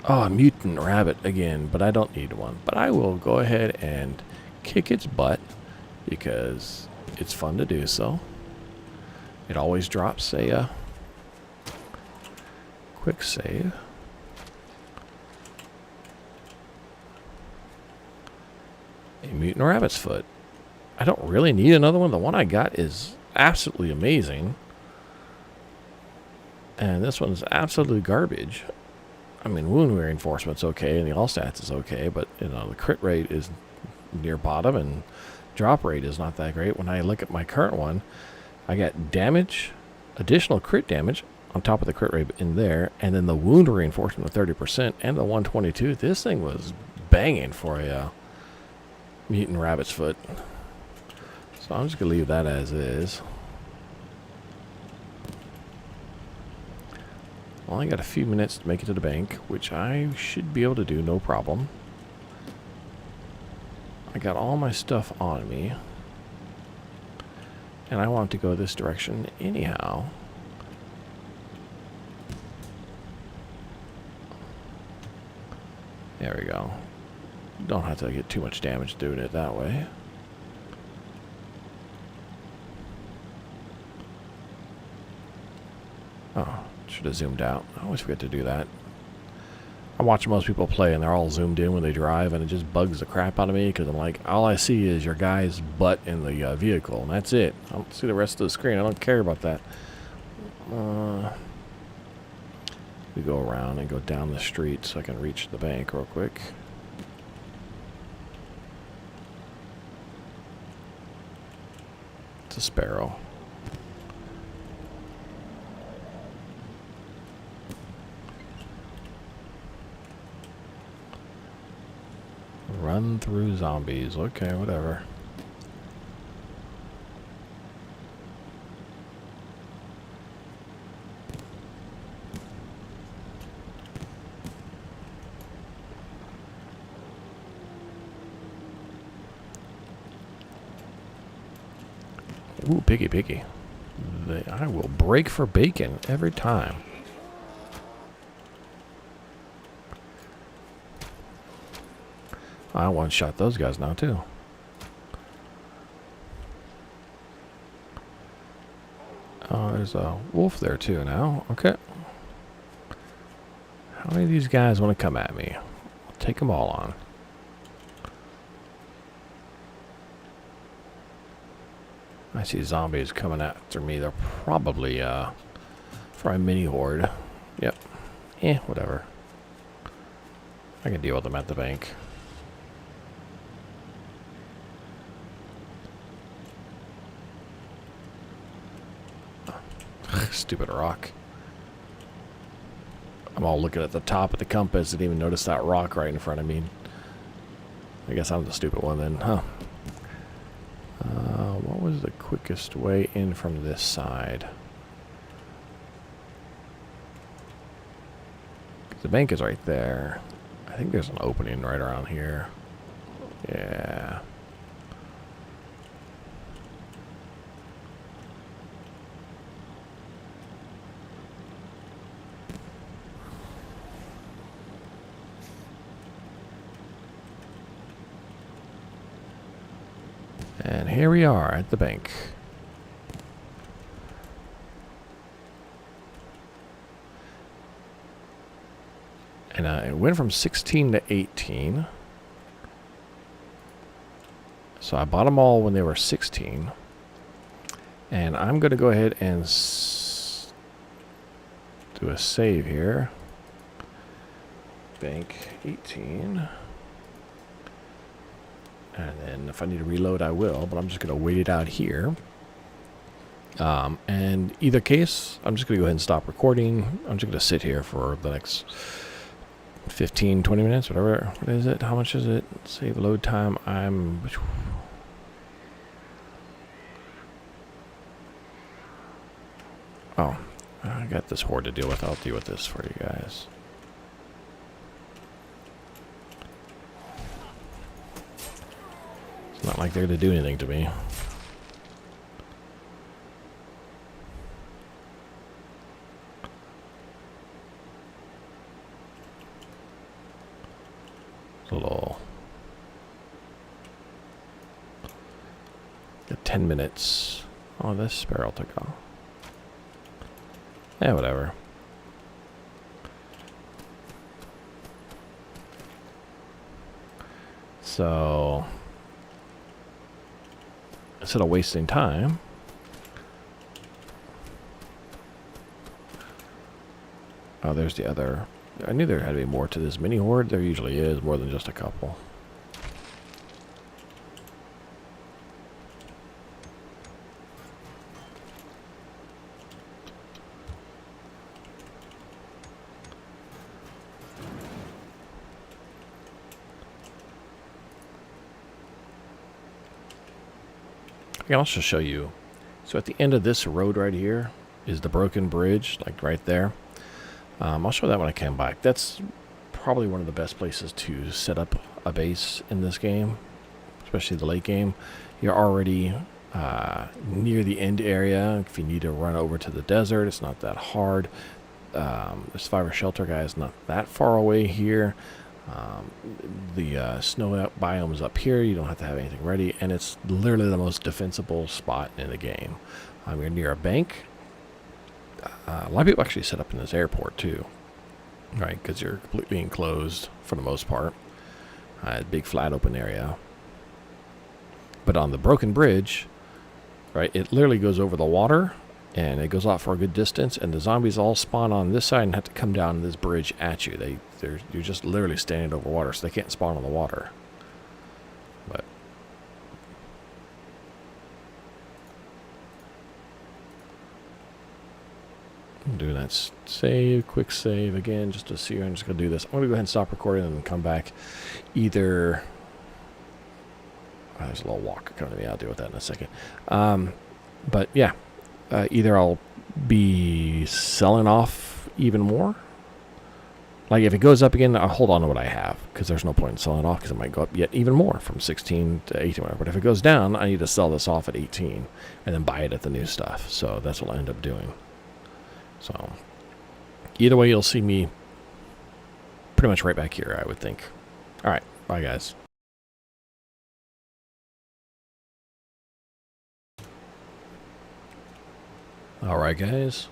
Oh, a mutant rabbit again, but I don't need one. But I will go ahead and kick its butt because it's fun to do so. It always drops a quick save. A mutant rabbit's foot. I don't really need another one. The one I got is absolutely amazing. And this one's absolutely garbage. I mean, wound reinforcement's okay, and the all stats is okay, but, you know, the crit rate is near bottom, and drop rate is not that great. When I look at my current one, I got damage, additional crit damage on top of the crit rate in there, and then the wound reinforcement of 30% and the 122. This thing was banging for a mutant rabbit's foot. So I'm just going to leave that as is. Well, I got a few minutes to make it to the bank, which I should be able to do no problem. I got all my stuff on me. And I want to go this direction anyhow. There we go. Don't have to get too much damage doing it that way. Oh, should have zoomed out. I always forget to do that. I watch most people play and they're all zoomed in when they drive, and it just bugs the crap out of me because I'm like, all I see is your guy's butt in the vehicle, and that's it. I don't see the rest of the screen. I don't care about that. We go around and go down the street so I can reach the bank real quick. It's a sparrow. Run through zombies. Okay, whatever. Ooh, piggy, piggy. I will break for bacon every time. I one-shot those guys now, too. there's a wolf there too now. Okay. How many of these guys want to come at me? I'll take them all on. I see zombies coming after me. They're probably for a mini horde. Yep. Whatever. I can deal with them at the bank. Stupid rock. I'm all looking at the top of the compass. Didn't even notice that rock right in front of me. I guess I'm the stupid one then, huh? What was the quickest way in from this side? The bank is right there. I think there's an opening right around here. Yeah. And here we are at the bank. And it went from 16 to 18. So I bought them all when they were 16. And I'm going to go ahead and do a save here. Bank 18. And then if I need to reload, I will. But I'm just going to wait it out here. And either case, I'm just going to go ahead and stop recording. I'm just going to sit here for the next 15, 20 minutes, whatever. What is it? How much is it? Save load time. Oh, I got this horde to deal with. I'll deal with this for you guys. It's not like they're to do anything to me. A little. Got 10 minutes. Oh, this sparrow took off. Yeah, whatever. So, instead of wasting time, oh, there's the other. I knew there had to be more to this mini horde. There usually is more than just a couple. I can also show you. So at the end of this road right here is the broken bridge, like right there. I'll show that when I come back. That's probably one of the best places to set up a base in this game, especially the late game. You're already near the end area. If you need to run over to the desert, it's not that hard. The survivor shelter guy is not that far away here. The snow biome is up here. You don't have to have anything ready, and it's literally the most defensible spot in the game. You're near a bank. A lot of people actually set up in this airport too, right? Because you're completely enclosed for the most part. Big flat open area. But on the broken bridge, right, it literally goes over the water, and it goes off for a good distance, and the zombies all spawn on this side and have to come down this bridge at you. You're just literally standing over water, so they can't spawn on the water. But I'm doing that quick save again, just to see. I'm just gonna do this. I'm gonna go ahead and stop recording and then come back. Either there's a little walker coming to me. I'll deal with that in a second. But yeah, either I'll be selling off even more. Like if it goes up again, I'll hold on to what I have, because there's no point in selling it off, because it might go up yet even more from 16 to 18, whatever. But if it goes down, I need to sell this off at 18 and then buy it at the new stuff. So that's what I'll end up doing. So either way, you'll see me pretty much right back here, I would think. All right, bye guys. Alright, guys.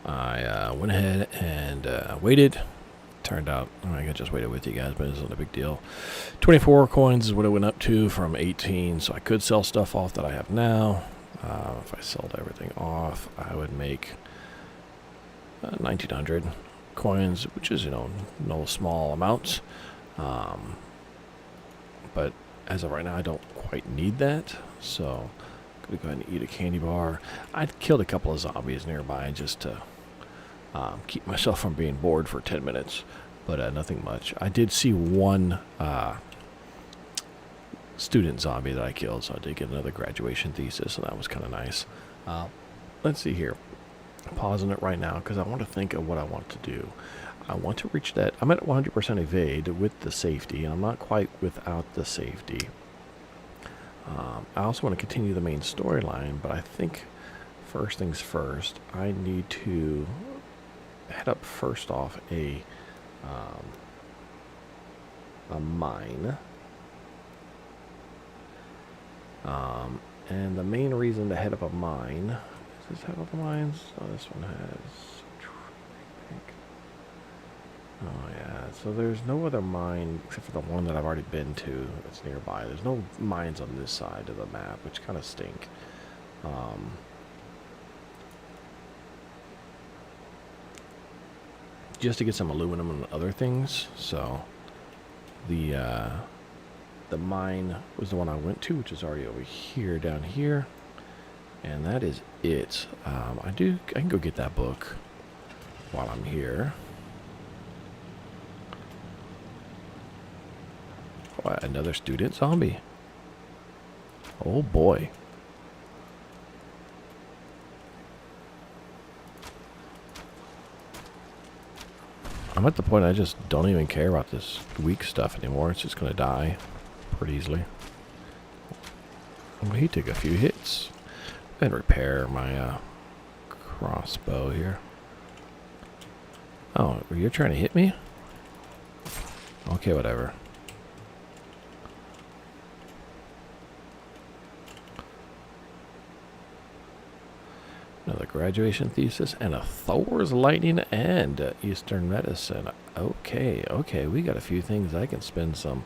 I went ahead and waited. Turned out, I just waited with you guys, but it's not a big deal. 24 coins is what it went up to from 18, so I could sell stuff off that I have now. If I sold everything off, I would make 1,900 coins, which is, no small amounts. But as of right now, I don't quite need that, so I'm going to go ahead and eat a candy bar. I killed a couple of zombies nearby just to keep myself from being bored for 10 minutes, but nothing much. I did see one student zombie that I killed, so I did get another graduation thesis, and that was kind of nice. Let's see here. I'm pausing it right now because I want to think of what I want to do. I want to reach that. I'm at 100% evade with the safety, and I'm not quite without the safety. I also want to continue the main storyline, but I think first things first, I need to head up first off a mine. And the main reason to head up a mine, does this have up mines? Oh, this one has, I think. Oh yeah, so there's no other mine except for the one that I've already been to that's nearby. There's no mines on this side of the map, which kind of stink. Just to get some aluminum and other things, so the mine was the one I went to, which is already over here, down here, and that is it. I can go get that book while I'm here. What, another student zombie? Oh boy. I'm at the point I just don't even care about this weak stuff anymore. It's just gonna die pretty easily. Well, he took a few hits. And repair my crossbow here. Oh, you're trying to hit me? Okay, whatever. Another graduation thesis and a Thor's lightning and Eastern medicine. Okay, we got a few things I can spend some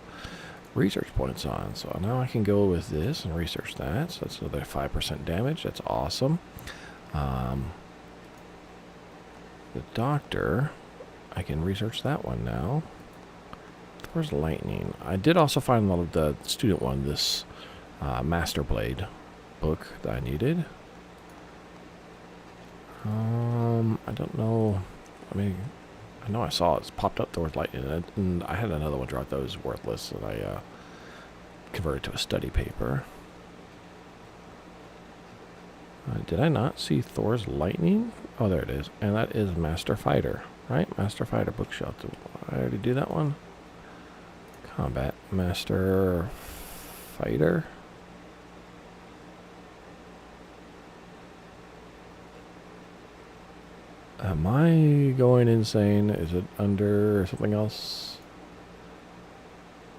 research points on. So now I can go with this and research that. So that's another 5% damage. That's awesome. The doctor, I can research that one now. Thor's lightning. I did also find the student one, this Master Blade book that I needed. I don't know. I mean, I know I saw it's popped up Thor's lightning, and I had another one drop that was worthless that I converted to a study paper. Did I not see Thor's lightning? Oh, there it is, and that is Master Fighter, right? Master Fighter bookshelf. Did I already do that one? Combat Master Fighter. Am I going insane? Is it under something else?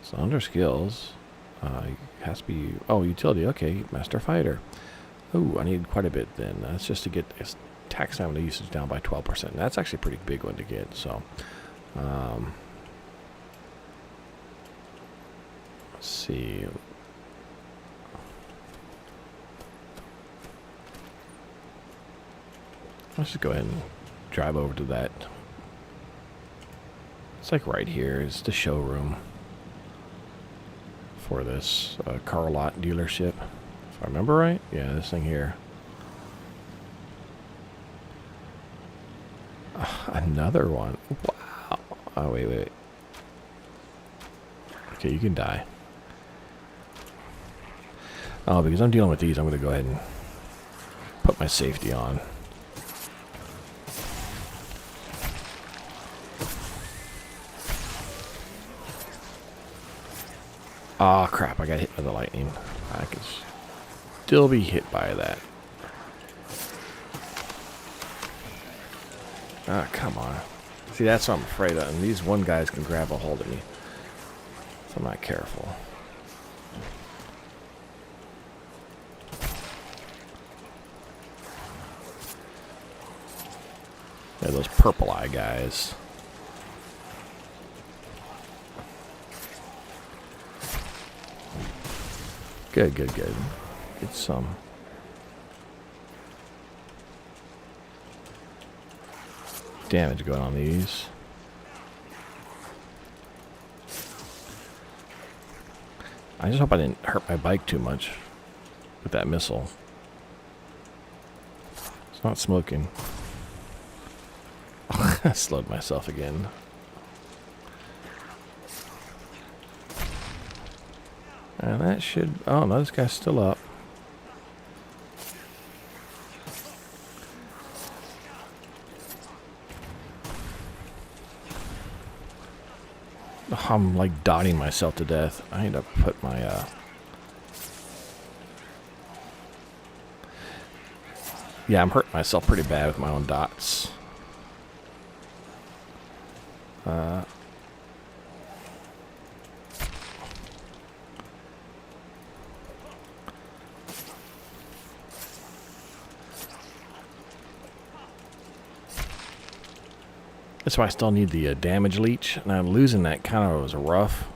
It's under skills. It has to be... Oh, utility. Okay, Master Fighter. Oh, I need quite a bit then. That's just to get attack stamina usage down by 12%. That's actually a pretty big one to get, so... let's see... Let's just go ahead and drive over to that. It's like right here is the showroom for this car lot dealership. If I remember right, yeah, this thing here. Another one. Wow. Oh, wait. Okay, you can die. Oh, because I'm dealing with these, I'm going to go ahead and put my safety on. Oh crap, I got hit by the lightning. I could still be hit by that. Ah, come on. See, that's what I'm afraid of. And these one guys can grab a hold of me if I'm not careful. Yeah, those purple eye guys. Good, good, good. Get some. Damage going on these. I just hope I didn't hurt my bike too much with that missile. It's not smoking. I slowed myself again. And that should... Oh, no, this guy's still up. I'm like dotting myself to death. I need to put my yeah, I'm hurting myself pretty bad with my own dots. That's why I still need the damage leech, and I'm losing that kind of was rough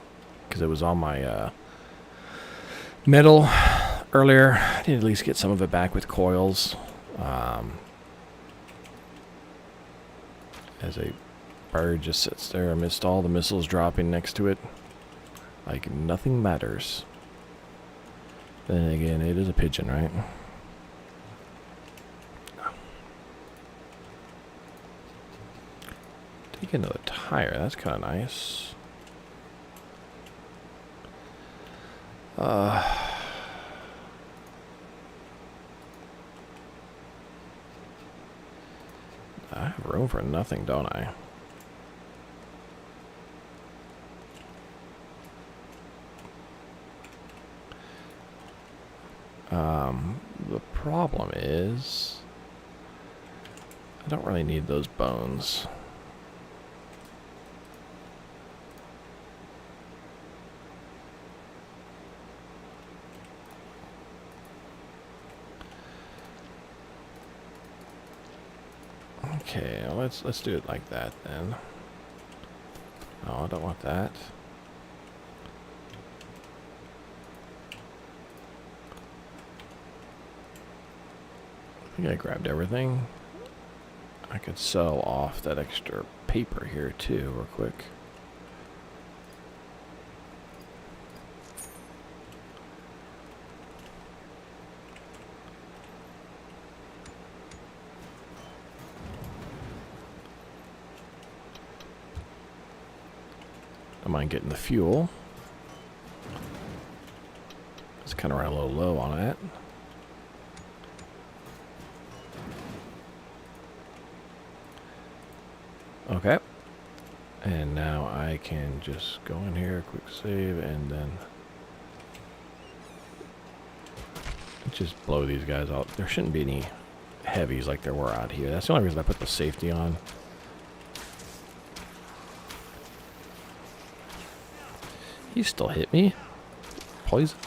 because it was on my metal earlier. I need to at least get some of it back with coils. As a bird just sits there amidst all the missiles dropping next to it, like nothing matters. Then again, it is a pigeon, right? Take another tire. That's kind of nice. I have room for nothing, don't I? The problem is I don't really need those bones. Okay, well, let's do it like that then. No, I don't want that. I think I grabbed everything. I could sell off that extra paper here too, real quick. I mind getting the fuel. It's kind of running a little low on it. Okay. And now I can just go in here, quick save, and then just blow these guys out. There shouldn't be any heavies like there were out here. That's the only reason I put the safety on. He still hit me. Poison.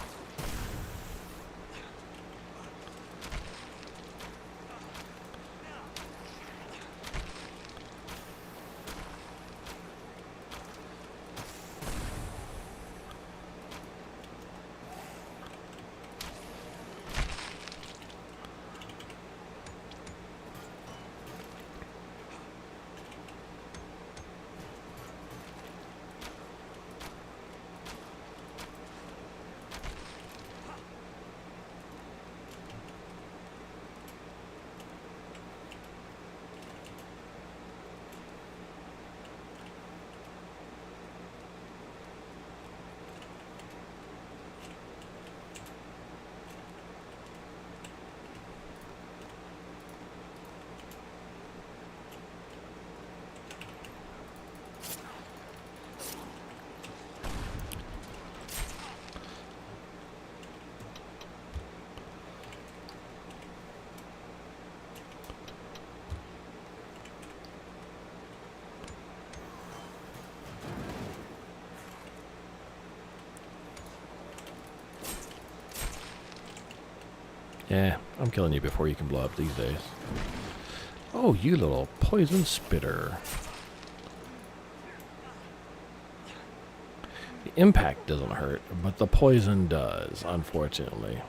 Yeah, I'm killing you before you can blow up these days. Oh, you little poison spitter. The impact doesn't hurt, but the poison does, unfortunately.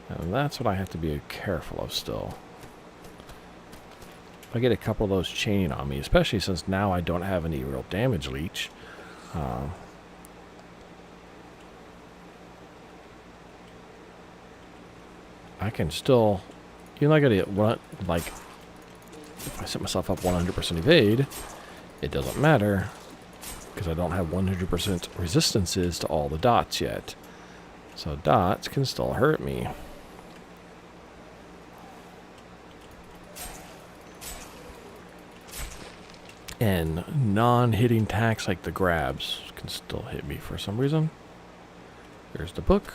And that's what I have to be careful of still. If I get a couple of those chaining on me, especially since now I don't have any real damage leech. I can still, even though I gotta run, like, if I set myself up 100% evade, it doesn't matter, because I don't have 100% resistances to all the dots yet. So dots can still hurt me. And non-hitting attacks like the grabs can still hit me for some reason. Here's the book.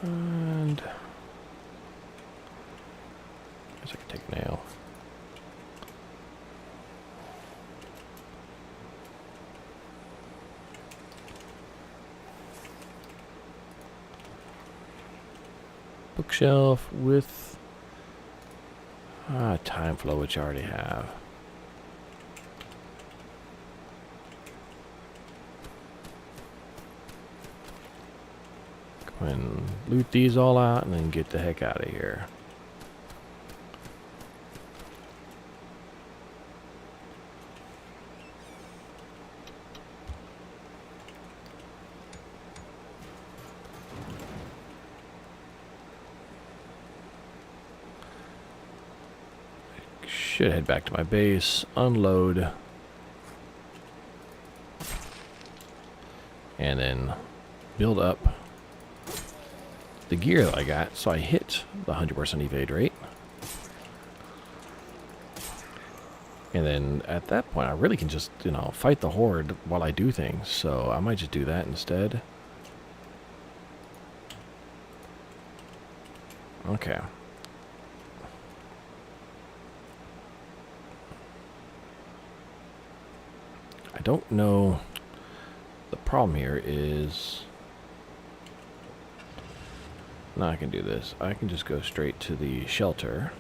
And I guess I can take a nail. Bookshelf with time flow, which I already have. Go and loot these all out and then get the heck out of here. Should head back to my base, unload, and then build up the gear that I got so I hit the 100% evade rate. And then at that point I really can just, you know, fight the horde while I do things. So I might just do that instead. Okay. I don't know. The problem here is, now I can do this. I can just go straight to the shelter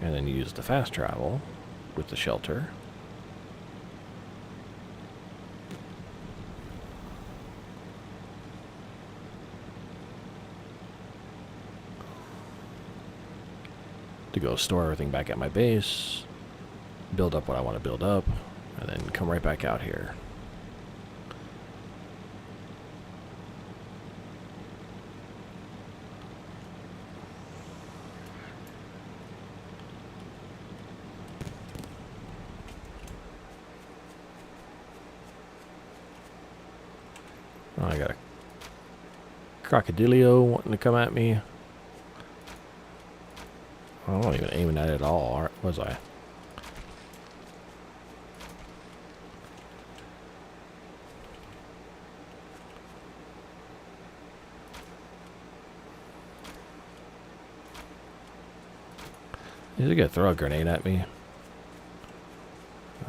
and then use the fast travel with the shelter. To go store everything back at my base, build up what I want to build up, and then come right back out here. Oh, I got a crocodilio wanting to come at me. I wasn't even aiming at it at all, was I? Is he gonna throw a grenade at me?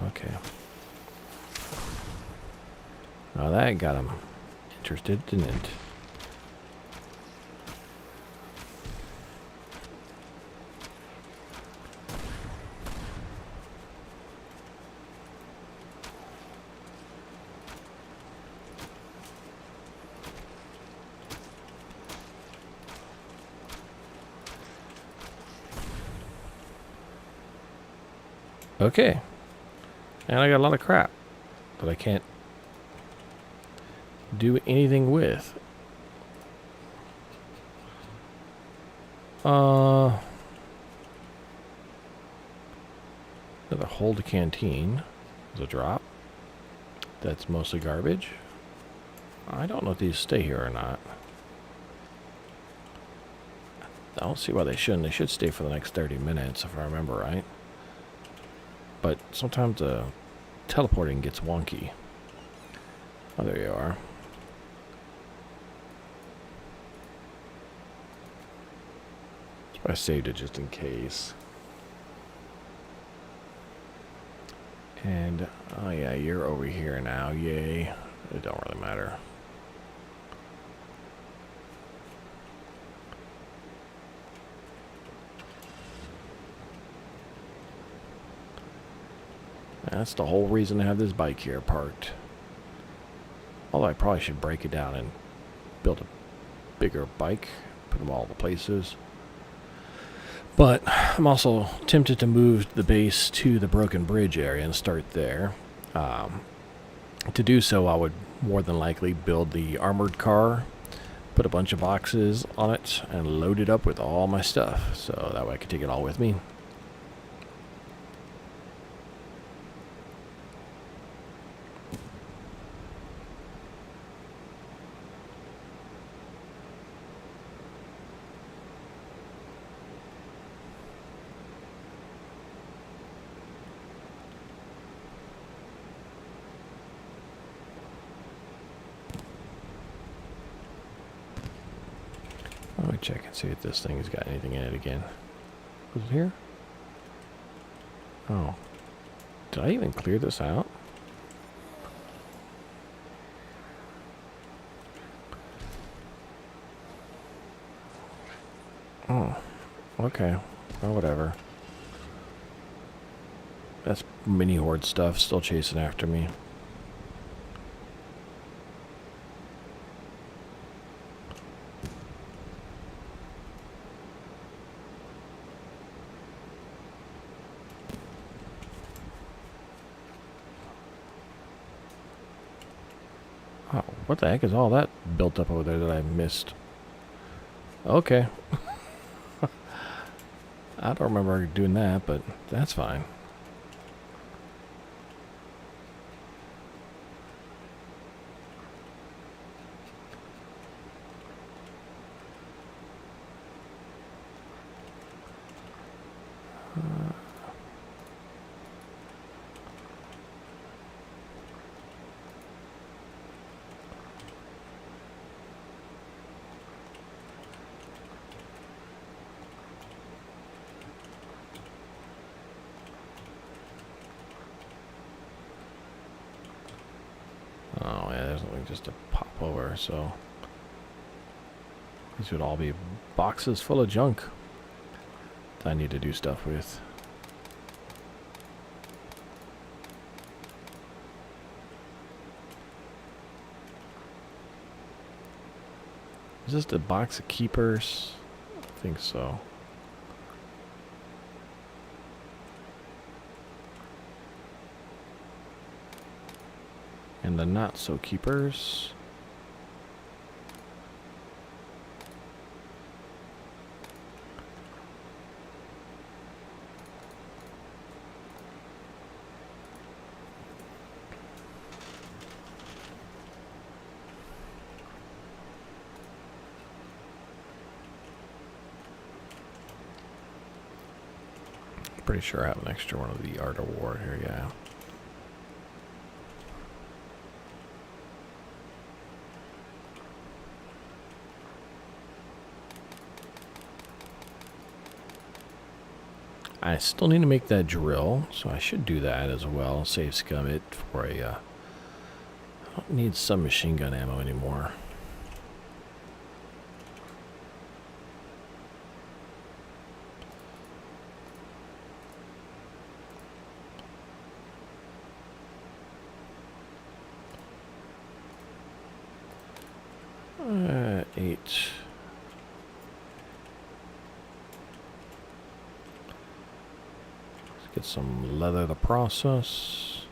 Okay. Now that got him interested, didn't it? Okay. And I got a lot of crap that I can't do anything with. Another hold a canteen is a drop. That's mostly garbage. I don't know if these stay here or not. I don't see why they shouldn't. They should stay for the next 30 minutes if I remember right. But sometimes teleporting gets wonky. Oh, there you are. I saved it just in case. And, oh yeah, you're over here now. Yay. It don't really matter. That's the whole reason I have this bike here parked. Although I probably should break it down and build a bigger bike. Put them all the places. But I'm also tempted to move the base to the Broken Bridge area and start there. To do so, I would more than likely build the armored car, put a bunch of boxes on it, and load it up with all my stuff. So that way I can take it all with me. Let me check and see if this thing has got anything in it again. Was it here? Oh. Did I even clear this out? Oh. Okay. Well, whatever. That's mini horde stuff still chasing after me. Oh, what the heck is all that built up over there that I missed? Okay. I don't remember doing that, but that's fine. Oh yeah, there's nothing just to pop over, so these would all be boxes full of junk that I need to do stuff with. Is this the box of keepers? I think so. And the not so keepers. Pretty sure I have an extra one of the Art of War here, yeah. I still need to make that drill, so I should do that as well. Save scum it for a... I don't need some machine gun ammo anymore. Eight. Let's get some leather to process.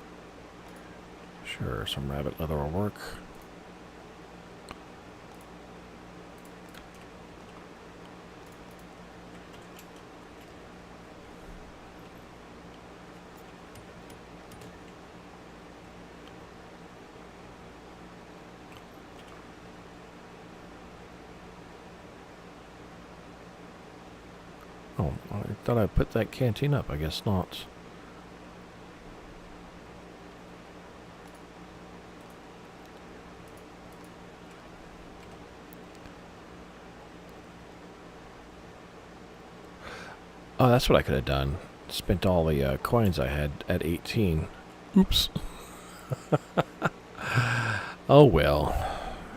Sure, some rabbit leather will work. Oh, I thought I put that canteen up. I guess not. Oh, that's what I could have done. Spent all the coins I had at 18. Oops. Oh well.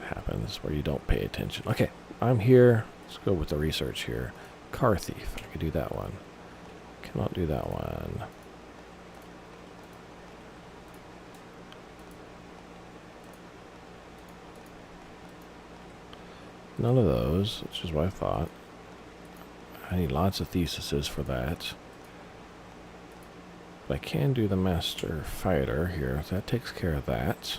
Happens where you don't pay attention. Okay, I'm here. Let's go with the research here. Car thief. I could do that one. Cannot do that one. None of those, which is what I thought. I need lots of theses for that. But I can do the master fighter here. So that takes care of that.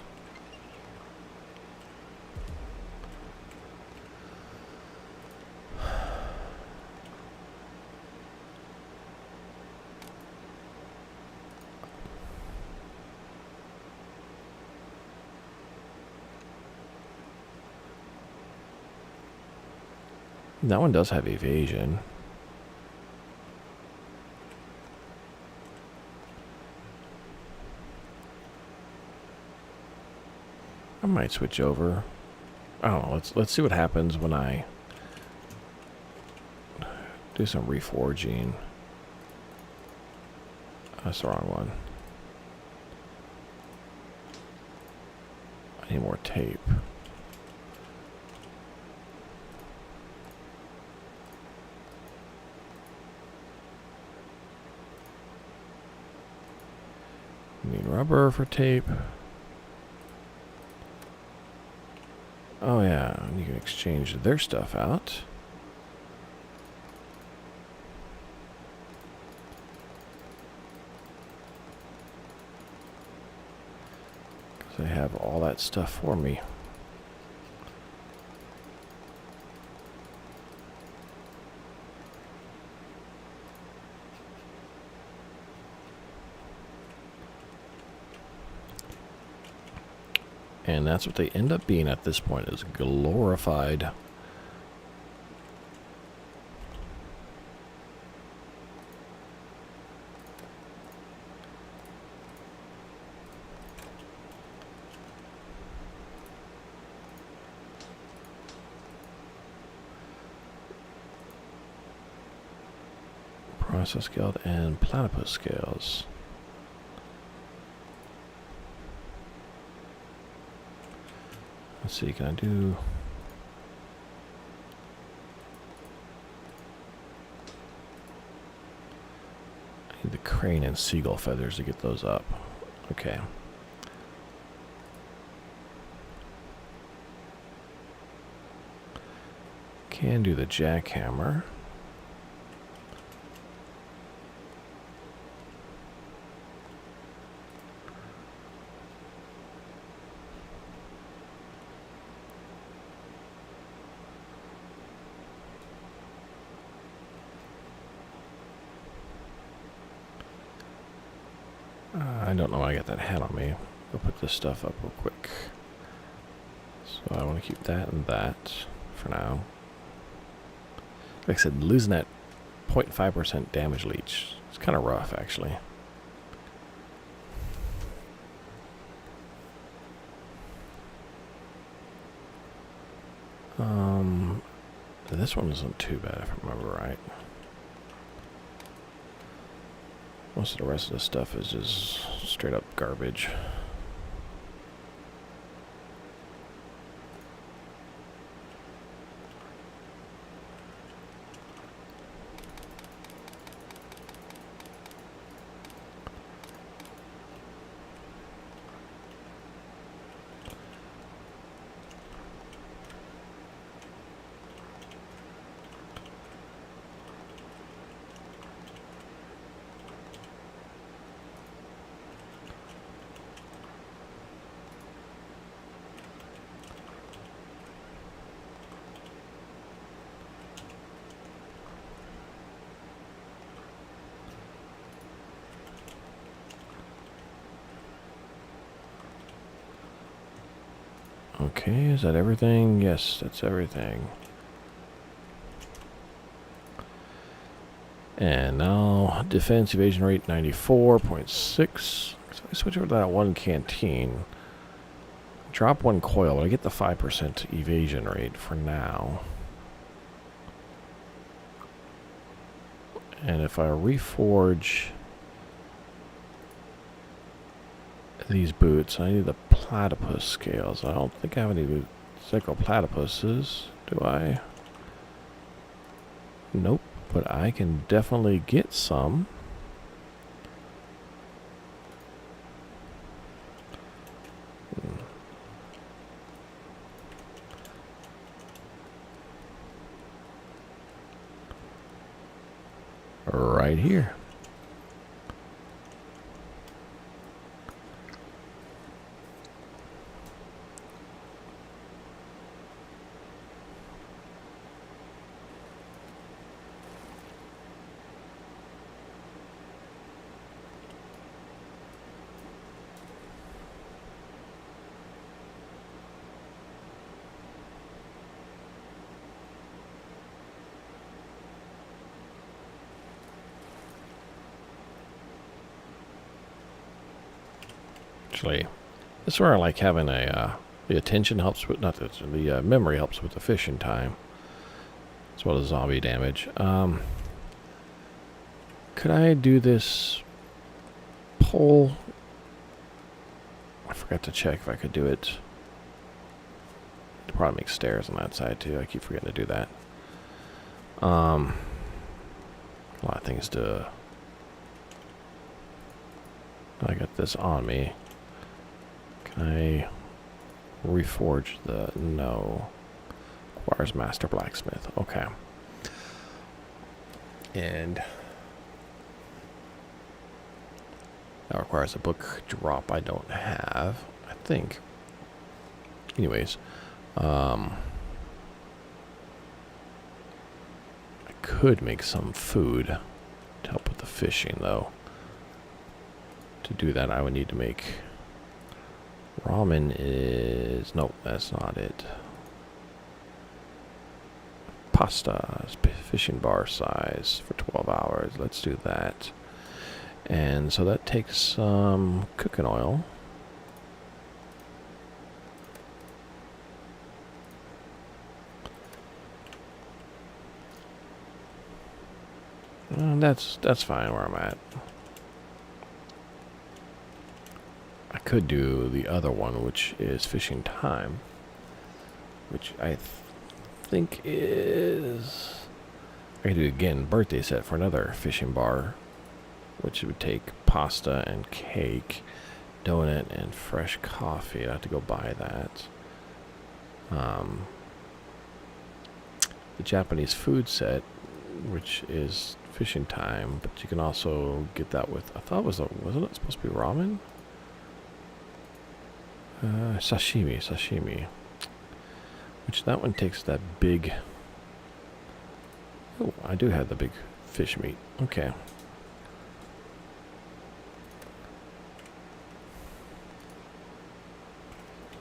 That one does have evasion. I might switch over. I don't know. Let's see what happens when I do some reforging. That's the wrong one. I need more tape. Need rubber for tape. Oh yeah, and you can exchange their stuff out. Because they have all that stuff for me. And that's what they end up being at this point, is glorified. Process scaled and platypus scales. Let's see, can I do... I need the crane and seagull feathers to get those up. Okay. Can do the jackhammer. I don't know why I got that hat on me. I'll put this stuff up real quick. So I want to keep that and that for now. Like I said, losing that 0.5% damage leech. It's kind of rough, actually. This one isn't too bad if I remember right. Most of the rest of the stuff is just straight up garbage. Okay, is that everything? Yes, that's everything. And now, defense evasion rate 94.6. So I switch over to that one canteen. Drop one coil, but I get the 5% evasion rate for now. And if I reforge these boots. I need the platypus scales. I don't think I have any psychoplatypuses, do I? Nope, but I can definitely get some. Right here. Actually, this is where I like having a, the attention helps with, not the memory helps with the fishing time, as well as zombie damage. Could I do this pole? I forgot to check if I could do it. It'd probably make stairs on that side too. I keep forgetting to do that. A lot of things to... I got this on me. Can I reforge the... No. Requires master blacksmith. Okay. And that requires a book drop I don't have, I think. Anyways, I could make some food to help with the fishing, though. To do that, I would need to make... Ramen is... Nope, that's not it. Pasta, fishing bar size for 12 hours. Let's do that. And so that takes some cooking oil. And that's fine where I'm at. I could do the other one, which is fishing time, which I think is... I could do again birthday set for another fishing bar, which would take pasta and cake, donut, and fresh coffee. I'd have to go buy that. The Japanese food set, which is fishing time, but you can also get that with... I thought it was wasn't it supposed to be ramen? Sashimi. Which that one takes that big... Oh, I do have the big fish meat. Okay.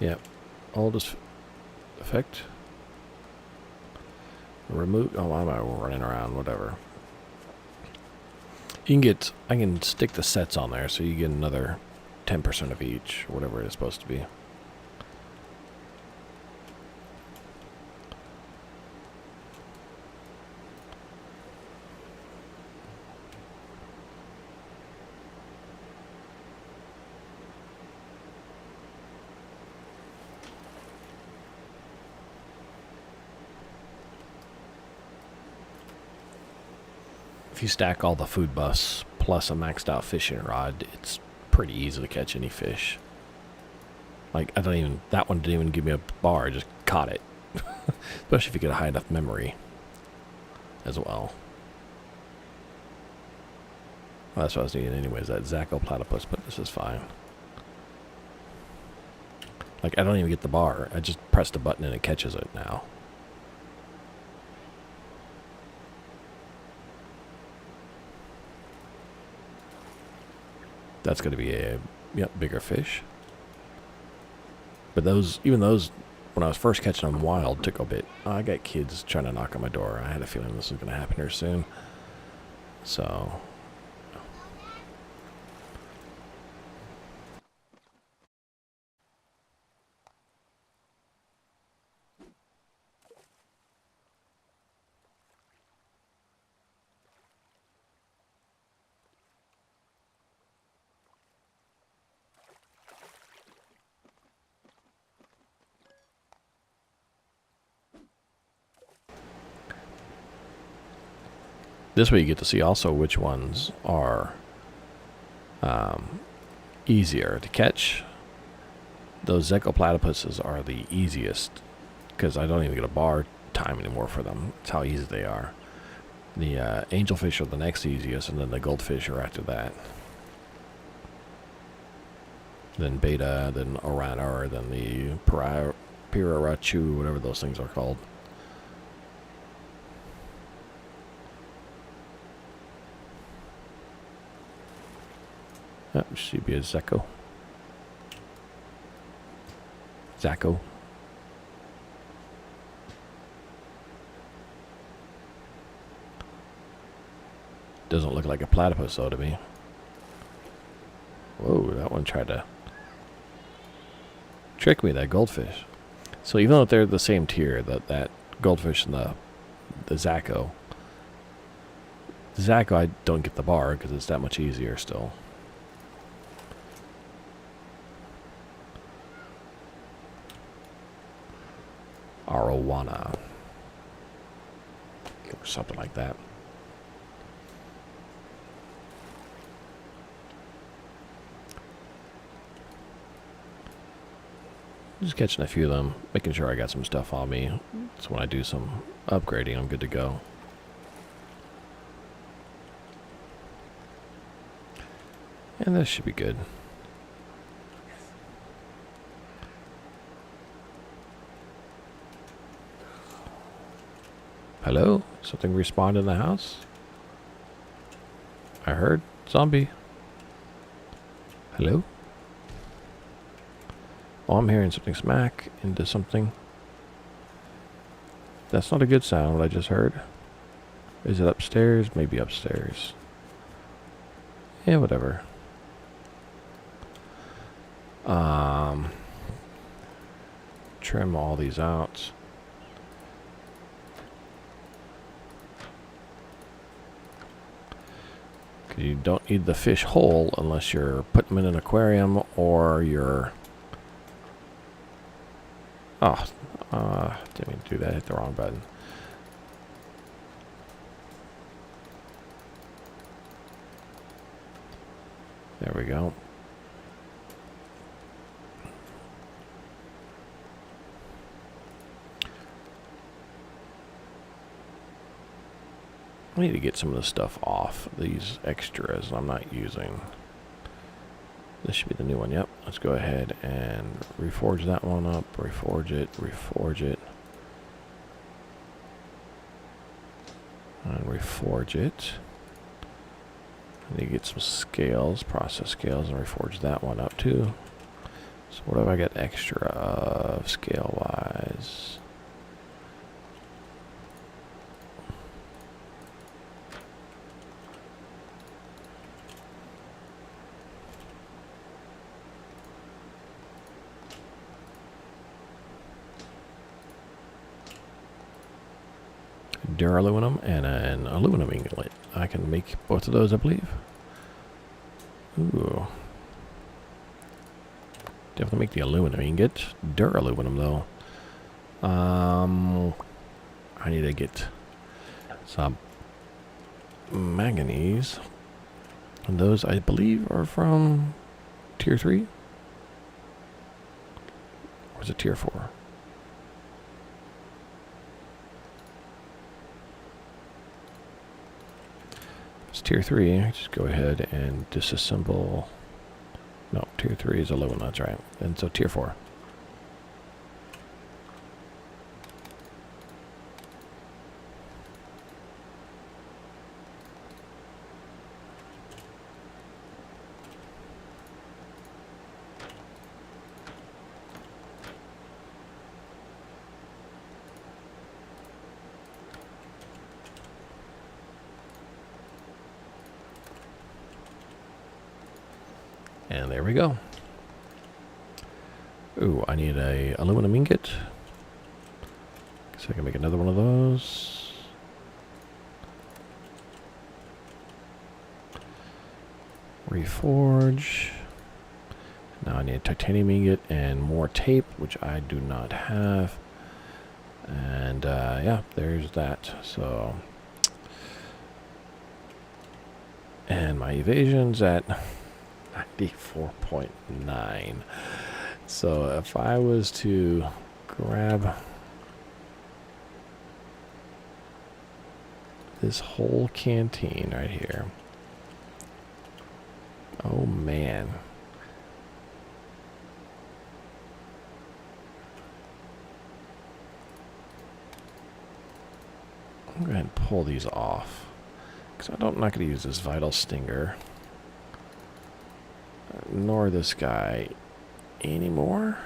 Yep. Oldest effect. Remove... Oh, why am I running around? Whatever. You can get... I can stick the sets on there so you get another 10% of each, or whatever it is supposed to be. If you stack all the food buffs plus a maxed out fishing rod, it's pretty easy to catch any fish. Like, I don't even... That one didn't even give me a bar, I just caught it. Especially if you get a high enough memory as well. Well, that's what I was needing anyways, that Zacco platypus, but this is fine. Like, I don't even get the bar. I just press the button and it catches it now. That's going to be a bigger fish. But those, even those, when I was first catching them wild, took a bit. I got kids trying to knock on my door. I had a feeling this was going to happen here soon. So... This way you get to see also which ones are easier to catch. Those Zecoplatypuses are the easiest because I don't even get a bar time anymore for them. That's how easy they are. The angelfish are the next easiest, and then the goldfish are after that. Then beta, then orana, then the pirarachu, whatever those things are called. That should be a Zaco. Zaco. Doesn't look like a platypus though to me. Whoa, that one tried to trick me, that goldfish. So even though they're the same tier, that goldfish and the Zaco. The Zaco I don't get the bar because it's that much easier still. Arowana. Or something like that. Just catching a few of them, making sure I got some stuff on me. So when I do some upgrading, I'm good to go. And this should be good. Hello? Something respawned in the house? I heard zombie. Hello? Oh, I'm hearing something smack into something. That's not a good sound, what I just heard. Is it upstairs? Maybe upstairs. Yeah, whatever. Trim all these out. You don't need the fish whole unless you're putting them in an aquarium or you're... Oh, didn't mean to do that. Hit the wrong button. There we go. I need to get some of the stuff off these extras I'm not using. This should be the new one. Yep. Let's go ahead and reforge that one up. Reforge it. Reforge it. And reforge it. I need to get some scales, process scales, and reforge that one up too. So what have I got extra of scale-wise? Duraluminum and an aluminum ingot. I can make both of those, I believe. Ooh. Definitely make the aluminum ingot. Duraluminum, though. I need to get some manganese. And those, I believe, are from tier 3? Or is it tier 4? It's tier 3. Just go ahead and disassemble. No, tier 3 is aluminum, that's right. And so tier 4. And there we go. Ooh, I need a aluminum ingot. So I can make another one of those. Reforge. Now I need a titanium ingot and more tape, which I do not have. And yeah, there's that. So And my evasion's at 94.9. So if I was to grab this whole canteen right here. Oh man. I'm going to go ahead and pull these off. Because I'm not going to use this Vital Stinger. Nor this guy anymore.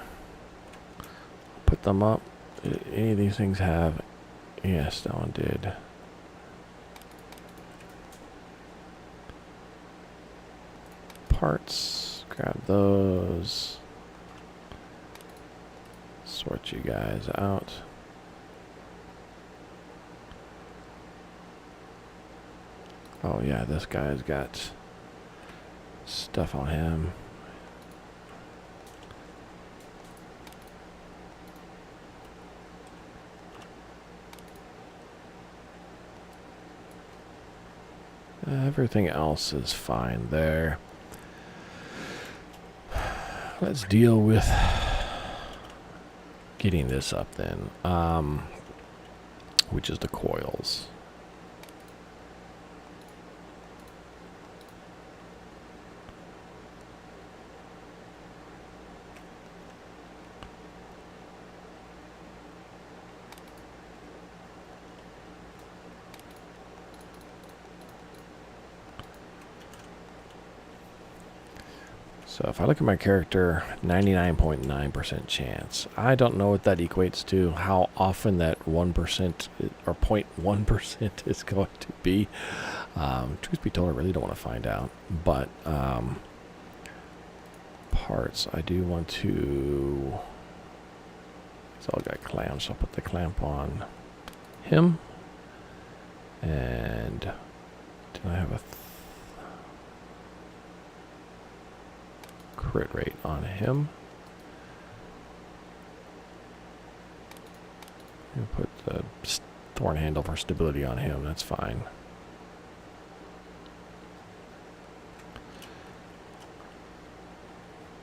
Put them up. Any of these things have... Yes, that one did. Parts. Grab those. Sort you guys out. Oh yeah, this guy's got stuff on him. Everything else is fine there. Let's deal with getting this up then, which is the coils. So if I look at my character, 99.9% chance. I don't know what that equates to, how often that 1% or 0.1% is going to be. Truth be told, I really don't want to find out. But parts, I do want to... It's all got clamps, so I'll put the clamp on him. And do I have a... crit rate on him. Put the thorn handle for stability on him. That's fine.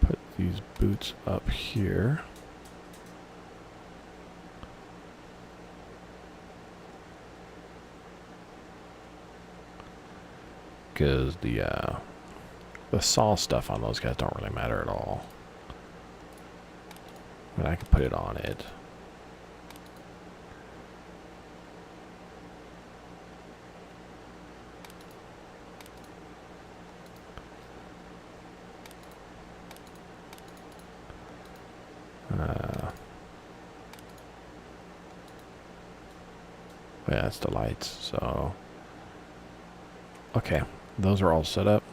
Put these boots up here. Because the saw stuff on those guys don't really matter at all. But I can put it on it. Yeah, that's the lights, so... Okay, those are all set up.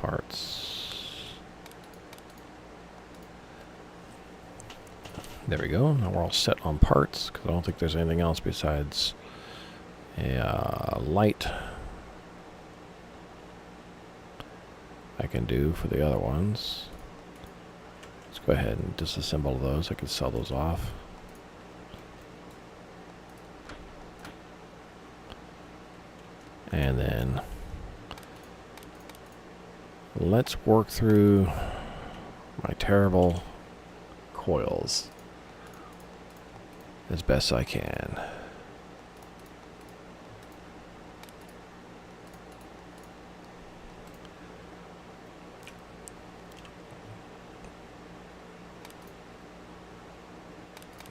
Parts. There we go. Now we're all set on parts, because I don't think there's anything else besides a light I can do for the other ones. Let's go ahead and disassemble those. I can sell those off. And then let's work through my terrible coils as best I can.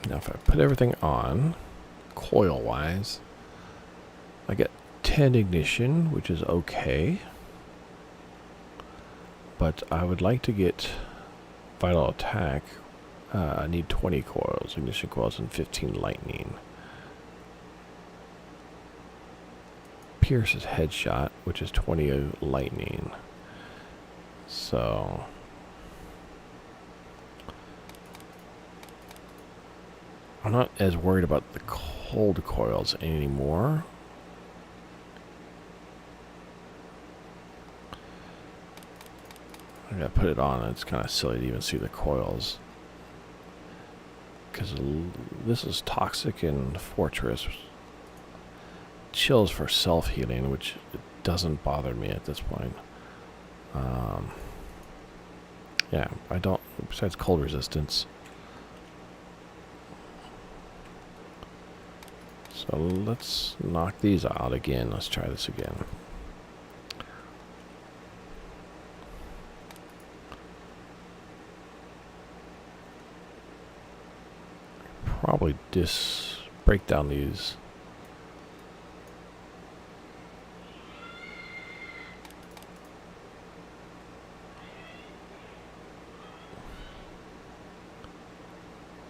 Now if I put everything on, coil-wise, I get 10 ignition, which is okay. But I would like to get vital attack. I need 20 coils, ignition coils, and 15 lightning. Pierce is headshot, which is 20 lightning. So... I'm not as worried about the cold coils anymore. I gotta put it on. It's kind of silly to even see the coils. Because this is toxic and Fortress. Chills for self-healing, which doesn't bother me at this point. Yeah, I don't, besides cold resistance. So let's knock these out again. Let's try this again. Probably break down these.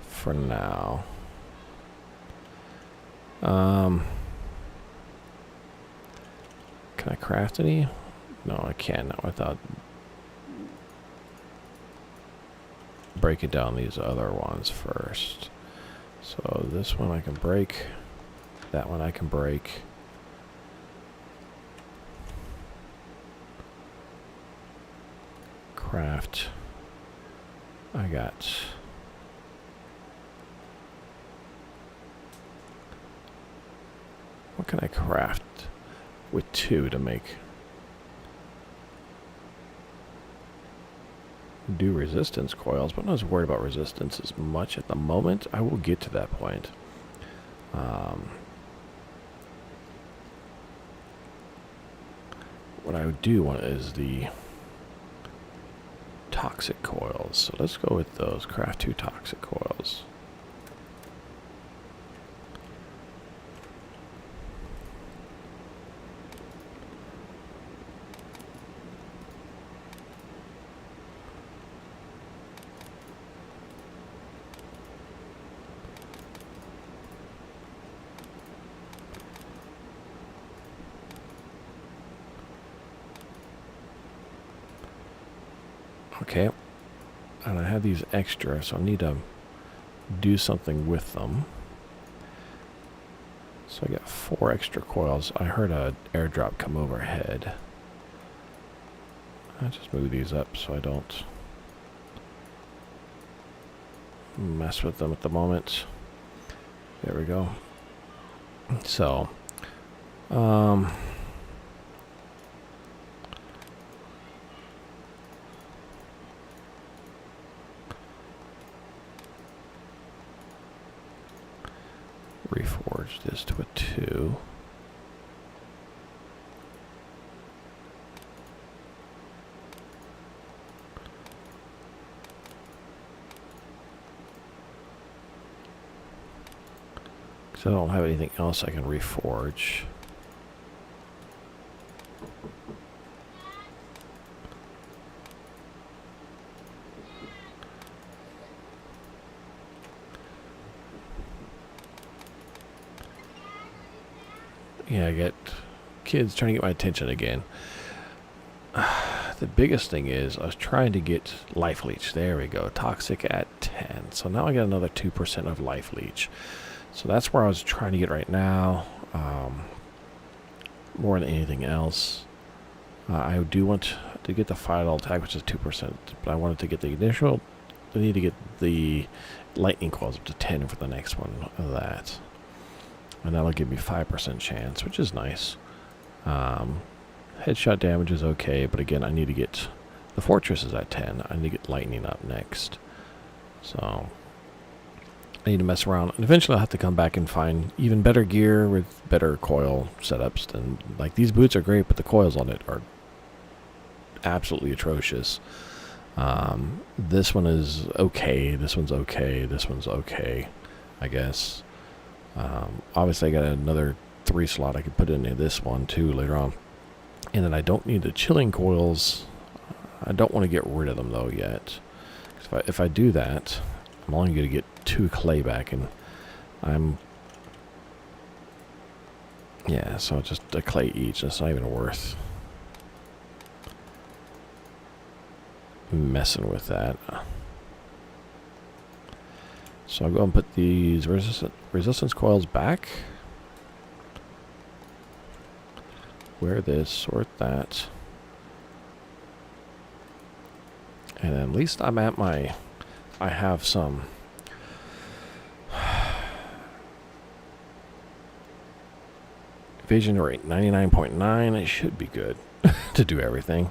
For now. Can I craft any? No, I can't now. I thought breaking down these other ones first. So this one I can break. That one I can break. Craft. I got... What can I craft with 2 to make? Do resistance coils, but I'm not as worried about resistance as much at the moment. I will get to that point. What I would do want is the toxic coils. So let's go with those. Craft 2 toxic coils. Okay, and I have these extra, so I need to do something with them. So I got 4 extra coils. I heard an airdrop come overhead. I'll just move these up so I don't mess with them at the moment. There we go. So, reforge this to a 2. Because I don't have anything else I can reforge. Yeah, I get kids trying to get my attention again. The biggest thing is I was trying to get life leech. There we go. Toxic at 10. So now I got another 2% of life leech. So that's where I was trying to get right now. More than anything else. I do want to get the final attack, which is 2%. But I wanted to get the initial. I need to get the lightning coils up to 10 for the next one of that. And that'll give me 5% chance, which is nice. Headshot damage is okay, but again, I need to get... The Fortress is at 10. I need to get lightning up next. So, I need to mess around. And eventually I'll have to come back and find even better gear with better coil setups. Than, like, these boots are great, but the coils on it are absolutely atrocious. This one is okay. This one's okay. This one's okay, I guess. Obviously I got another 3 slot I could put into this one too later on. And then I don't need the chilling coils. I don't want to get rid of them though yet. If I do that, I'm only going to get 2 clay back, and yeah, so just a clay each. That's not even worth messing with that. So I'll go and put these resistance coils back. Wear this, sort that. And at least I'm at my... I have some... Evasion rate 99.9. It should be good to do everything.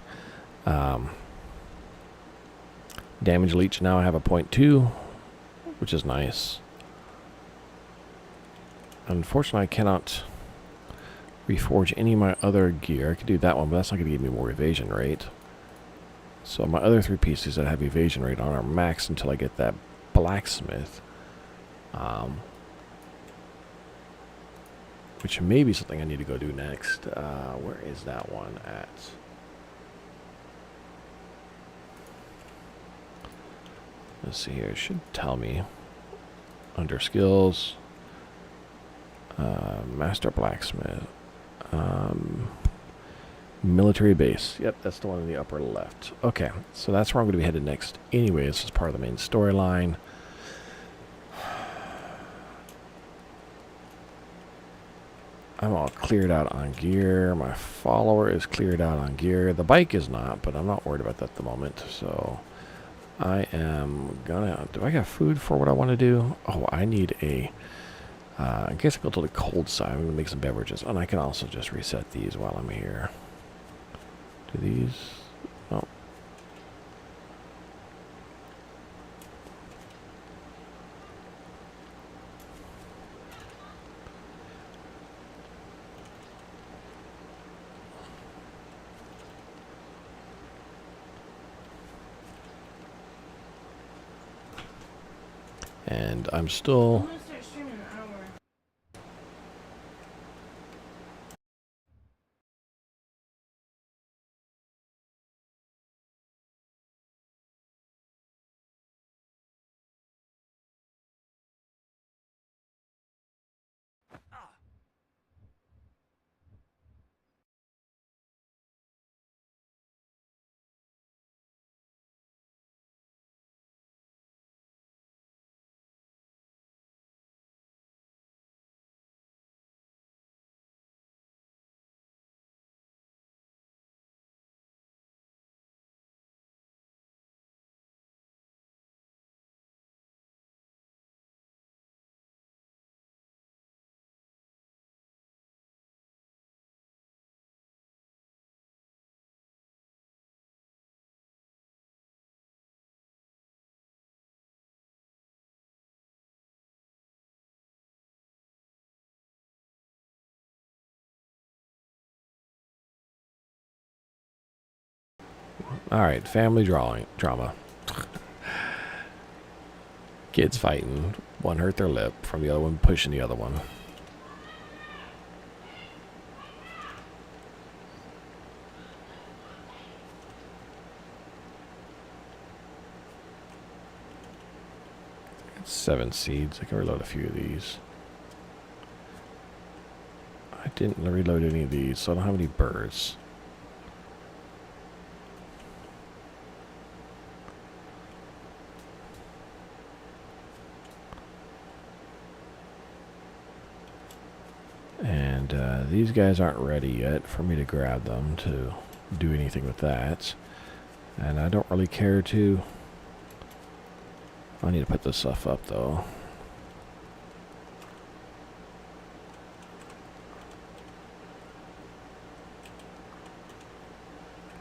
Damage leech now I have a 0.2, which is nice. Unfortunately, I cannot reforge any of my other gear. I could do that one, but that's not going to give me more evasion rate. So my other 3 pieces that have evasion rate on are maxed until I get that blacksmith. Which may be something I need to go do next. Where is that one at? Let's see here. It should tell me. Under skills. Master blacksmith. Military base. Yep, that's the one in the upper left. Okay, so that's where I'm going to be headed next. Anyway, this is part of the main storyline. I'm all cleared out on gear. My follower is cleared out on gear. The bike is not, but I'm not worried about that at the moment. So I am gonna... Do I got food for what I want to do? Oh, I need a... I guess I'll go to the cold side. I'm going to make some beverages. And I can also just reset these while I'm here. Do these... Oh. And I'm still... Alright, family drama. Kids fighting. One hurt their lip from the other one pushing the other one. Got 7 seeds. I can reload a few of these. I didn't reload any of these, so I don't have any birds. And these guys aren't ready yet for me to grab them to do anything with that. And I don't really care to. I need to put this stuff up though.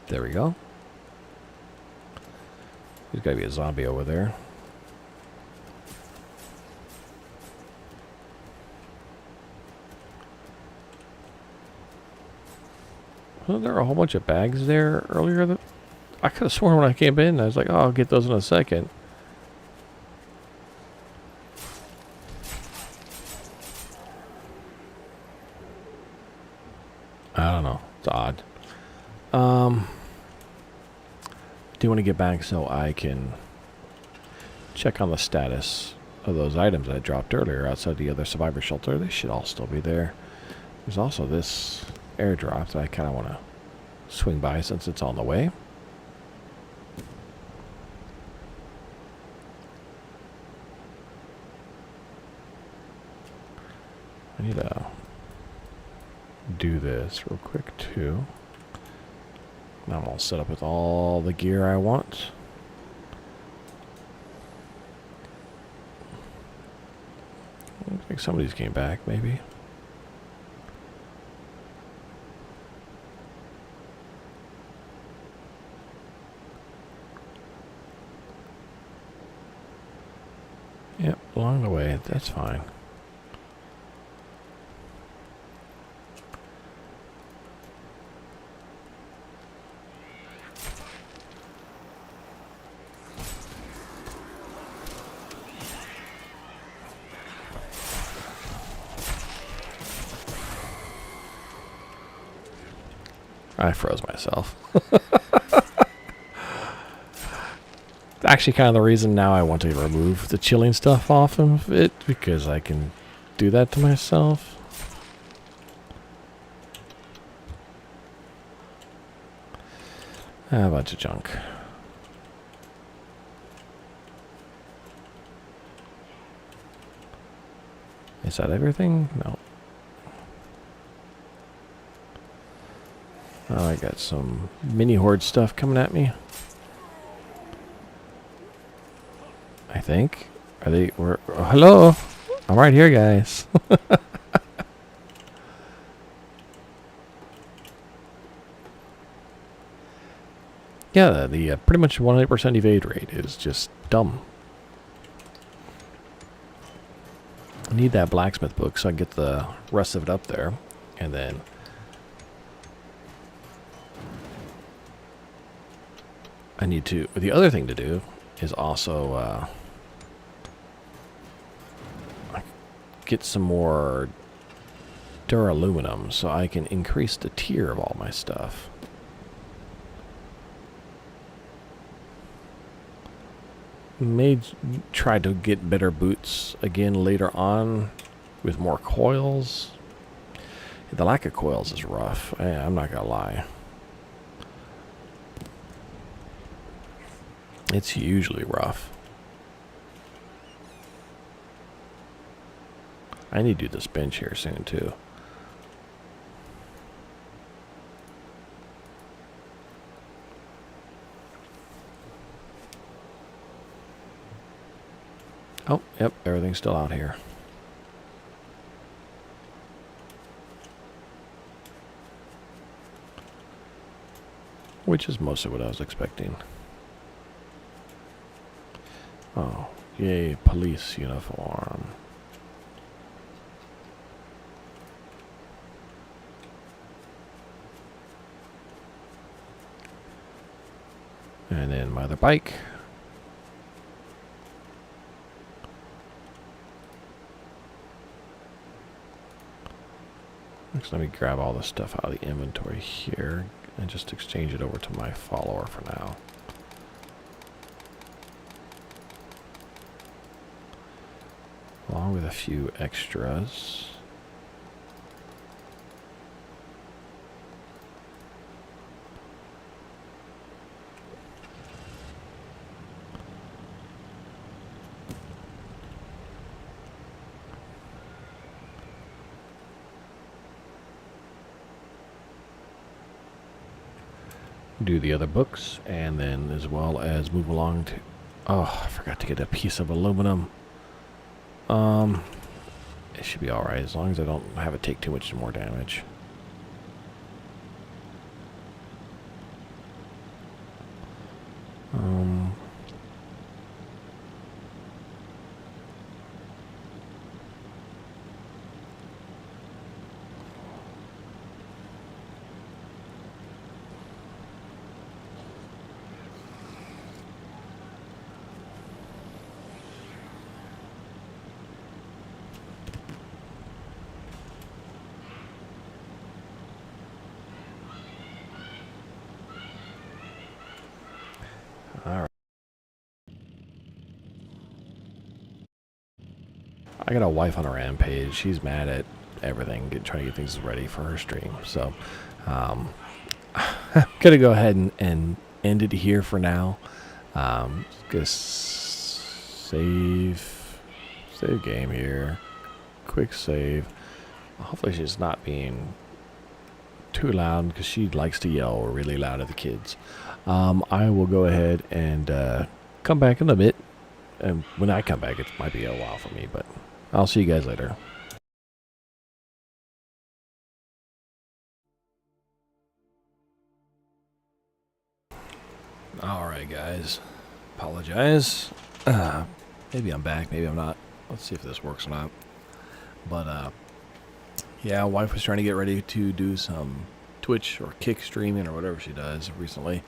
There we go. There's got to be a zombie over there. Wasn't there a whole bunch of bags there earlier? I could have sworn when I came in, I was like, oh, I'll get those in a second. I don't know. It's odd. Do want to get back so I can check on the status of those items I dropped earlier outside the other survivor shelter. They should all still be there. There's also this airdrop that I kind of want to swing by since it's on the way. I need to do this real quick too. Now I'm all set up with all the gear I want. think some of these came back, maybe. Yep, along the way, that's fine. I froze myself. Actually, kind of the reason now I want to remove the chilling stuff off of it, because I can do that to myself. A bunch of junk. Is that everything? No. Oh, I got some mini horde stuff coming at me. I think. Are they? Hello? I'm right here, guys. Yeah, the pretty much 100% evade rate is just dumb. I need that blacksmith book so I can get the rest of it up there. And then I need to... The other thing to do is also get some more duraluminum so I can increase the tier of all my stuff. May try to get better boots again later on with more coils. The lack of coils is rough. I'm not gonna lie. It's usually rough. I need to do this bench here soon too. Oh, yep, everything's still out here. Which is most of what I was expecting. Oh, yay, police uniform. And then my other bike. Next, let me grab all the stuff out of the inventory here and just exchange it over to my follower for now. Along with a few extras. Do the other books, and then as well as move along to... Oh, I forgot to get a piece of aluminum. It should be alright as long as I don't have it take too much more damage. Alright. I got a wife on a rampage. She's mad at everything, trying to get things ready for her stream. So, I'm going to go ahead and end it here for now. Just save game here. Quick save. Hopefully she's not being too loud because she likes to yell really loud at the kids. I will go ahead and come back in a bit. And when I come back, it might be a while for me, but I'll see you guys later. Alright, guys. Apologize. Maybe I'm back, maybe I'm not. Let's see if this works or not. But, yeah, wife was trying to get ready to do some Twitch or Kick streaming or whatever she does recently.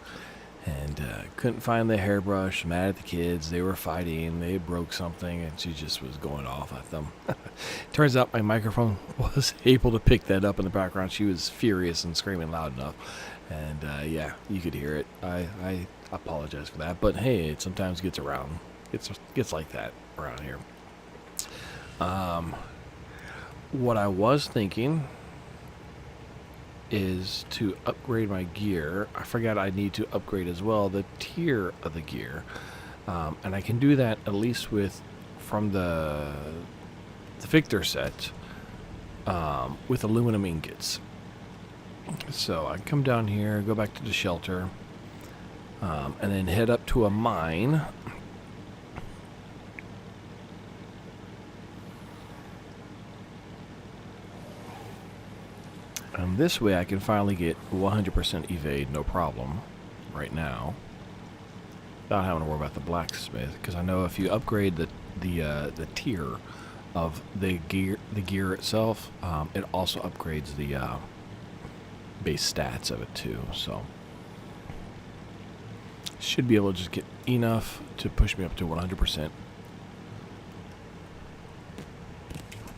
And couldn't find the hairbrush, mad at the kids. They were fighting, they broke something, and she just was going off at them. Turns out my microphone was able to pick that up in the background. She was furious and screaming loud enough. And yeah, you could hear it. I apologize for that. But hey, it sometimes gets around. It gets like that around here. What I was thinking is to upgrade my gear. I forgot I need to upgrade as well the tier of the gear, and I can do that at least from the Victor set with aluminum ingots. So I come down here, go back to the shelter, and then head up to a mine. And this way I can finally get 100% evade, no problem, right now, without having to worry about the blacksmith. Because I know if you upgrade the tier of the gear itself, it also upgrades the base stats of it too. So should be able to just get enough to push me up to 100%.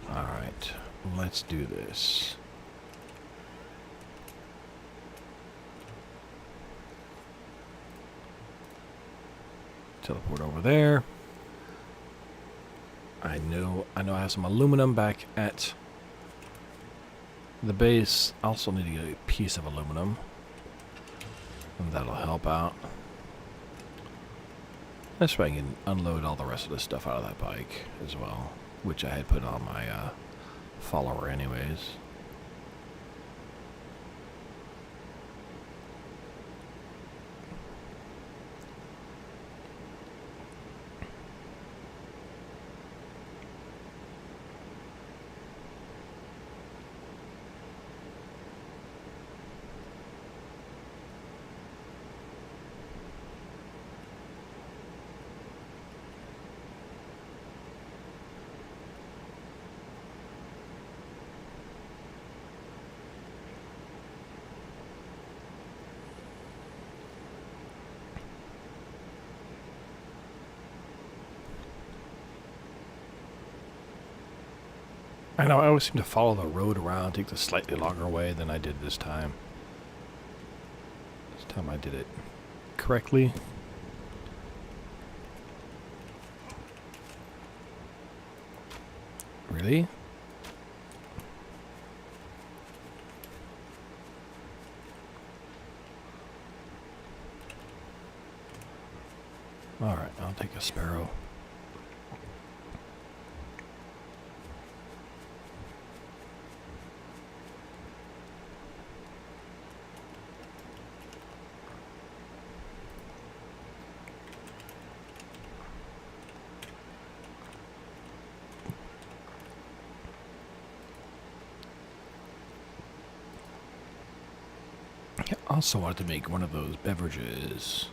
All right, let's do this. Teleport over there. I know I have some aluminum back at the base. I also need to get a piece of aluminum, and that'll help out. This way I can unload all the rest of the stuff out of that bike as well, which I had put on my follower anyways. I know I always seem to follow the road around, take the slightly longer way than I did this time. This time I did it correctly. Really? Alright, I'll take a sparrow. I also wanted to make one of those beverages.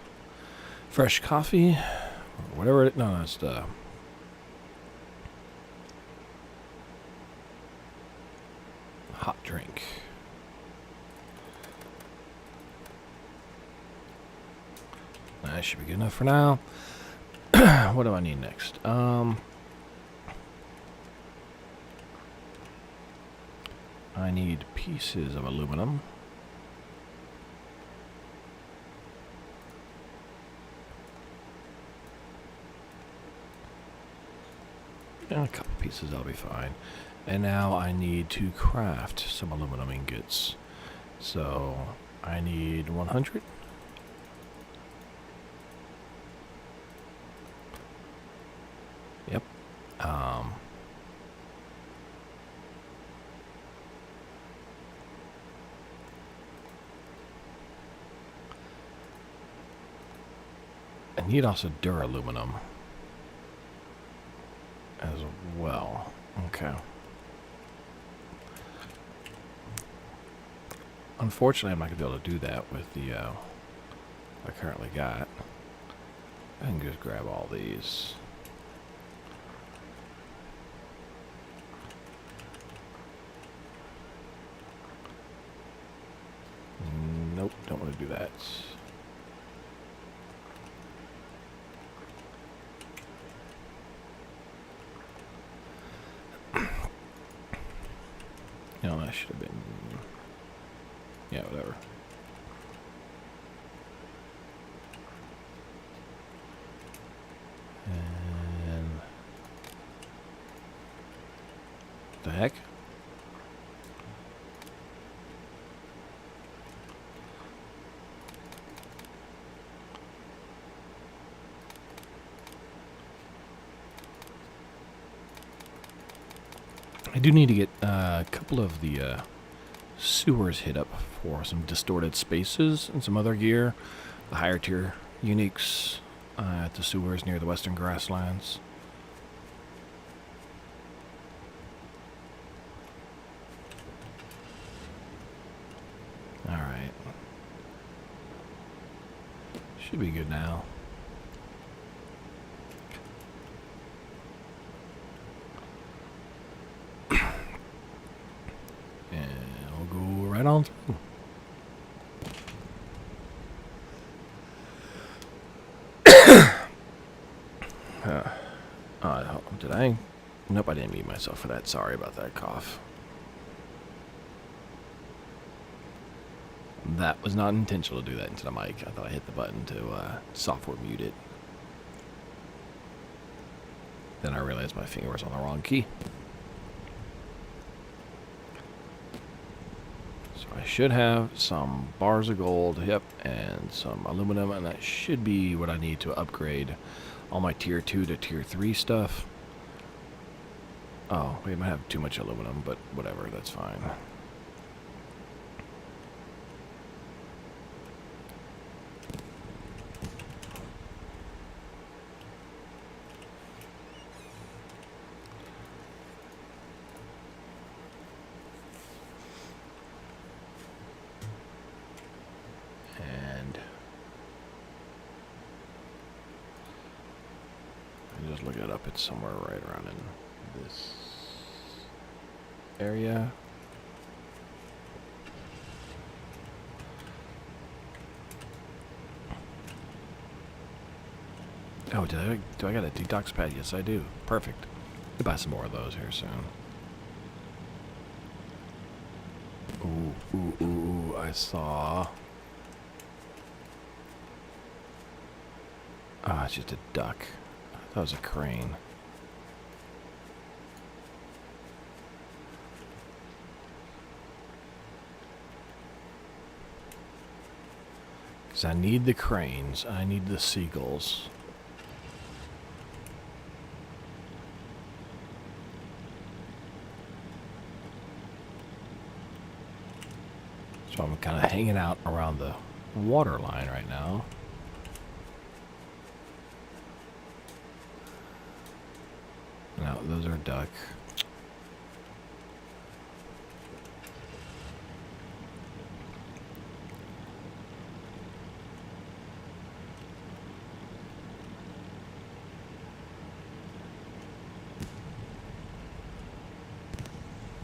Fresh coffee, or whatever it, no, it's the hot drink. That should be good enough for now. What do I need next? I need pieces of aluminum. And a couple pieces, I'll be fine. And now I need to craft some aluminum ingots. So I need 100. Yep. I need also duraluminum as well. Okay. Unfortunately, I'm not going to be able to do that with the I currently got. I can just grab all these. Nope, don't want to do that. No, that should have been... Yeah, whatever. And... The heck? I do need to get a couple of the sewers hit up for some distorted spaces and some other gear. The higher tier uniques at the sewers near the western grasslands. Alright. Should be good now. Right on through. Did I? Nope, I didn't mute myself for that. Sorry about that cough. That was not intentional to do that into the mic. I thought I hit the button to software mute it. Then I realized my finger was on the wrong key. I should have some bars of gold, yep, and some aluminum, and that should be what I need to upgrade all my tier 2 to tier 3 stuff. Oh, we might have too much aluminum, but whatever, that's fine. Just look it up. It's somewhere right around in this area. Oh, do I got a detox pad? Yes, I do. Perfect. I'll buy some more of those here soon. Ooh, I saw... Ah, it's just a duck. That was a crane. Because I need the cranes. I need the seagulls. So I'm kind of hanging out around the water line right now. No, those are duck.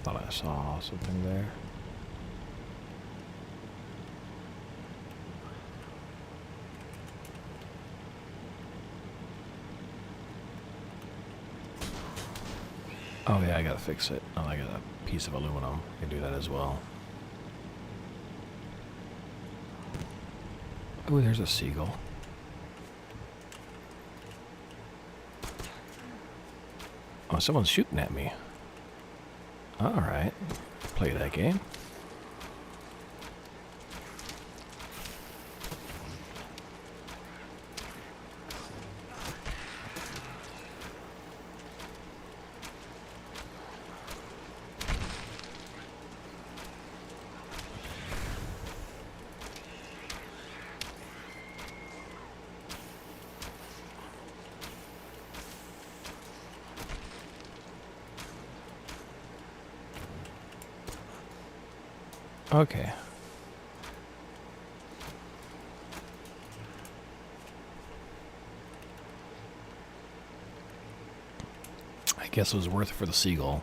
Thought I saw something there. Oh yeah, I gotta fix it. Oh, I got a piece of aluminum. I can do that as well. Oh, there's a seagull. Oh, someone's shooting at me. Alright. Play that game. Okay. I guess it was worth it for the seagull.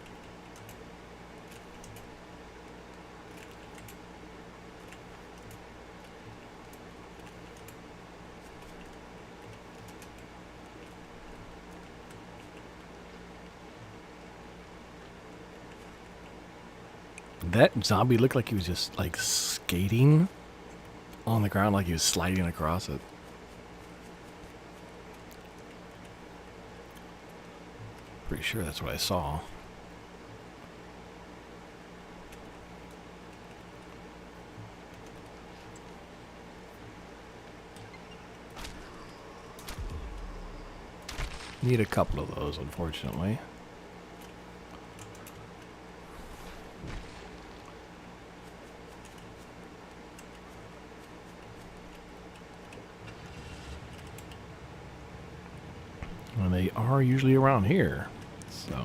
That zombie looked like he was just like skating on the ground, like he was sliding across it. Pretty sure that's what I saw. Need a couple of those, unfortunately. And they are usually around here, so.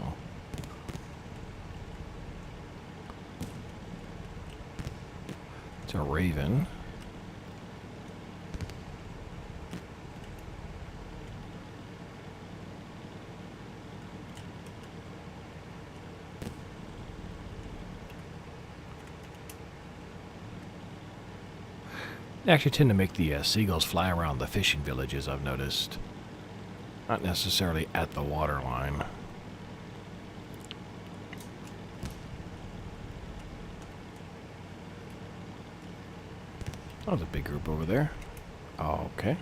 It's a raven. They actually tend to make the seagulls fly around the fishing villages, I've noticed. Not necessarily at the water line. Oh, there's a big group over there. Oh, okay.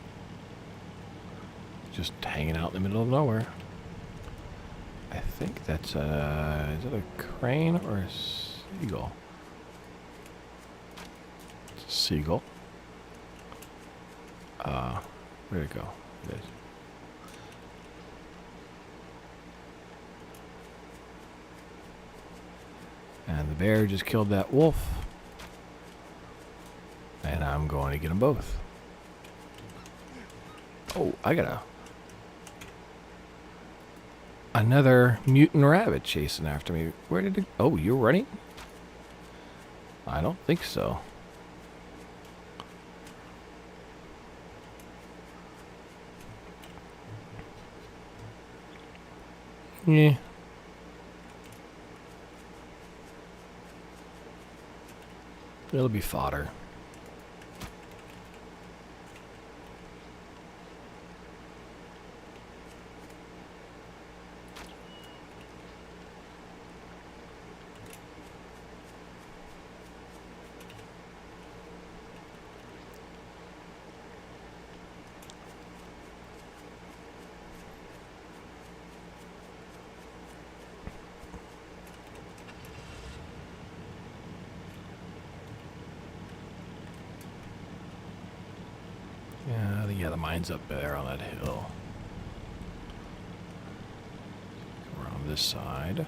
Just hanging out in the middle of nowhere. I think that's is it a crane or a seagull? It's a seagull. Where'd it go? It is. And the bear just killed that wolf. And I'm going to get them both. Oh, I got another mutant rabbit chasing after me. Where did it? Oh, you're running? I don't think so. Yeah. It'll be fodder. Yeah, the mine's up there on that hill. We're on this side.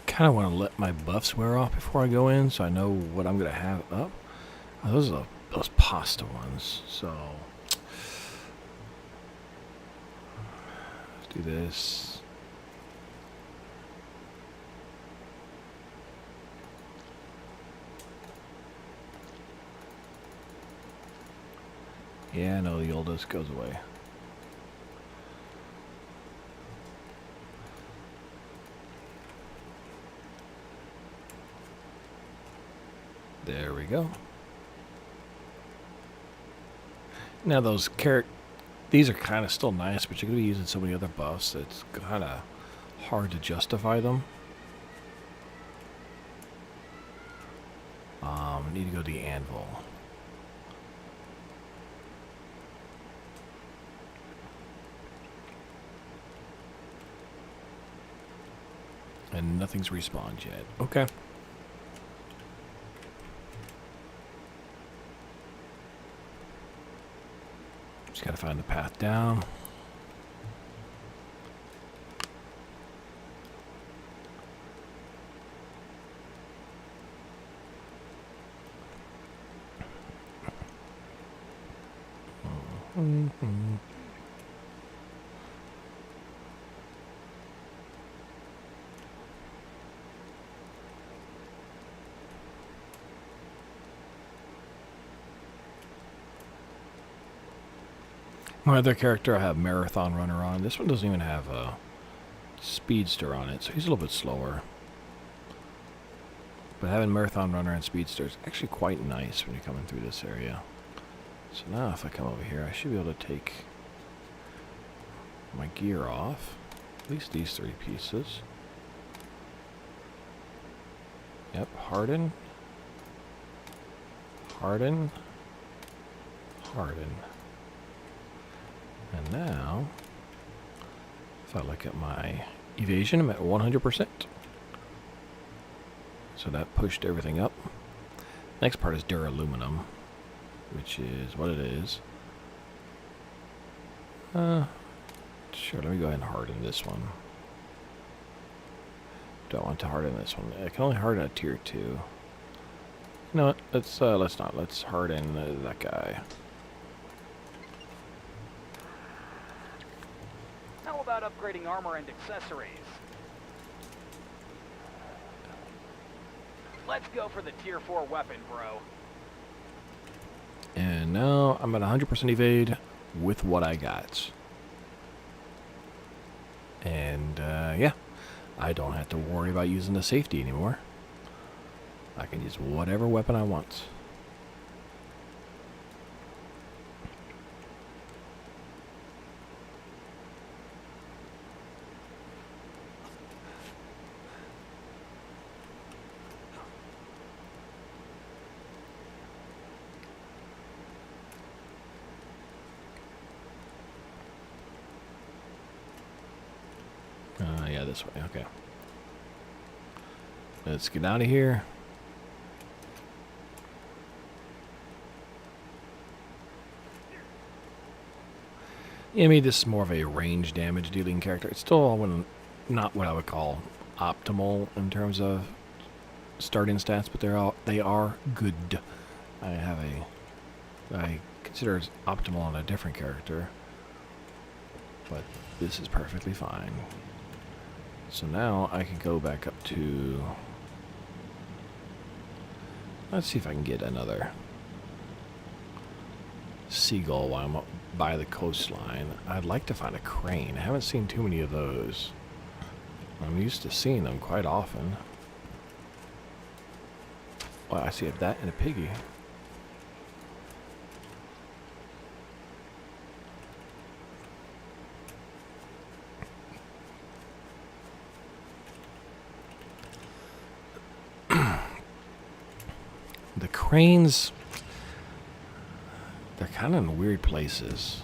Kind of want to let my buffs wear off before I go in, so I know what I'm gonna have up. Oh, those are those pasta ones. So let's do this. Yeah, no, the oldest goes away. There we go. Now those these are kind of still nice, but you're going to be using so many other buffs, it's kind of hard to justify them. Need to go to the anvil. And nothing's respawned yet. Okay. Just gotta find the path down. Mm-hmm. My other character, I have Marathon Runner on. This one doesn't even have a Speedster on it, so he's a little bit slower. But having Marathon Runner and Speedster is actually quite nice when you're coming through this area. So now if I come over here, I should be able to take my gear off. At least these 3 pieces. Yep, harden. Harden. Harden. And now, if I look at my evasion, I'm at 100%. So that pushed everything up. Next part is duraluminum, which is what it is. Sure, let me go ahead and harden this one. Do I want to harden this one? I can only harden a tier 2. No, let's not. Let's harden that guy. How about upgrading armor and accessories? Let's go for the tier 4 weapon, bro. And now I'm at 100% evade with what I got. And yeah, I don't have to worry about using the safety anymore. I can use whatever weapon I want. Yeah, this way. Okay. Let's get out of here. Yeah, maybe this is more of a range damage dealing character. It's still not what I would call optimal in terms of starting stats, but they are good. I consider it optimal on a different character, but this is perfectly fine. So now I can go back up to... Let's see if I can get another seagull while I'm up by the coastline. I'd like to find a crane. I haven't seen too many of those. I'm used to seeing them quite often. Well, I see that and a piggy. The cranes, they're kind of in weird places.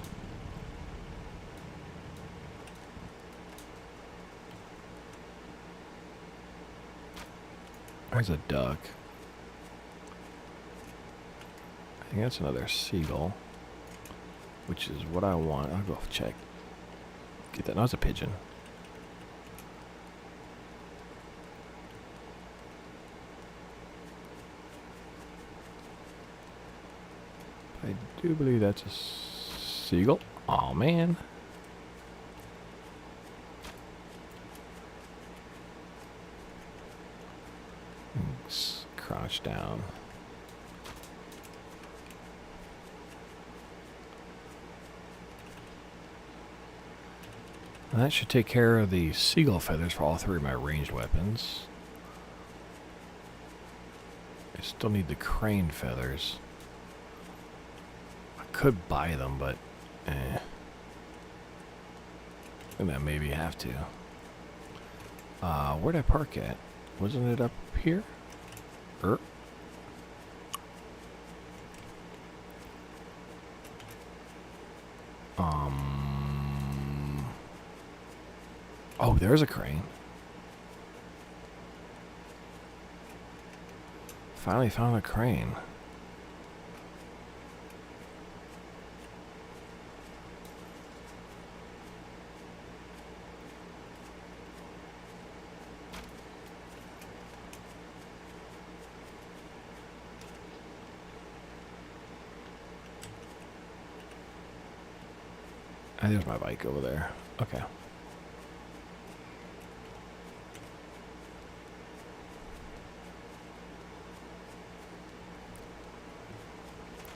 There's a duck. I think that's another seagull, which is what I want. I'll go check. Get that. No, it's a pigeon. I do believe that's a seagull. Oh man. Crouch down. And that should take care of the seagull feathers for all 3 of my ranged weapons. I still need the crane feathers. I could buy them, but I think I maybe have to. Where'd I park at? Wasn't it up here? Oh, there's a crane. Finally found a crane. There's my bike over there. Okay.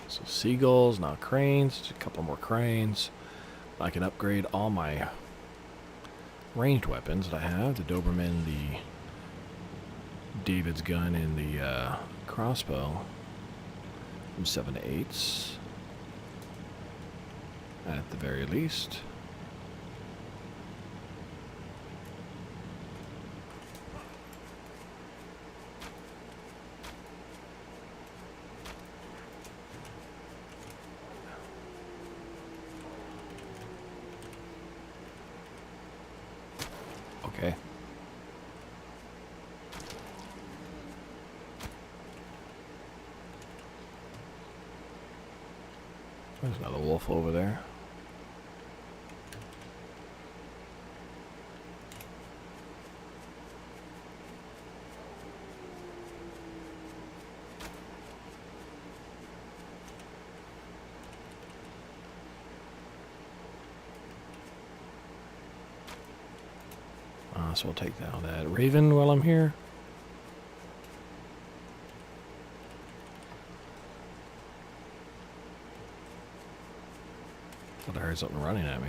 So seagulls, now cranes, just a couple more cranes. I can upgrade all my ranged weapons that I have. The Doberman, the David's gun, and the crossbow. From 7 to 8s. At the very least. Okay. There's another wolf over there. So we'll take down that raven while I'm here. Thought I heard something running at me.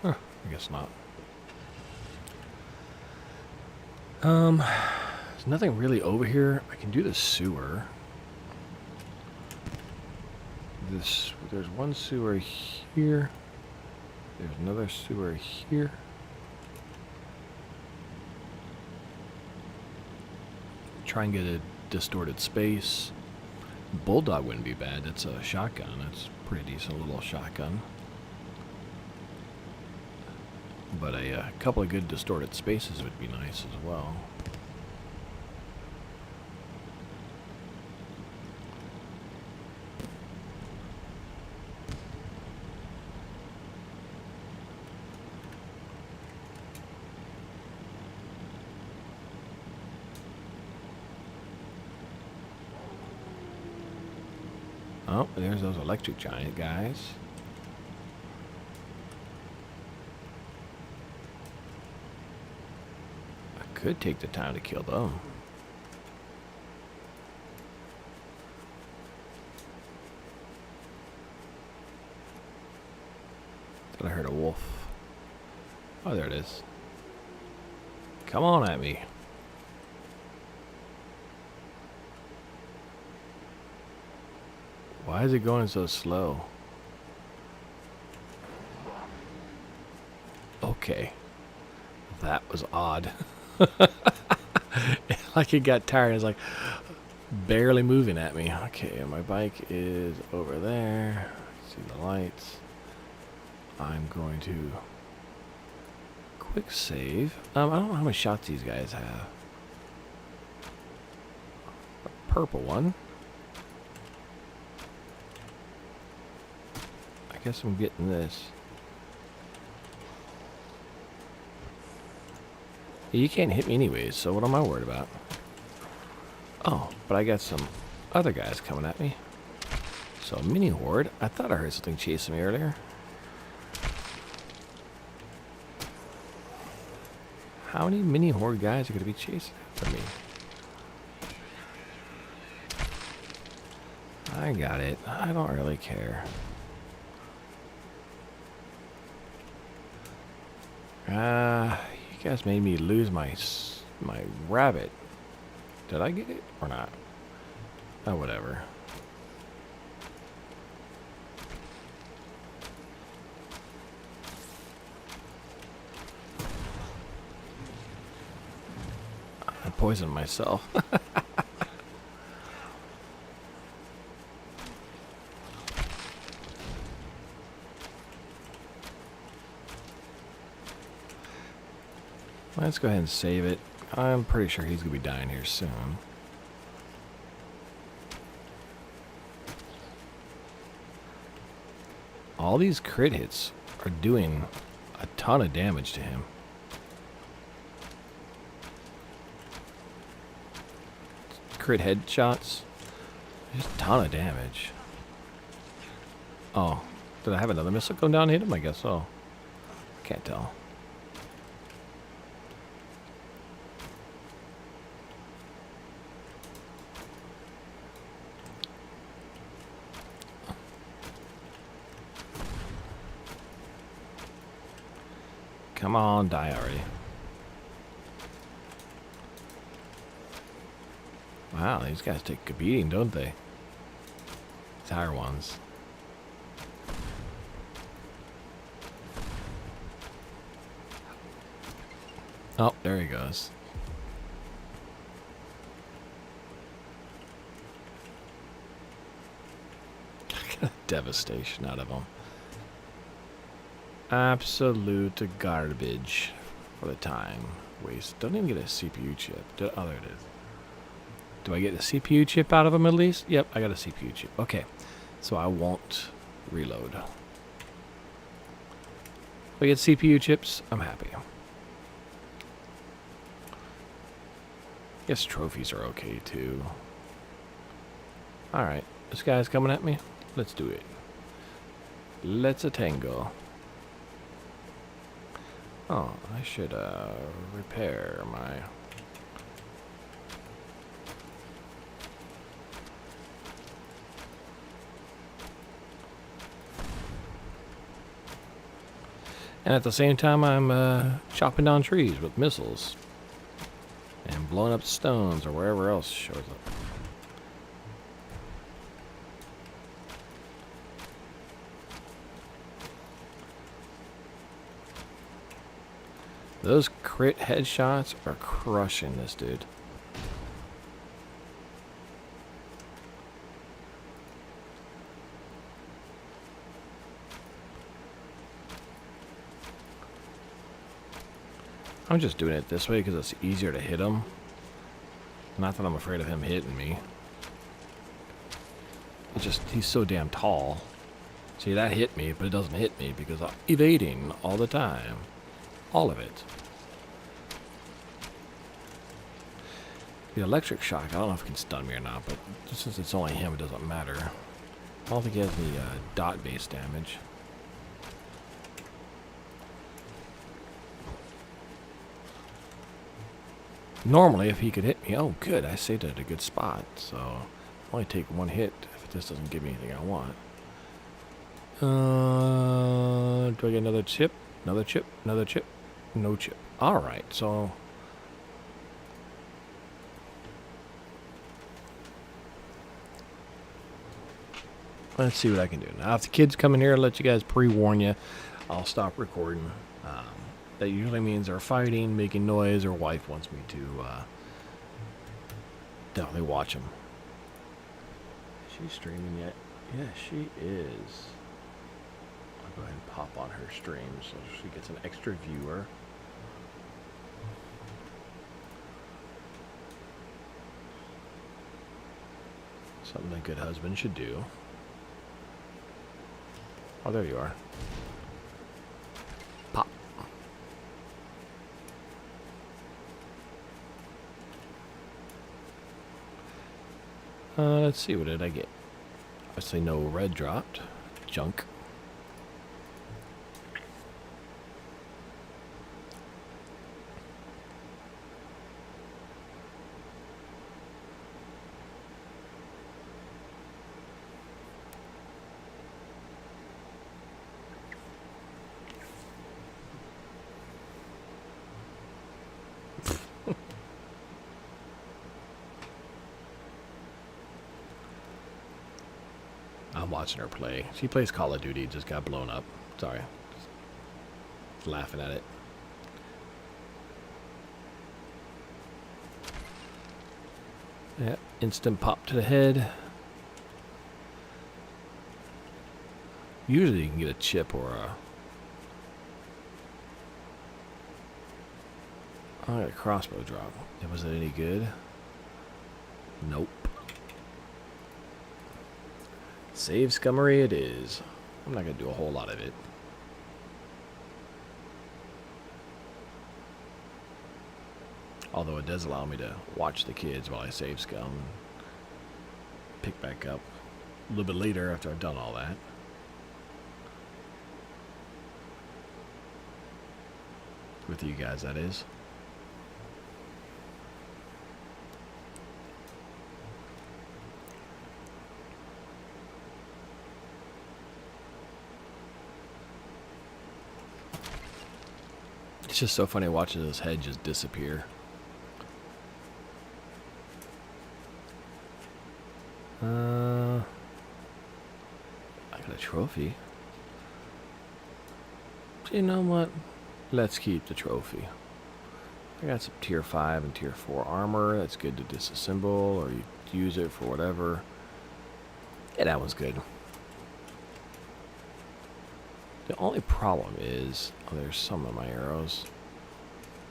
Huh, I guess not. There's nothing really over here. I can do the sewer. There's one sewer here. There's another sewer here. Try and get a distorted space. Bulldog wouldn't be bad. That's a shotgun. That's a pretty decent little shotgun. But a couple of good distorted spaces would be nice as well. Oh, there's those electric giant guys. I could take the time to kill them. Thought I heard a wolf. Oh, there it is. Come on at me. Why is it going so slow? Okay. That was odd. Like it got tired. It's like barely moving at me. Okay, my bike is over there. See the lights. I'm going to quick save. I don't know how many shots these guys have. A purple one. I guess I'm getting this. You can't hit me anyways, so what am I worried about? Oh, but I got some other guys coming at me. So a mini horde. I thought I heard something chasing me earlier. How many mini horde guys are going to be chasing after me? I got it. I don't really care. You guys made me lose my rabbit. Did I get it or not? Oh, whatever. I poisoned myself. Let's go ahead and save it. I'm pretty sure he's going to be dying here soon. All these crit hits are doing a ton of damage to him. Crit headshots. Just a ton of damage. Oh, did I have another missile come down and hit him? I guess so. Can't tell. Come on, die already. Wow, these guys take a beating, don't they? These higher ones. Oh, there he goes. Devastation out of him. Absolute garbage for the time waste. Don't even get a CPU chip. Oh, there it is. Do I get a CPU chip out of him at least? Yep, I got a CPU chip. Okay, so I won't reload. If I get CPU chips, I'm happy. Guess trophies are okay too. Alright, this guy's coming at me. Let's do it. Let's a tango. Oh, I should repair my... And at the same time, I'm chopping down trees with missiles. And blowing up stones or wherever else shows up. Those crit headshots are crushing this dude. I'm just doing it this way because it's easier to hit him. Not that I'm afraid of him hitting me. It's just, he's so damn tall. See, that hit me, but it doesn't hit me because I'm evading all the time. All of it. The electric shock, I don't know if it can stun me or not, but just since it's only him, it doesn't matter. I don't think he has any dot-based damage. Normally, if he could hit me, oh good, I saved it at a good spot, so I'll only take one hit if this doesn't give me anything I want. Do I get another chip? Another chip? Another chip? No chip. Alright, so... let's see what I can do. Now, if the kids come in here, I'll let you guys pre-warn you. I'll stop recording. That usually means they're fighting, making noise, or wife wants me to definitely watch them. Is she streaming yet? Yeah, she is. I'll go ahead and pop on her stream so she gets an extra viewer. Something a good husband should do. Oh, there you are. Pop. Let's see, what did I get? I say no red dropped. Junk. I'm watching her play. She plays Call of Duty, just got blown up. Sorry. Just laughing at it. Yeah, instant pop to the head. Usually you can get a chip or a... oh, I got a crossbow drop. Was it any good? Nope. Save scummery it is. I'm not going to do a whole lot of it. Although it does allow me to watch the kids while I save scum and pick back up a little bit later after I've done all that. With you guys, that is. It's just so funny watching his head just disappear. I got a trophy. You know what? Let's keep the trophy. I got some tier 5 and tier 4 armor. That's good to disassemble or you use it for whatever. Yeah, that one's good. The only problem is, oh, there's some of my arrows.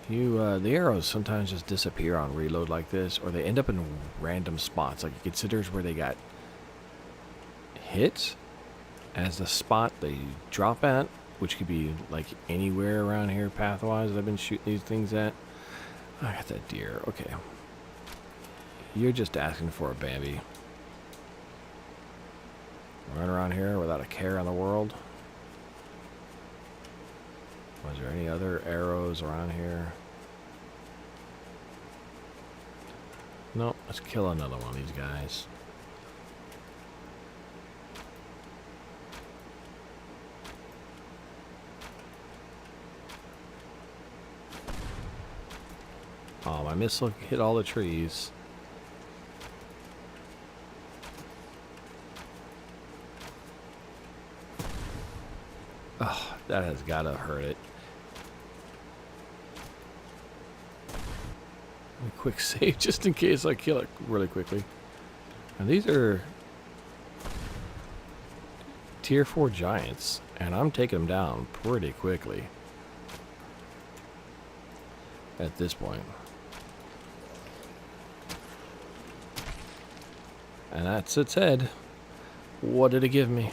The arrows sometimes just disappear on reload like this, or they end up in random spots. Like it considers where they got hit as the spot they drop at, which could be like anywhere around here pathwise that I've been shooting these things at. I got that deer. Okay. You're just asking for a Bambi. Run around here without a care in the world. Was there any other arrows around here? Nope. Let's kill another one of these guys. Oh, my missile hit all the trees. Oh, that has got to hurt it. A quick save just in case I kill it really quickly. And these are tier 4 giants, and I'm taking them down pretty quickly at this point. And that's its head. What did it give me?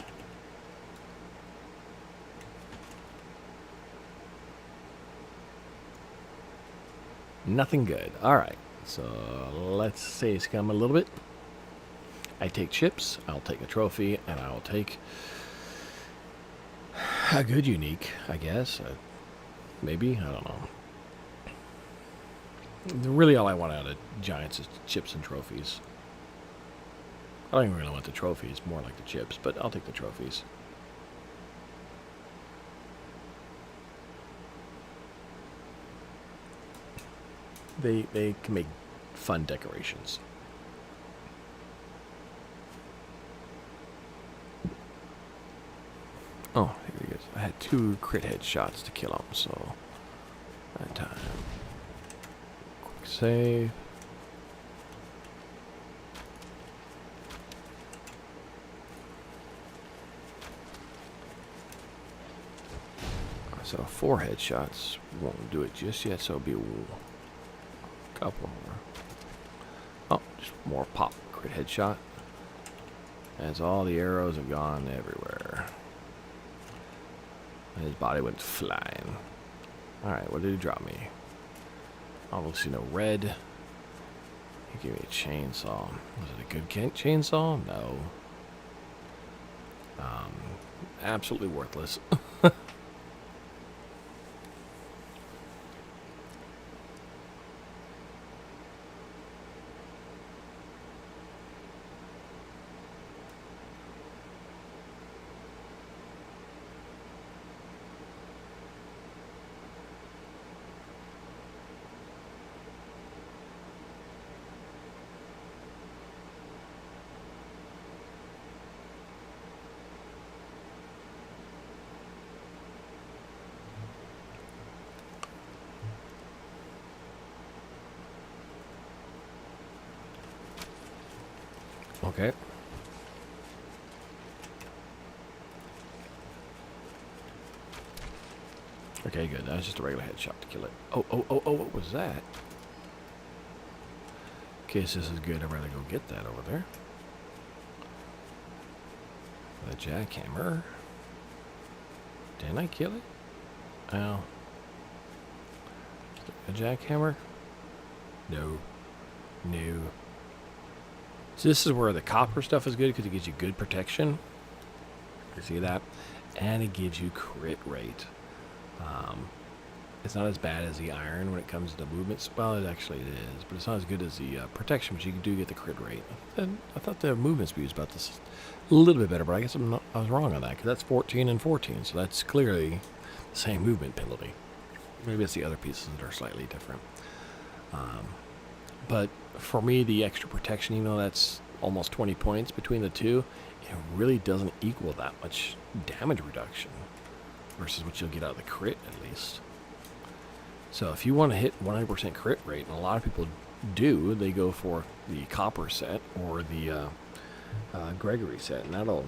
Nothing good. Alright, so let's say scum a little bit. I take chips, I'll take a trophy, and I'll take a good unique, I guess. Maybe, I don't know. Really all I want out of giants is chips and trophies. I don't even really want the trophies, more like the chips, but I'll take the trophies. They can make fun decorations. Oh, here he is. I had 2 crit headshots to kill him, so that time. Quick save. So 4 headshots won't do it just yet, so it'll be a couple more. Oh, just more pop crit headshot. As all the arrows have gone everywhere. And his body went flying. Alright, what did he drop me? Obviously no red. He gave me a chainsaw. Was it a good chainsaw? No. Absolutely worthless. Okay. Okay, good. That was just a regular headshot to kill it. Oh, what was that? In case this is good, I'd rather go get that over there. The jackhammer. Didn't I kill it? Oh. A jackhammer? No. No. So this is where the copper stuff is good because it gives you good protection. You see that? And it gives you crit rate. It's not as bad as the iron when it comes to movements. Well, it actually is, but it's not as good as the protection, but you do get the crit rate. And I thought the movement speed was about this a little bit better, but I guess I was wrong on that, because that's 14 and 14, so that's clearly the same movement penalty. Maybe it's the other pieces that are slightly different. But for me, the extra protection, even though that's almost 20 points between the two, it really doesn't equal that much damage reduction versus what you'll get out of the crit, at least. So if you want to hit 100% crit rate, and a lot of people do, they go for the copper set or the Gregory set, and that'll,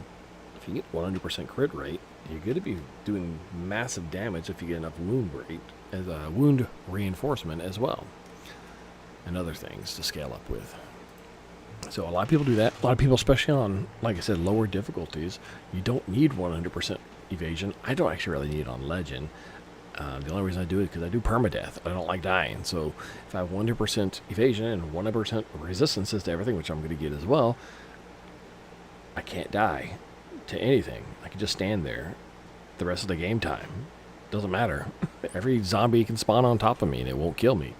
if you get 100% crit rate, you're going to be doing massive damage if you get enough wound rate, as a wound reinforcement as well, and other things to scale up with. So a lot of people do that. A lot of people, especially on, like I said, lower difficulties, you don't need 100% evasion. I don't actually really need it on legend. The only reason I do it is because I do permadeath. I don't like dying. So if I have 100% evasion and 100% resistances to everything, which I'm going to get as well, I can't die to anything. I can just stand there the rest of the game time. Doesn't matter. Every zombie can spawn on top of me and it won't kill me.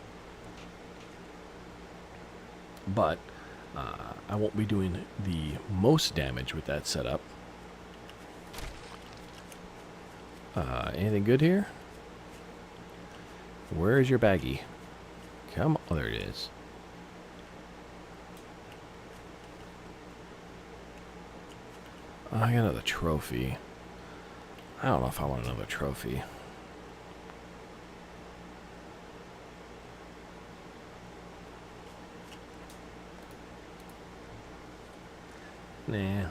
But I won't be doing the most damage with that setup. Anything good here? Where is your baggie? Come on. Oh, there it is. Oh, I got another trophy. I don't know if I want another trophy. Nah.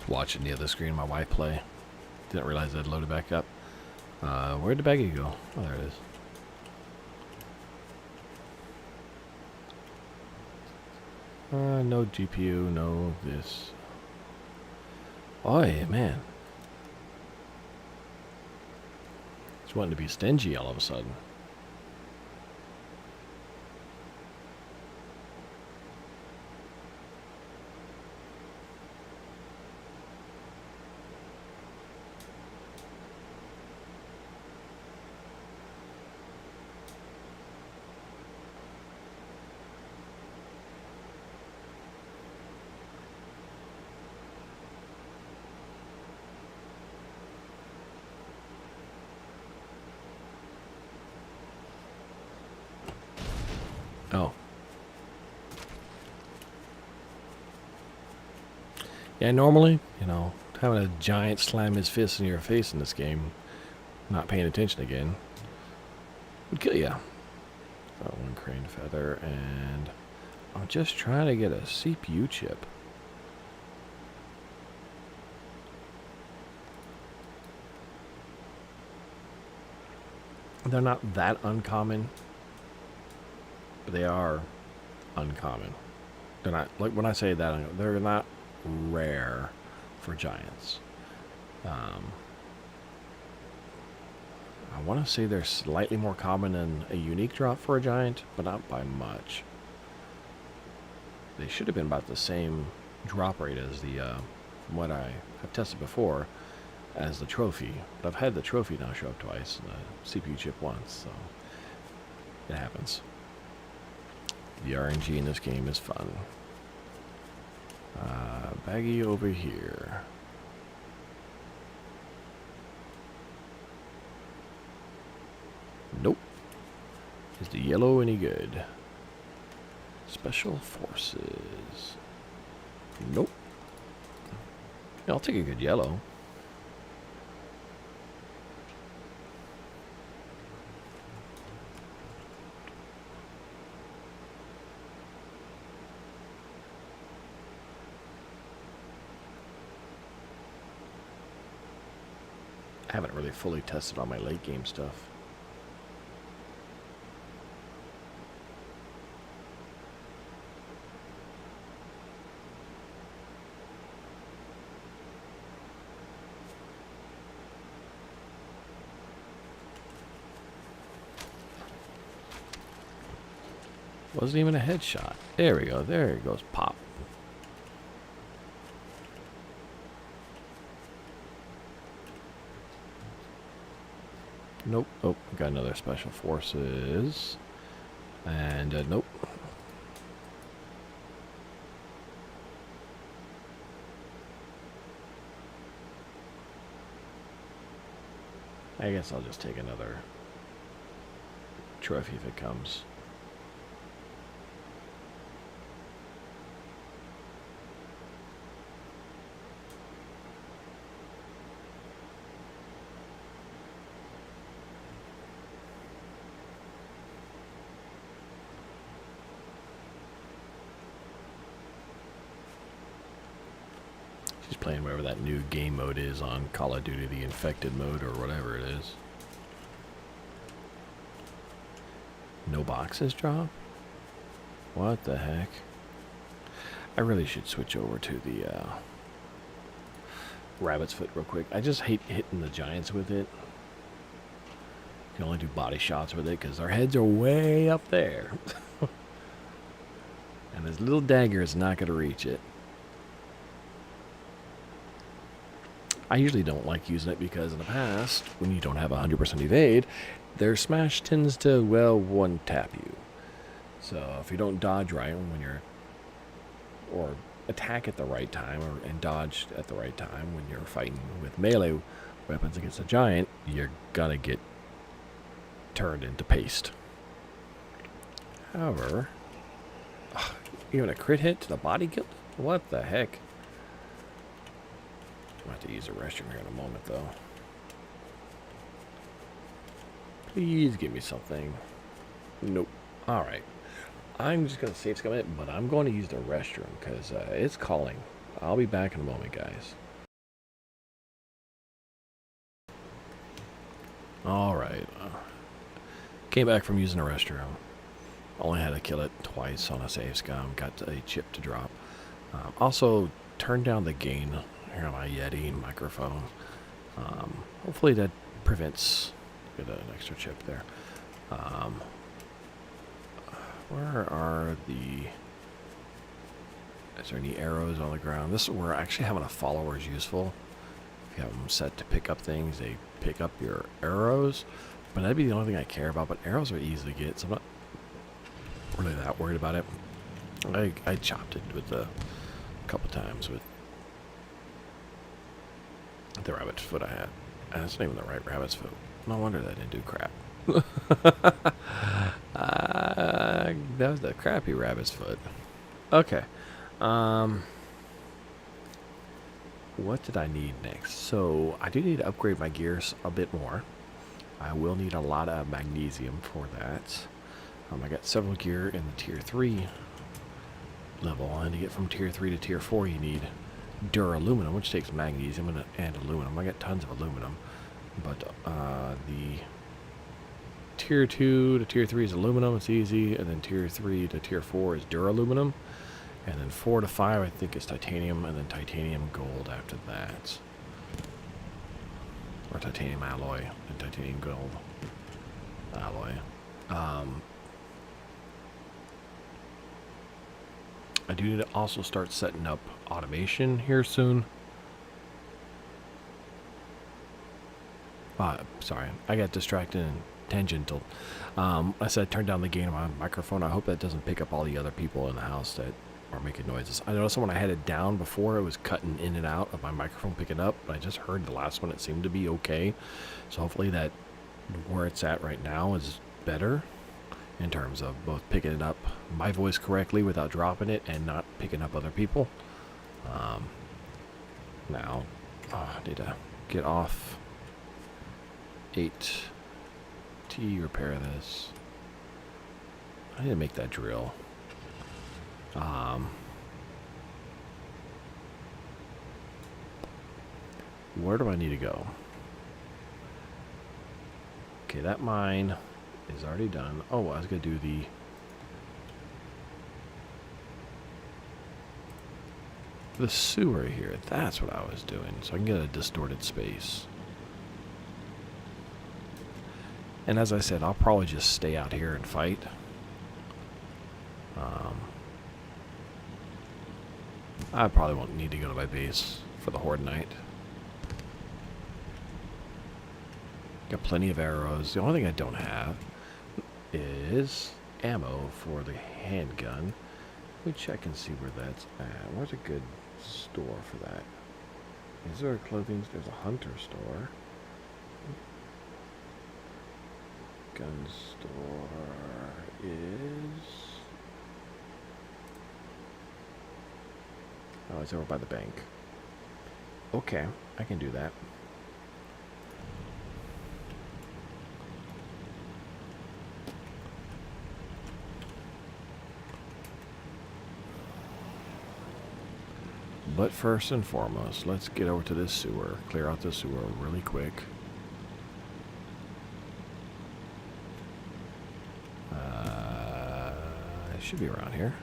Watching the other screen, my wife play. Didn't realize I'd loaded back up. Where'd the baggie go? Oh, there it is. No GPU, no this. Oh, yeah, man. Just wanting to be stingy all of a sudden. Oh. Yeah, normally, you know, having a giant slam his fist in your face in this game, not paying attention again, would kill you. Got one crane feather, and I'm just trying to get a CPU chip. They're not that uncommon, but they are uncommon. They're not, like when I say that, they're not rare for giants. I want to say they're slightly more common than a unique drop for a giant, but not by much. They should have been about the same drop rate as the, from what I have tested before, as the trophy. But I've had the trophy now show up twice and the CPU chip once, so it happens. The RNG in this game is fun. Baggy over here. Nope. Is the yellow any good? Special forces. Nope. Yeah, I'll take a good yellow. I haven't really fully tested on my late game stuff. Wasn't even a headshot. There we go. There it goes. Pop. Nope. Oh, got another special forces. And nope. I guess I'll just take another trophy if it comes. She's playing whatever that new game mode is on Call of Duty, the infected mode or whatever it is. No boxes drop? What the heck? I really should switch over to the rabbit's foot real quick. I just hate hitting the giants with it. You can only do body shots with it because their heads are way up there. And this little dagger is not going to reach it. I usually don't like using it because in the past, when you don't have 100% evade, their smash tends to, well, one-tap you. So if you don't dodge right when you're, or attack at the right time, and dodge at the right time when you're fighting with melee weapons against a giant, you're gonna get turned into paste. However, even a crit hit to the body kill? What the heck? I'll have to use the restroom here in a moment, though. Please give me something. Nope. Alright. I'm just going to save scum it, but I'm going to use the restroom because it's calling. I'll be back in a moment, guys. Alright. Came back from using the restroom. Only had to kill it twice on a save scum. Got a chip to drop. Also, turned down the gain here on my Yeti microphone. Hopefully that prevents... Get an extra chip there. Where are the... Is there any arrows on the ground? This is where actually having a follower is useful. If you have them set to pick up things, they pick up your arrows. But that'd be the only thing I care about. But arrows are easy to get, so I'm not really that worried about it. I chopped it with a couple times with the rabbit's foot I had. And that's not even the right rabbit's foot. No wonder that didn't do crap. That was the crappy rabbit's foot. Okay. What did I need next? So, I do need to upgrade my gears a bit more. I will need a lot of magnesium for that. I got several gear in the tier 3 level. And to get from tier 3 to tier 4, you need duraluminum, which takes magnesium and aluminum. I got tons of aluminum. But the tier 2 to tier 3 is aluminum, it's easy, and then tier 3 to tier 4 is duraluminum, and then 4 to 5 I think is titanium, and then titanium gold after that. Or titanium alloy and titanium gold alloy. I do need to also start setting up automation here soon. Sorry, I got distracted and tangential. I said turn down the gain of my microphone. I hope that doesn't pick up all the other people in the house that are making noises. I noticed when I had it down before, it was cutting in and out of my microphone picking up, but I just heard the last one. It seemed to be okay. So hopefully that where it's at right now is better in terms of both picking it up my voice correctly without dropping it and not picking up other people. Now, I need to get off 8T, repair this. I need to make that drill. Where do I need to go? Okay, that mine is already done. Oh, I was going to do the sewer here. That's what I was doing. So I can get a distorted space. And as I said, I'll probably just stay out here and fight. I probably won't need to go to my base for the Horde Night. Got plenty of arrows. The only thing I don't have is ammo for the handgun. Let me check and see where that's at. Where's a good store for that? Is there a clothing? There's a hunter store. Gun store is... Oh, it's over by the bank. Okay, I can do that. But first and foremost, let's get over to this sewer. Clear out this sewer really quick. It should be around here.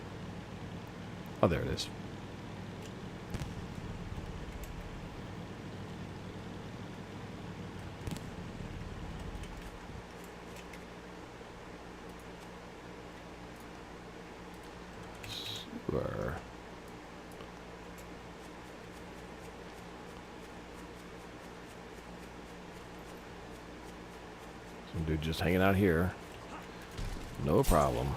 Oh, there it is. Sewer. Some dude just hanging out here. No problem.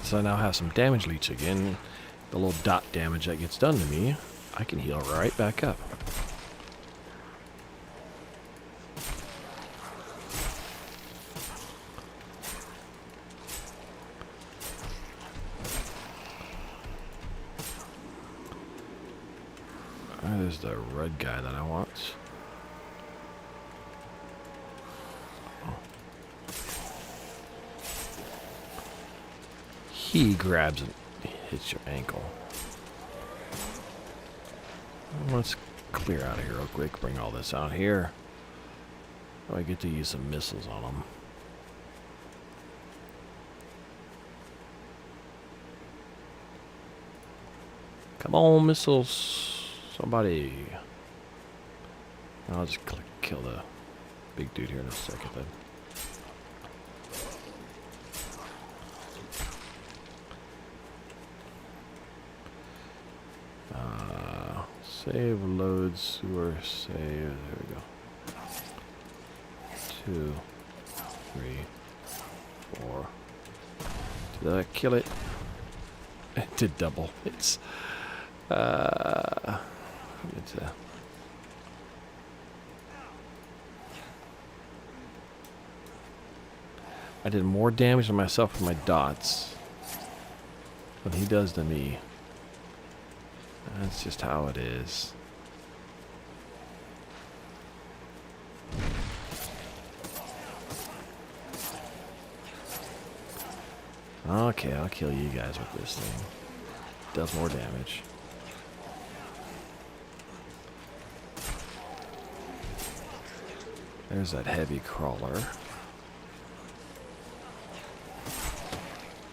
So I now have some damage leech again. The little dot damage that gets done to me, I can heal right back up. There's the red guy that I want. He grabs and hits your ankle. Let's clear out of here real quick. Bring all this out here. Oh, I get to use some missiles on them. Come on, missiles. Somebody. I'll just kill the big dude here in a second then. Save, load, sewer, save. There we go. 2, 3, 4. Did I kill it? It did double. It's I did more damage to myself with my dots than he does to me. That's just how it is. Okay, I'll kill you guys with this thing. Does more damage. There's that heavy crawler.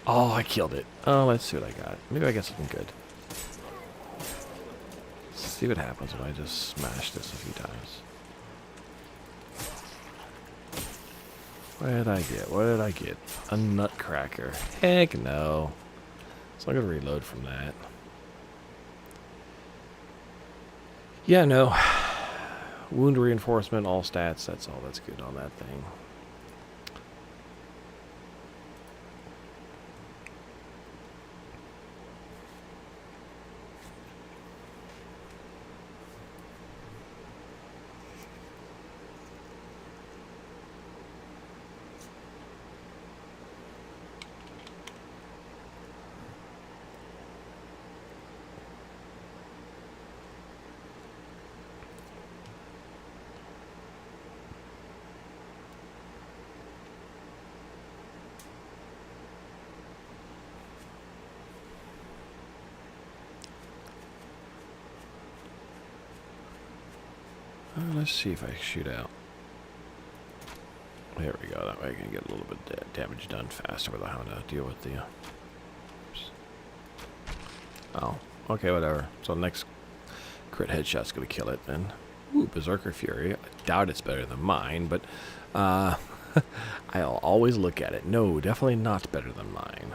Oh, I killed it. Oh, let's see what I got. Maybe I got something good. See what happens when I just smash this a few times. What did I get? What did I get? A nutcracker. Heck no. So I'm going to reload from that. Yeah, no. Wound reinforcement, all stats. That's all that's good on that thing. Let's see if I can shoot out. There we go. That way I can get a little bit of damage done faster without having to deal with the... oops. Oh, okay, whatever. So next crit headshot's going to kill it then. Ooh, Berserker Fury. I doubt it's better than mine, but I'll always look at it. No, definitely not better than mine.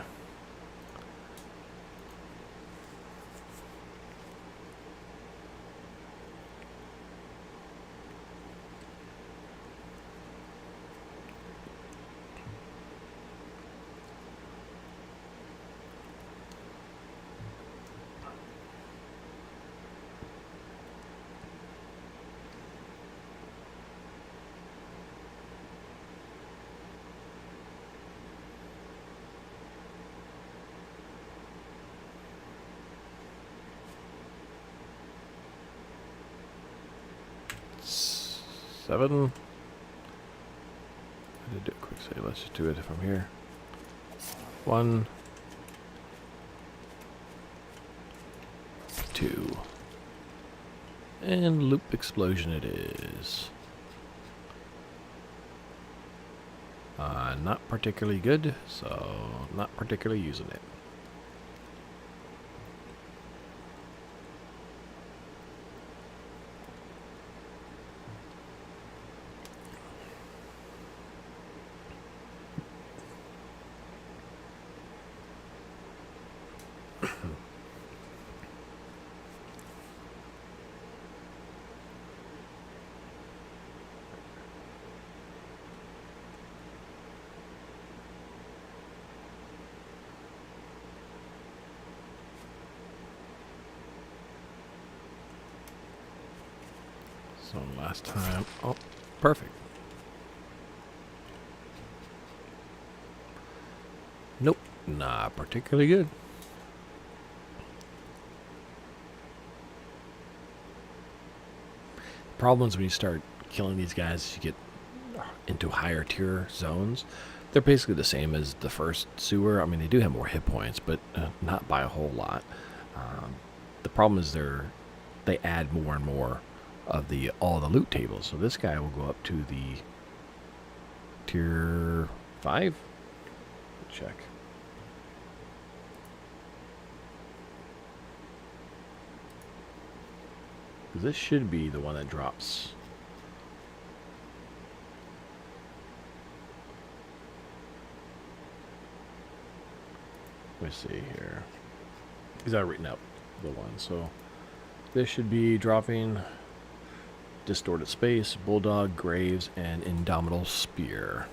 Seven. I did do a quick save. Let's just do it from here. 1, 2, and loop explosion it is. Not particularly good, so not particularly using it. So last time, oh, perfect. Nope, not particularly good. Problem is when you start killing these guys, you get into higher tier zones. They're basically the same as the first sewer. I mean, they do have more hit points, but not by a whole lot. The problem is they add more and more of all the loot tables. So this guy will go up to the tier 5. Check. Because this should be the one that drops. Let me see here. Because I've written out the one. So this should be dropping Distorted Space, Bulldog, Graves, and Indomitable Spear.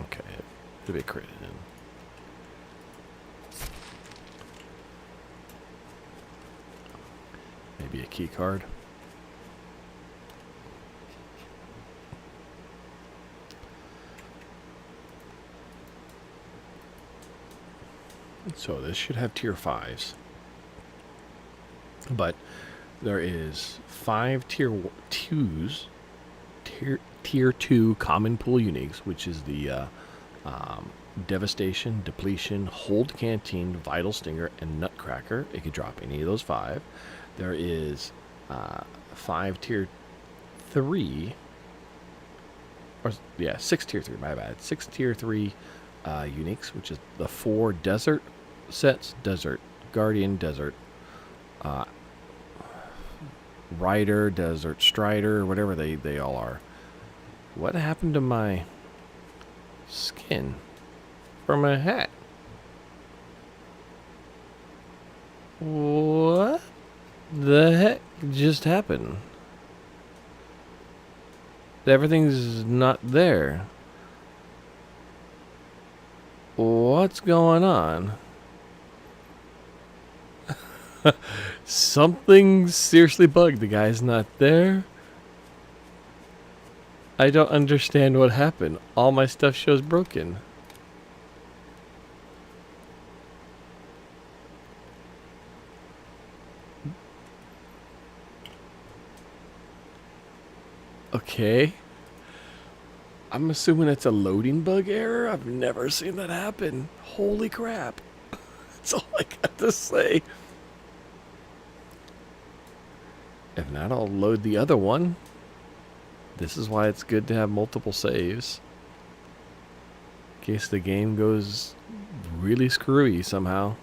Okay, it'll be crit in. Maybe a key card. So this should have tier 5s. But there is 5 tier 2s, tier 2 common pool uniques, which is the Devastation, Depletion, Hold Canteen, Vital Stinger, and Nutcracker. It could drop any of those 5. There is 5 tier 3, or yeah, 6 tier 3, my bad. 6 tier 3 uniques, which is the 4 desert sets, Desert Guardian, Desert Rider, Desert Strider, whatever they all are. What happened to my skin from my hat? What the heck just happened? Everything's not there. What's going on? Something seriously bugged. The guy's not there. I don't understand what happened. All my stuff shows broken. Okay. I'm assuming it's a loading bug error. I've never seen that happen. Holy crap. That's all I got to say. If not, I'll load the other one. This is why it's good to have multiple saves. In case the game goes really screwy somehow.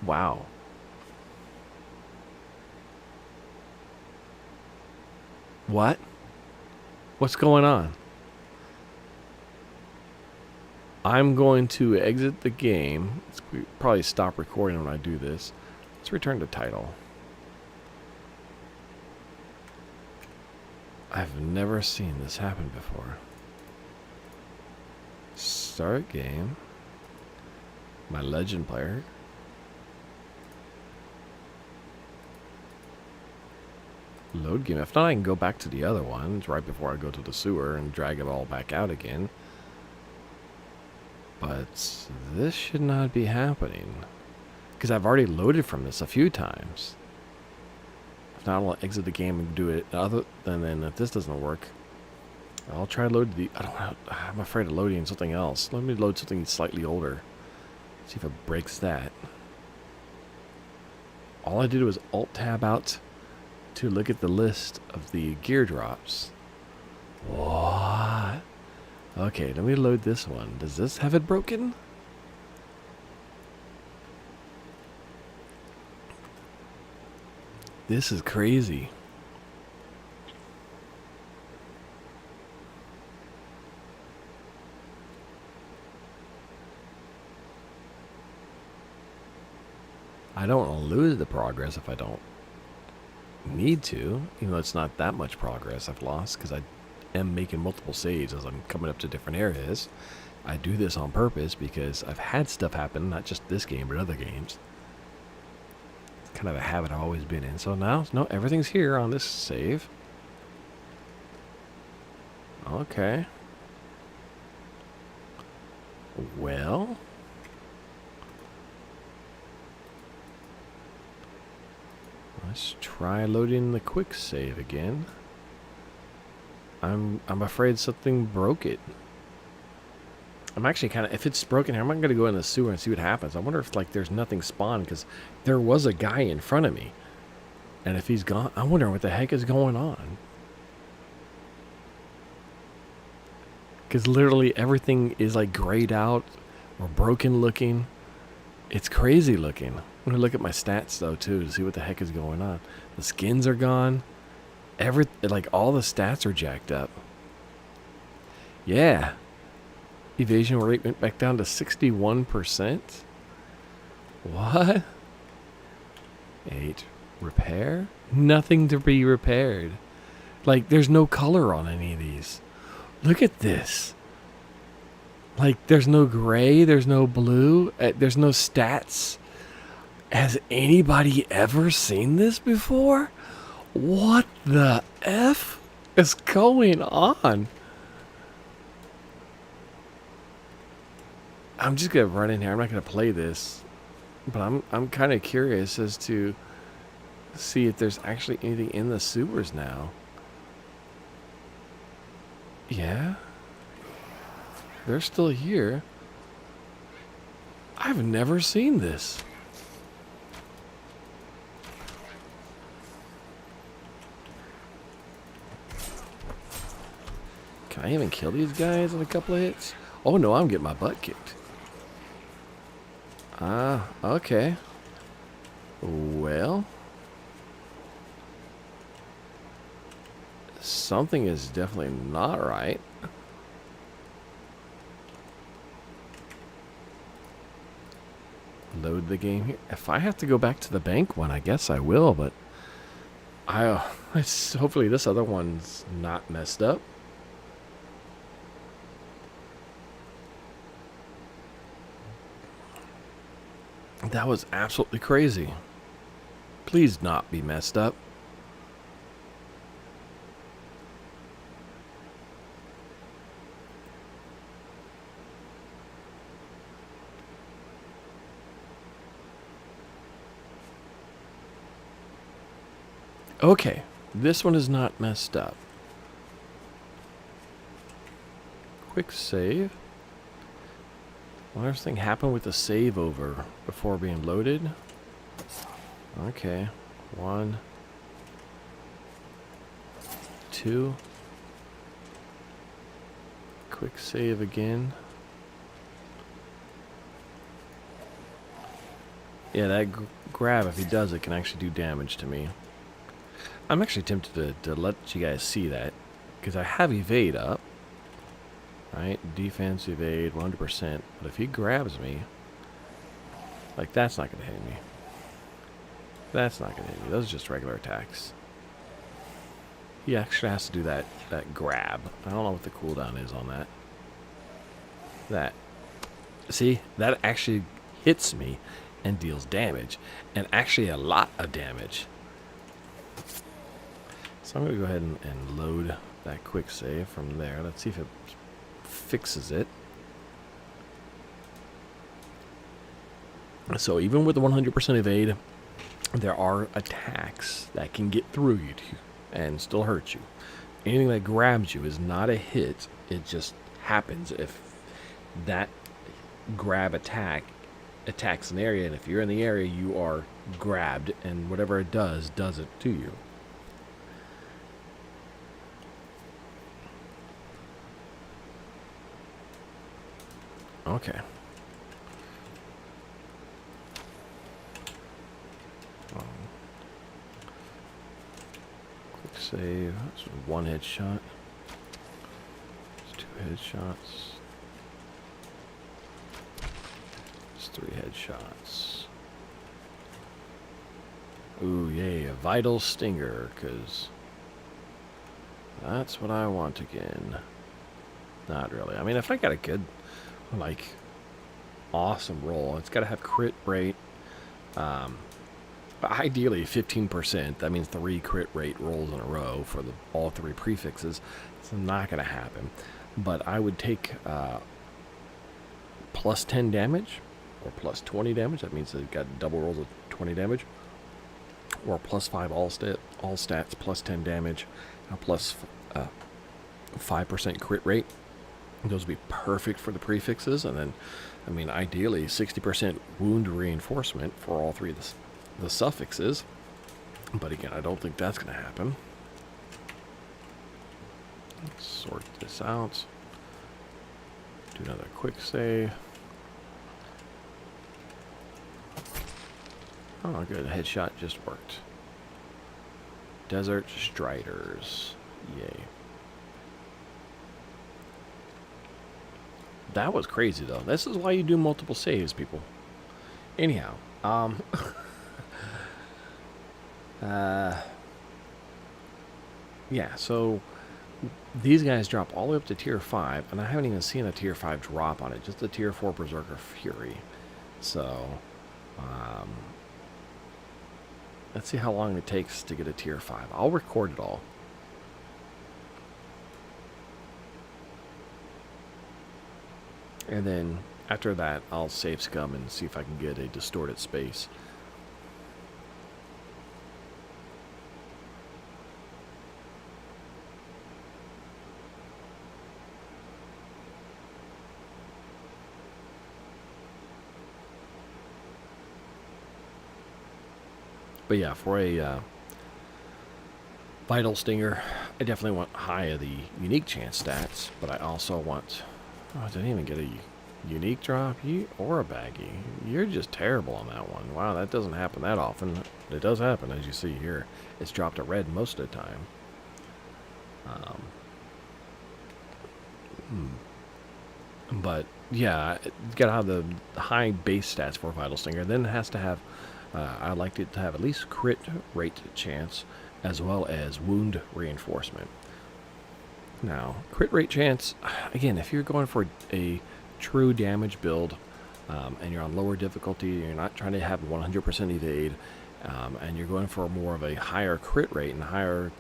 Wow. What? What's going on? I'm going to exit the game. Let's probably stop recording when I do this. Let's return to title. I've never seen this happen before. Start game. My legend player. Load game. If not, I can go back to the other ones right before I go to the sewer and drag it all back out again. But this should not be happening. Because I've already loaded from this a few times. If not, I'll exit the game and do it. Other than then, if this doesn't work, I'll try to load the... I'm afraid of loading something else. Let me load something slightly older. See if it breaks that. All I did was Alt-Tab out to look at the list of the gear drops. What? Okay, let me load this one. Does this have it broken? This is crazy. I don't want to lose the progress if I don't need to, even though it's not that much progress I've lost, because I am making multiple saves as I'm coming up to different areas. I do this on purpose because I've had stuff happen, not just this game, but other games. It's kind of a habit I've always been in. So now, no, everything's here on this save. Okay. Well... let's try loading the quick save again. I'm afraid something broke it. I'm actually kind of, if it's broken here, I'm not going to go in the sewer and see what happens. I wonder if like there's nothing spawned, because there was a guy in front of me. And if he's gone, I wonder what the heck is going on. Because literally everything is like grayed out or broken looking. It's crazy looking. I'm going to look at my stats, though, too, to see what the heck is going on. The skins are gone. Like, all the stats are jacked up. Yeah. Evasion rate went back down to 61%. What? 8. Repair? Nothing to be repaired. Like, there's no color on any of these. Look at this. Like, there's no gray, there's no blue, there's no stats. Has anybody ever seen this before? What the F is going on? I'm just gonna run in here. I'm not gonna play this, but I'm kind of curious as to see if there's actually anything in the sewers now. Yeah, they're still here. I've never seen this. Can I even kill these guys in a couple of hits? Oh no, I'm getting my butt kicked. Ah, okay. Well, something is definitely not right. Load the game here. If I have to go back to the bank one, I guess I will, but hopefully this other one's not messed up. That was absolutely crazy. Please not be messed up. Okay, this one is not messed up. Quick save. Will everything happen with the save over before being loaded? Okay. 1, 2. Quick save again. Yeah, that grab, if he does it, can actually do damage to me. I'm actually tempted to let you guys see that, because I have evade up. Right? Defense, evade, 100%. But if he grabs me, like, that's not going to hit me. That's not going to hit me. Those are just regular attacks. He actually has to do that grab. I don't know what the cooldown is on that. That. See? That actually hits me and deals damage. And actually a lot of damage. So I'm going to go ahead and load that quick save from there. Let's see if it fixes it. So even with the 100% evade, there are attacks that can get through you and still hurt you. Anything that grabs you is not a hit. It just happens if that grab attack attacks an area, and if you're in the area, you are grabbed, and whatever it does it to you. Okay. Quick save. That's 1 headshot. It's 2 headshots. It's 3 headshots. Ooh, yay, a vital stinger, because that's what I want again. Not really. I mean, if I got a good, like, awesome roll, it's got to have crit rate. Ideally 15%. That means 3 crit rate rolls in a row for all 3 prefixes. It's not going to happen. But I would take plus 10 damage or plus 20 damage. That means they've got double rolls of 20 damage. Or plus 5 all stats, plus 10 damage, plus 5% crit rate. Those would be perfect for the prefixes. And then, I mean, ideally 60% wound reinforcement for all 3 of the suffixes. But again, I don't think that's going to happen. Let's sort this out. Do another quick save. Oh, good. Headshot just worked. Desert Striders. Yay. That was crazy, though. This is why you do multiple saves, people. Anyhow, yeah, so these guys drop all the way up to tier 5, and I haven't even seen a tier 5 drop on it, just the tier 4 Berserker Fury. So, let's see how long it takes to get a tier 5. I'll record it all. And then after that, I'll save scum and see if I can get a distorted space. But yeah, for a Vital Stinger, I definitely want high of the unique chance stats, but I also want... Oh, I didn't even get a unique drop or a baggie. You're just terrible on that one. Wow, that doesn't happen that often. It does happen, as you see here. It's dropped a red most of the time. But yeah, it's got to have the high base stats for Vital Stinger. Then it has to have, I like it to have at least crit rate chance as well as wound reinforcement. Now, crit rate chance, again, if you're going for a true damage build and you're on lower difficulty, you're not trying to have 100% evade, and you're going for more of a higher crit rate and higher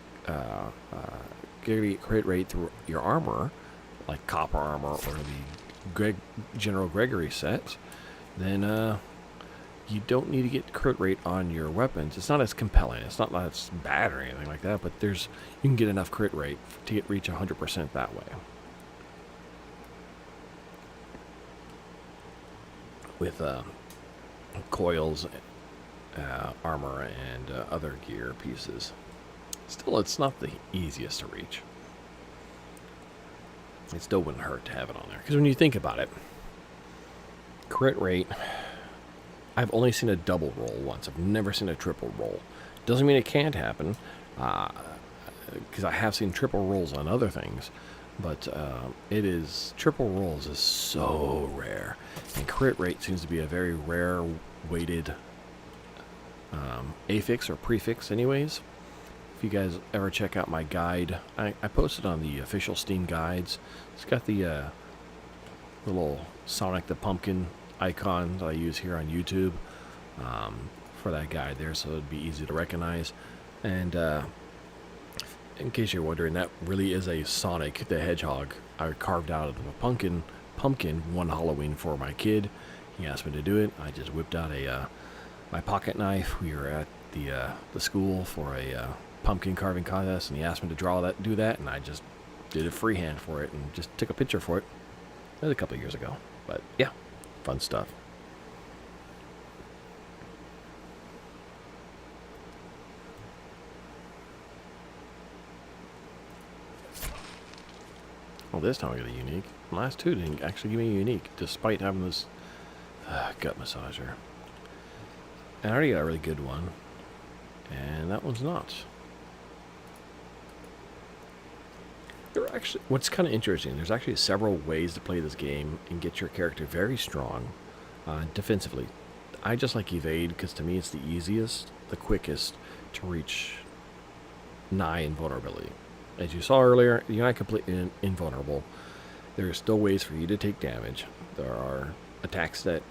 crit rate through your armor, like copper armor or the General Gregory set, then you don't need to get crit rate on your weapons. It's not as compelling. It's not that it's bad or anything like that, but you can get enough crit rate to reach 100% that way. with coils, armor, and other gear pieces. Still, it's not the easiest to reach. It still wouldn't hurt to have it on there. Because when you think about it, crit rate, I've only seen a double roll once. I've never seen a triple roll. Doesn't mean it can't happen, because I have seen triple rolls on other things. But triple rolls is so rare. And crit rate seems to be a very rare weighted affix or prefix anyways. If you guys ever check out my guide, I posted on the official Steam guides. It's got the little Sonic the Pumpkin icon that I use here on YouTube for that guide there, so it'd be easy to recognize. And in case you're wondering, that really is a Sonic the Hedgehog I carved out of a pumpkin one Halloween for my kid. He asked me to do it. I just whipped out my pocket knife. We were at the school for a pumpkin carving contest, and he asked me to do that, and I just did a freehand for it and just took a picture for it. That was a couple of years ago, but yeah, fun stuff. Well, this time I got a unique. The last two didn't actually give me a unique, despite having this gut massager. And I already got a really good one, and that one's not. What's kind of interesting, there's actually several ways to play this game and get your character very strong defensively. I just like evade because to me it's the easiest, the quickest to reach nigh invulnerability. As you saw earlier, you're not completely invulnerable. There are still ways for you to take damage. There are attacks that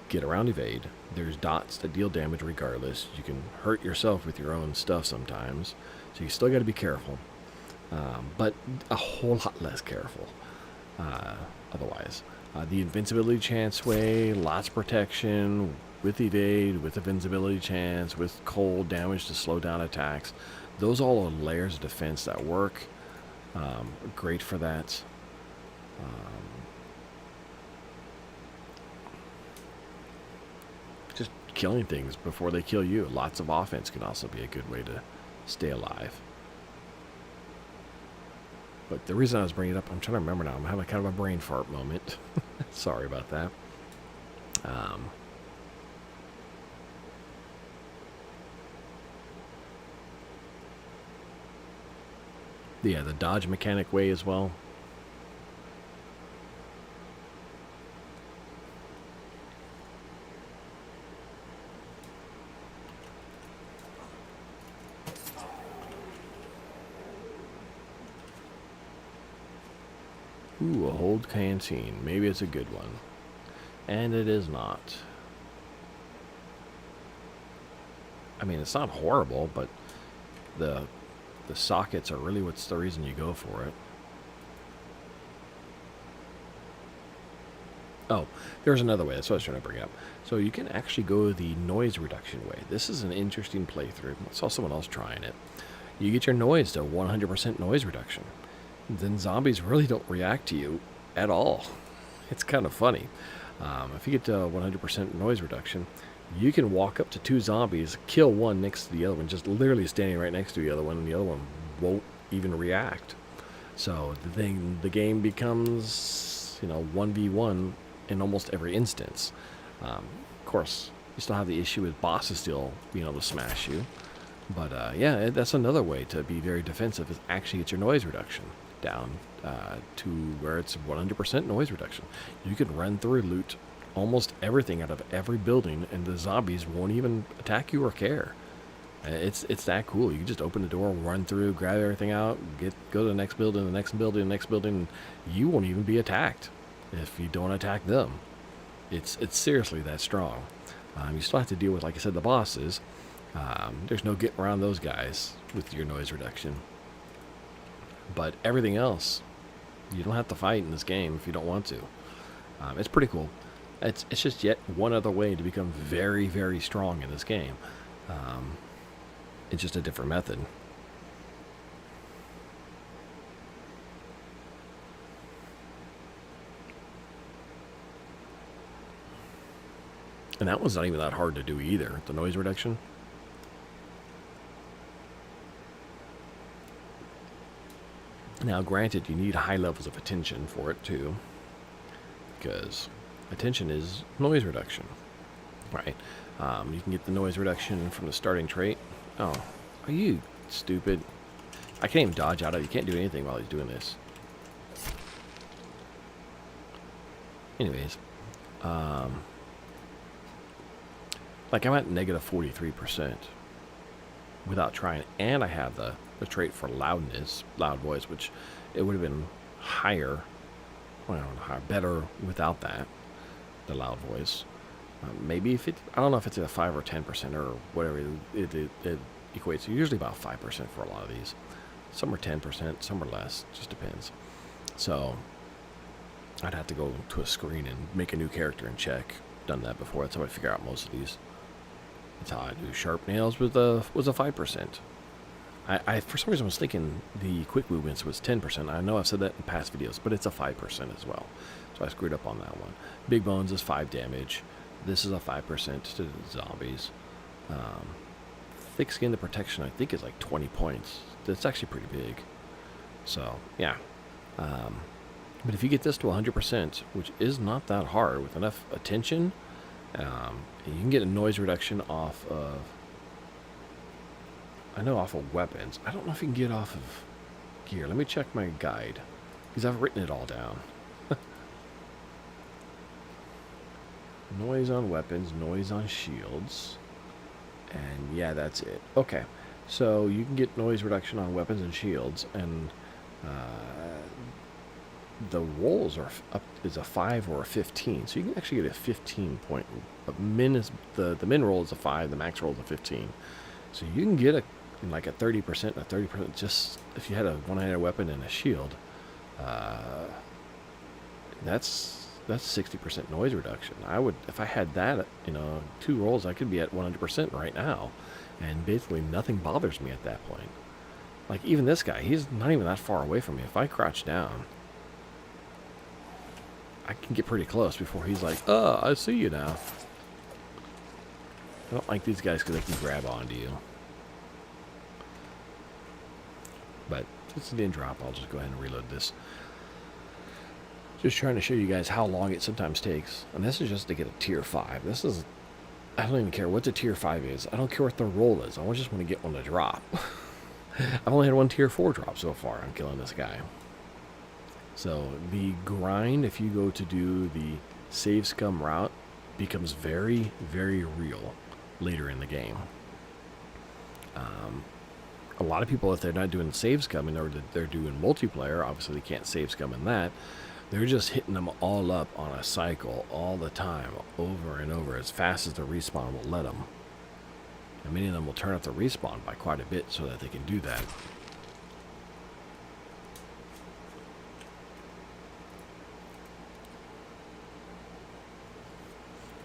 get around evade. There's dots that deal damage regardless. You can hurt yourself with your own stuff sometimes, so you still got to be careful. But a whole lot less careful otherwise. The invincibility chance way, lots of protection, with evade, with invincibility chance, with cold damage to slow down attacks. Those all are layers of defense that work. Great for that. Just killing things before they kill you. Lots of offense can also be a good way to stay alive. But the reason I was bringing it up, I'm trying to remember now. I'm having kind of a brain fart moment. Sorry about that. Yeah, the dodge mechanic way as well. Ooh, a hold canteen. Maybe it's a good one. And it is not. I mean, it's not horrible, but the sockets are really what's the reason you go for it. Oh, there's another way. That's what I was trying to bring up. So you can actually go the noise reduction way. This is an interesting playthrough. I saw someone else trying it. You get your noise to 100% noise reduction. Then zombies really don't react to you at all. It's kind of funny. If you get to 100% noise reduction, you can walk up to two zombies, kill one next to the other one, just literally standing right next to the other one, and the other one won't even react. So the game becomes, 1v1 in almost every instance. Of course, you still have the issue with bosses still being able to smash you. But yeah, that's another way to be very defensive, is actually get your noise reduction down to where it's 100% noise reduction. You can run through, loot almost everything out of every building, and the zombies won't even attack you or care. It's that cool. You can just open the door, run through, grab everything out, go to the next building, the next building, the next building, and you won't even be attacked if you don't attack them. It's seriously that strong. You still have to deal with, like I said, the bosses. There's no getting around those guys with your noise reduction. But everything else, you don't have to fight in this game if you don't want to. It's pretty cool. It's just yet one other way to become very, very strong in this game. It's just a different method. And that one's not even that hard to do either, the noise reduction. Now, granted, you need high levels of attention for it too, because attention is noise reduction, right? You can get the noise reduction from the starting trait. Oh, are you stupid? I can't even dodge out of it. You can't do anything while he's doing this. Anyways, like I'm at negative 43% without trying, and I have the trait for loudness, loud voice, which it would have been higher, well, better without that, the loud voice. Maybe if it, I don't know if it's at 5 or 10% or whatever it equates to. Usually about 5% for a lot of these. Some are 10%, some are less. Just depends. So I'd have to go to a screen and make a new character and check. Done that before. That's how I figure out most of these. That's how I do Sharp Nails was a 5%. I for some reason was thinking the quick movements was 10%. I know I've said that in past videos, but it's a 5% as well. So I screwed up on that one. Big Bones is 5 damage. This is a 5% to zombies. Thick Skin, the protection I think is like 20 points. That's actually pretty big. So yeah. But if you get this to 100%, which is not that hard with enough attention, you can get a noise reduction off of, I know off of weapons. I don't know if you can get off of gear. Let me check my guide, because I've written it all down. Noise on weapons, noise on shields, and yeah, that's it. Okay, so you can get noise reduction on weapons and shields, and the rolls are up is a 5 or a 15, so you can actually get a 15 point. But min is the min roll is a 5, the max roll is a 15, so you can get like a 30% and a 30% just if you had a one-handed weapon and a shield. That's 60% noise reduction. I would, if I had that, 2 rolls, I could be at 100% right now, and basically nothing bothers me at that point. Like even this guy, he's not even that far away from me. If I crouch down, I can get pretty close before he's like, "Oh, I see you now." I don't like these guys because they can grab onto you. But since it didn't drop, I'll just go ahead and reload this. Just trying to show you guys how long it sometimes takes. And this is just to get a tier 5. This is, I don't even care what the tier 5 is. I don't care what the roll is. I just want to get one to drop. I've only had one tier 4 drop so far on killing this guy. So the grind, if you go to do the save scum route, becomes very, very real later in the game. A lot of people, if they're not doing save scum and they're doing multiplayer, obviously they can't save scum in that. They're just hitting them all up on a cycle all the time, over and over, as fast as the respawn will let them. And many of them will turn up the respawn by quite a bit so that they can do that.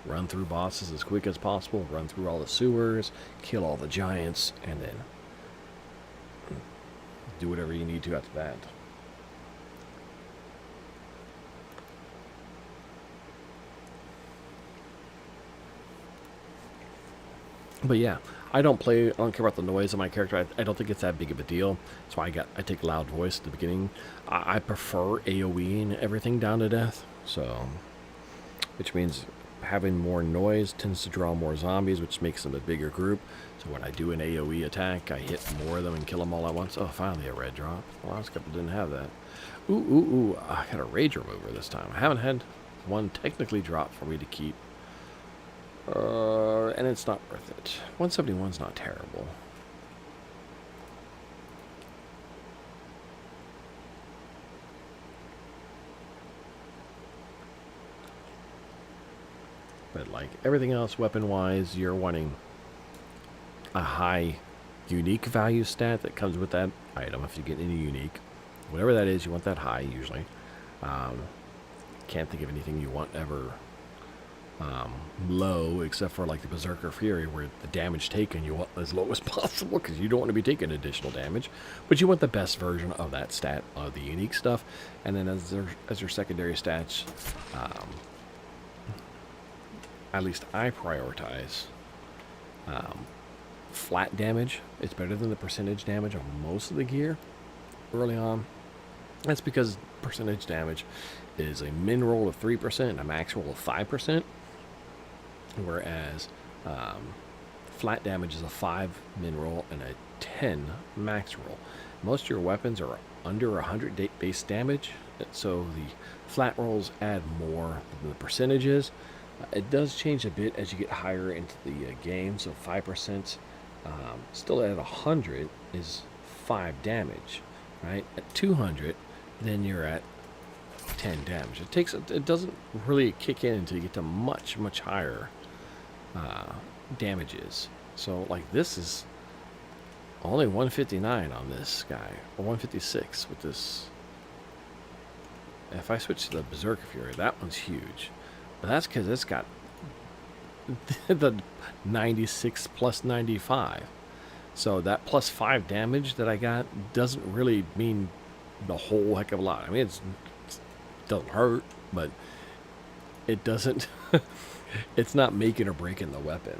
Run through bosses as quick as possible, run through all the sewers, kill all the giants, and then do whatever you need to after that. But yeah, I don't care about the noise of my character. I don't think it's that big of a deal. That's why I take loud voice at the beginning. I prefer AoEing everything down to death. So, which means having more noise tends to draw more zombies, which makes them a bigger group. So when I do an AoE attack, I hit more of them and kill them all at once. Oh, finally a red drop. The last couple didn't have that. Ooh, I got a rage remover this time. I haven't had one technically drop for me to keep. And it's not worth it. 171's not terrible. But like everything else weapon-wise, you're wanting a high unique value stat that comes with that item. If you get any unique, whatever that is, you want that high usually. Can't think of anything you want ever low, except for like the Berserker Fury, where the damage taken you want as low as possible because you don't want to be taking additional damage, but you want the best version of that stat of the unique stuff. And then as your secondary stats, at least I prioritize flat damage. It's better than the percentage damage on most of the gear early on. That's because percentage damage is a min roll of 3% and a max roll of 5%, whereas flat damage is a 5 min roll and a 10 max roll. Most of your weapons are under 100 base damage, so the flat rolls add more than the percentages. It does change a bit as you get higher into the game, so 5% still at 100 is 5 damage, right? At 200, then you're at 10 damage. It doesn't really kick in until you get to much higher damages. So like this is only 159 on this guy, or 156 with this. If I switch to the Berserker Fury, that one's huge. But that's because it's got the 96 plus 95. So that plus 5 damage that I got doesn't really mean the whole heck of a lot. I mean, it doesn't hurt, but it doesn't. It's not making or breaking the weapon.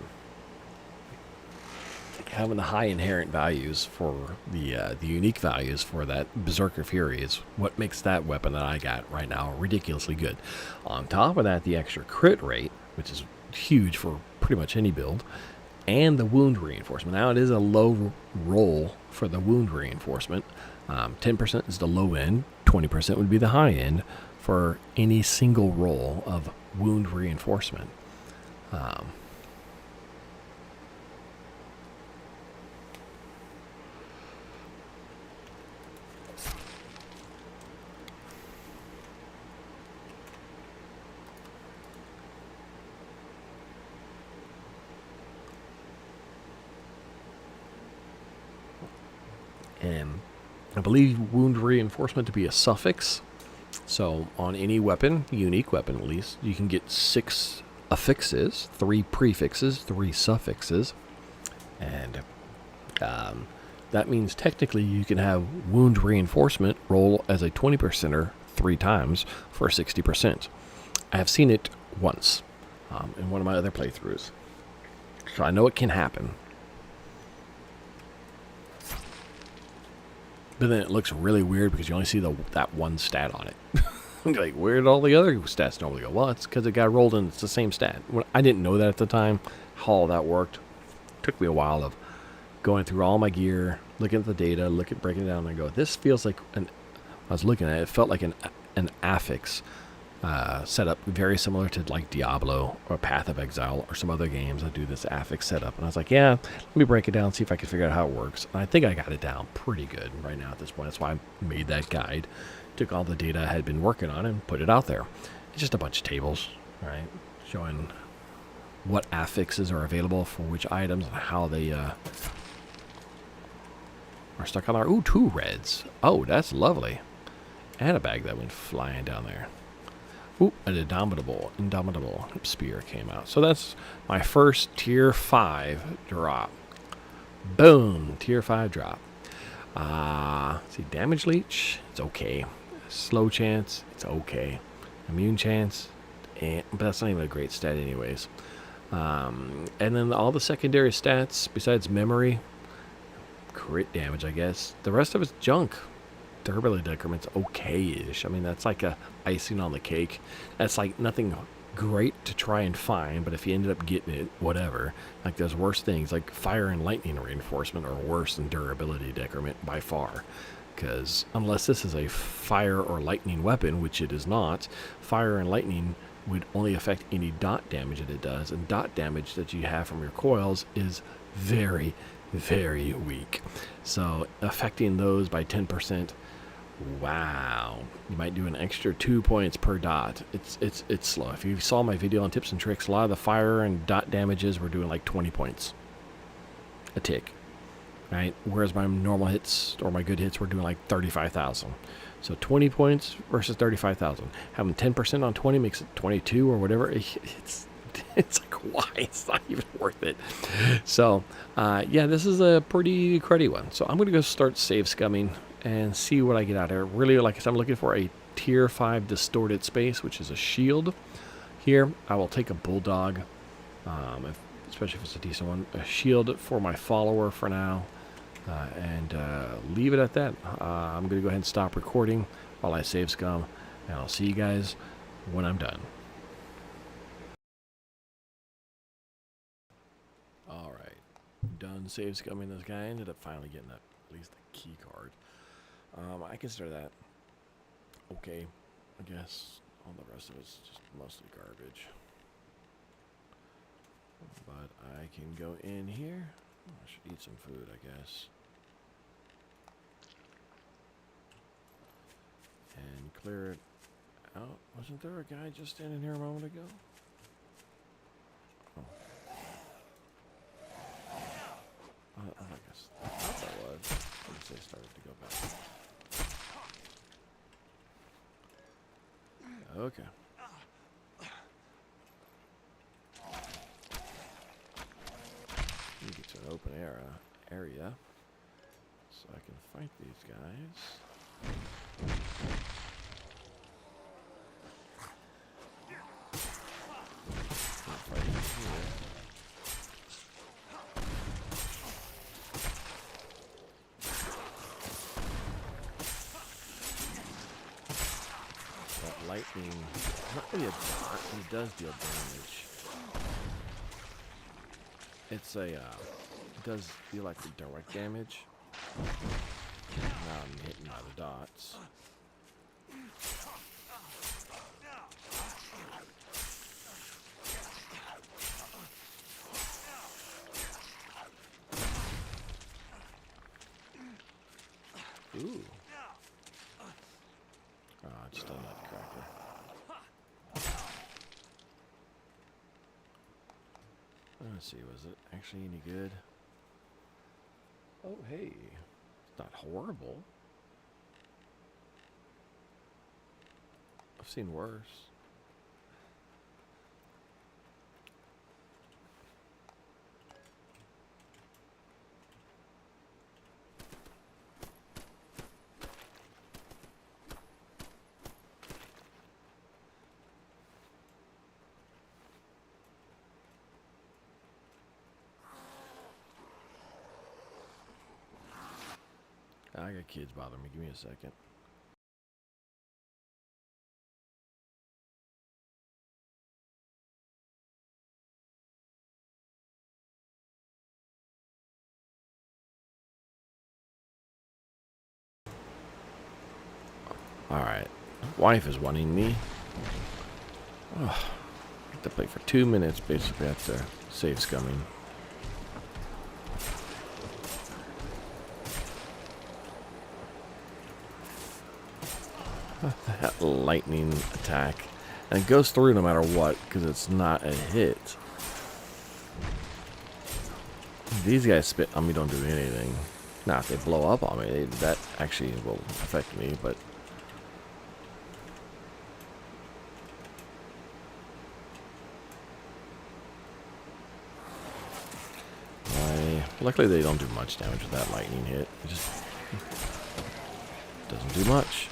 Having the high inherent values for the unique values for that Berserker Fury is what makes that weapon that I got right now ridiculously good. On top of that, the extra crit rate, which is huge for pretty much any build, and the wound reinforcement. Now it is a low roll for the wound reinforcement. 10% is the low end, 20% would be the high end for any single roll of wound reinforcement. And I believe wound reinforcement to be a suffix. So on any weapon, unique weapon at least, you can get 6 affixes, 3 prefixes, 3 suffixes. And that means technically you can have wound reinforcement roll as a 20%er 3 times for 60%. I have seen it once in one of my other playthroughs. So I know it can happen. But then it looks really weird because you only see that one stat on it. Like, where did all the other stats normally go? Well, it's because it got rolled in. It's the same stat. I didn't know that at the time, how all that worked. It took me a while of going through all my gear, looking at the data, breaking it down, and I go, this feels like I was looking at it, it felt like an affix setup, very similar to like Diablo or Path of Exile or some other games that do this affix setup. And I was like, yeah, let me break it down, see if I can figure out how it works. And I think I got it down pretty good right now at this point. That's why I made that guide. Took all the data I had been working on and put it out there. It's just a bunch of tables, right, showing what affixes are available for which items and how they are stuck on our... Ooh, 2 reds. Oh, that's lovely. And a bag that went flying down there. Ooh, an indomitable spear came out. So that's my first tier 5 drop. Boom, tier 5 drop. See, damage leech, it's okay. Slow chance, it's okay. Immune chance, but that's not even a great stat anyways. And then all the secondary stats, besides memory, crit damage, I guess. The rest of it's junk. Durability decrement's okay-ish. I mean, that's like a icing on the cake. That's like nothing great to try and find, but if you ended up getting it, whatever. Like, there's worse things, like fire and lightning reinforcement are worse than durability decrement by far. Because unless this is a fire or lightning weapon, which it is not, fire and lightning would only affect any dot damage that it does, and dot damage that you have from your coils is very, very weak. So affecting those by 10%, wow, you might do an extra 2 points per dot. It's slow. If you saw my video on tips and tricks, a lot of the fire and dot damages were doing like 20 points a tick, right? Whereas my normal hits or my good hits were doing like 35,000. So 20 points versus 35,000. Having 10% on 20 makes it 22 or whatever. It's like, why? It's not even worth it. So, yeah, this is a pretty cruddy one. So I'm going to go start save scumming and see what I get out of here. Really, like I said, I'm looking for a tier 5 distorted space, which is a shield. Here, I will take a bulldog Especially if it's a decent one. A shield for my follower for now. And leave it at that. I'm going to go ahead and stop recording while I save scum. And I'll see you guys when I'm done. Alright. Done save scumming this guy. I ended up finally getting at least a key card. I consider that okay, I guess. All the rest of it's just mostly garbage. But I can go in here. I should eat some food, I guess. And clear it out. Wasn't there a guy just standing here a moment ago? Oh. I guess I thought that was. I guess they started to go back. Okay. You get to an open area, so I can fight these guys. Fight here. That lightning, not really a dot, it does deal damage. It's a, it does feel like direct damage. Now I'm hitting by the dots. Ooh. Just a nutcracker. Let's see, was it actually any good? Oh, hey. It's not horrible. I've seen worse. I got kids bothering me. Give me a second. Alright. Wife is wanting me. Oh, I have to play for 2 minutes, basically. That's their save scumming. That lightning attack. And it goes through no matter what, because it's not a hit. These guys spit on me, don't do anything. Now, if they blow up on me, that actually will affect me, but... Luckily, they don't do much damage with that lightning hit. It just doesn't do much.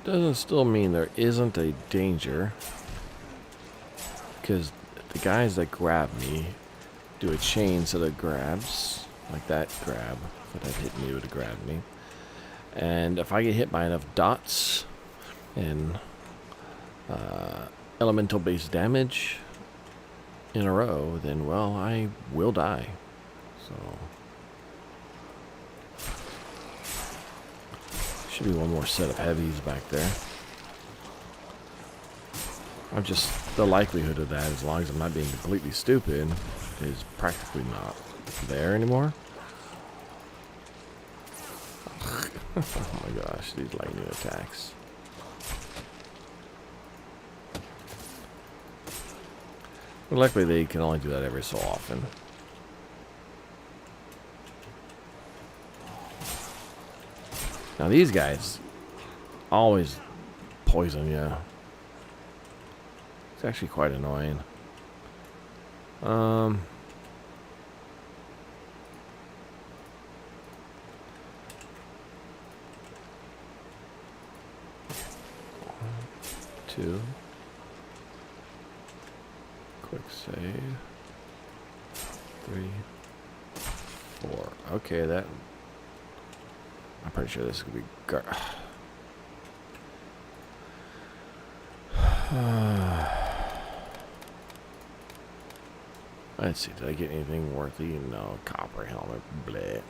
Doesn't still mean there isn't a danger, because the guys that grab me do a chain set of grabs, like that grab. If that hit me, it would have grabbed me. And if I get hit by enough dots and elemental based damage in a row, then, well, I will die. So should be one more set of heavies back there. I'm just, the likelihood of that, as long as I'm not being completely stupid, is practically not there anymore. Oh my gosh, these lightning attacks. But luckily, they can only do that every so often. Now these guys always poison you. It's actually quite annoying. 2. Quick save. 3, 4. Okay, that. I'm pretty sure this is gonna be. Let's see. Did I get anything worthy? No. Copper helmet. Bleh.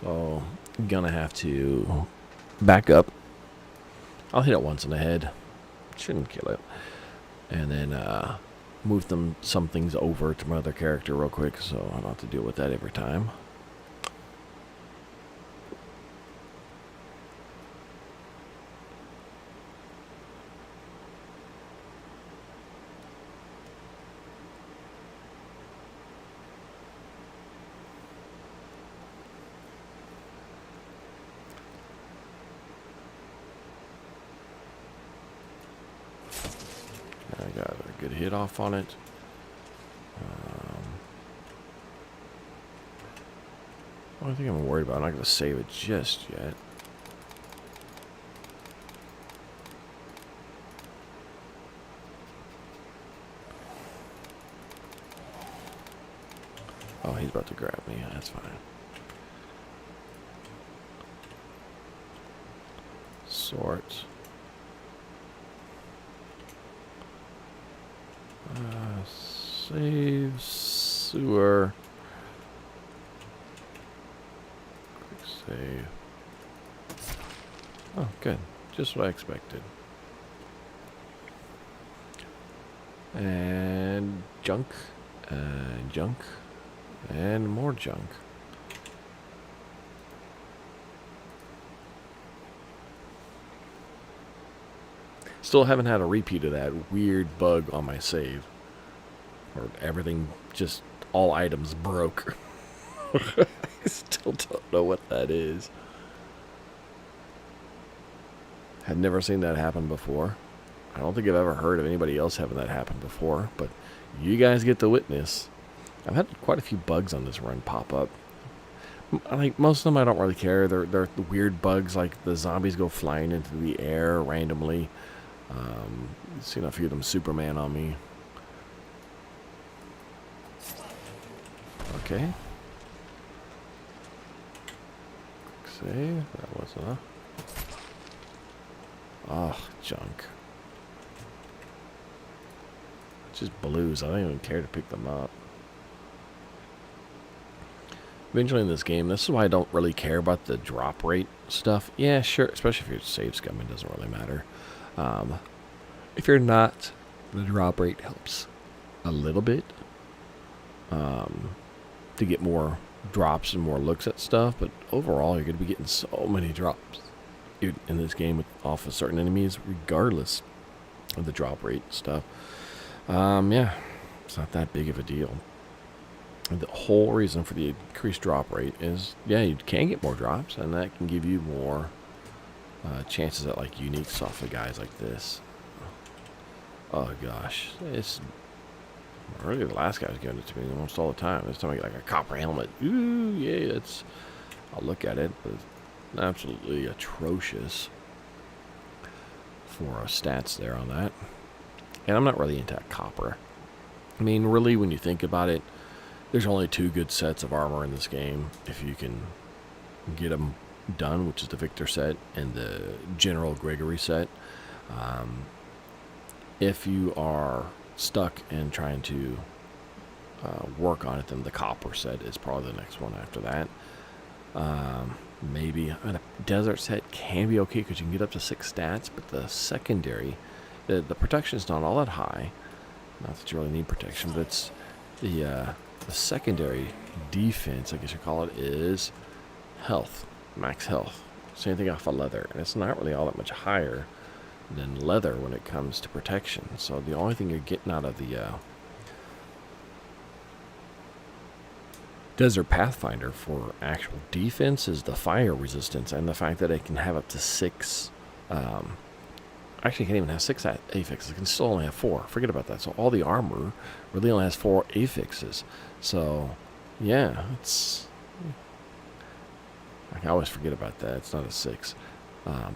So, gonna have to back up. I'll hit it once in the head. Shouldn't kill it. And then move some things over to my other character real quick so I don't have to deal with that every time. I got a good hit off on it. I don't think I'm worried about. I'm not going to save it just yet. Oh, he's about to grab me. That's fine. Sort. Save sewer. Quick save. Oh, good. Just what I expected. And junk. And junk. And more junk. Still haven't had a repeat of that weird bug on my save. Or everything, just all items broke. I still don't know what that is. Had never seen that happen before. I don't think I've ever heard of anybody else having that happen before, but you guys get to witness. I've had quite a few bugs on this run pop up. Like most of them, I don't really care. They're the weird bugs, like the zombies go flying into the air randomly. Seen a few of them Superman on me. Okay. Save. That was enough. Oh, junk. Just blues. I don't even care to pick them up. Eventually in this game, this is why I don't really care about the drop rate stuff. Yeah, sure. Especially if you're save scumming, it doesn't really matter. If you're not, the drop rate helps a little bit. To get more drops and more looks at stuff, but overall you're going to be getting so many drops in this game off of certain enemies regardless of the drop rate stuff. Yeah, it's not that big of a deal. And the whole reason for the increased drop rate is, yeah, you can get more drops, and that can give you more chances at like uniques off of guys like this. Oh gosh, it's really the last guy was giving it to me almost all the time. This time I get like a copper helmet. Ooh, yeah, I'll look at it, but it's absolutely atrocious for stats there on that. And I'm not really into copper. I mean, really, when you think about it, there's only 2 good sets of armor in this game. If you can get them done, which is the Victor set and the General Gregory set. If you are stuck and trying to work on it, then the copper set is probably the next one after that. Maybe a desert set can be okay because you can get up to 6 stats, but the secondary, the protection is not all that high. Not that you really need protection, but it's the secondary defense, I guess you call it, is health, max health. Same thing off of leather, and it's not really all that much higher than leather when it comes to protection. So the only thing you're getting out of the Desert Pathfinder for actual defense is the fire resistance and the fact that it can have up to 6. Actually, it can't even have 6 affixes. It can still only have 4. Forget about that. So all the armor really only has 4 affixes. So, yeah, it's I always forget about that. It's not a 6.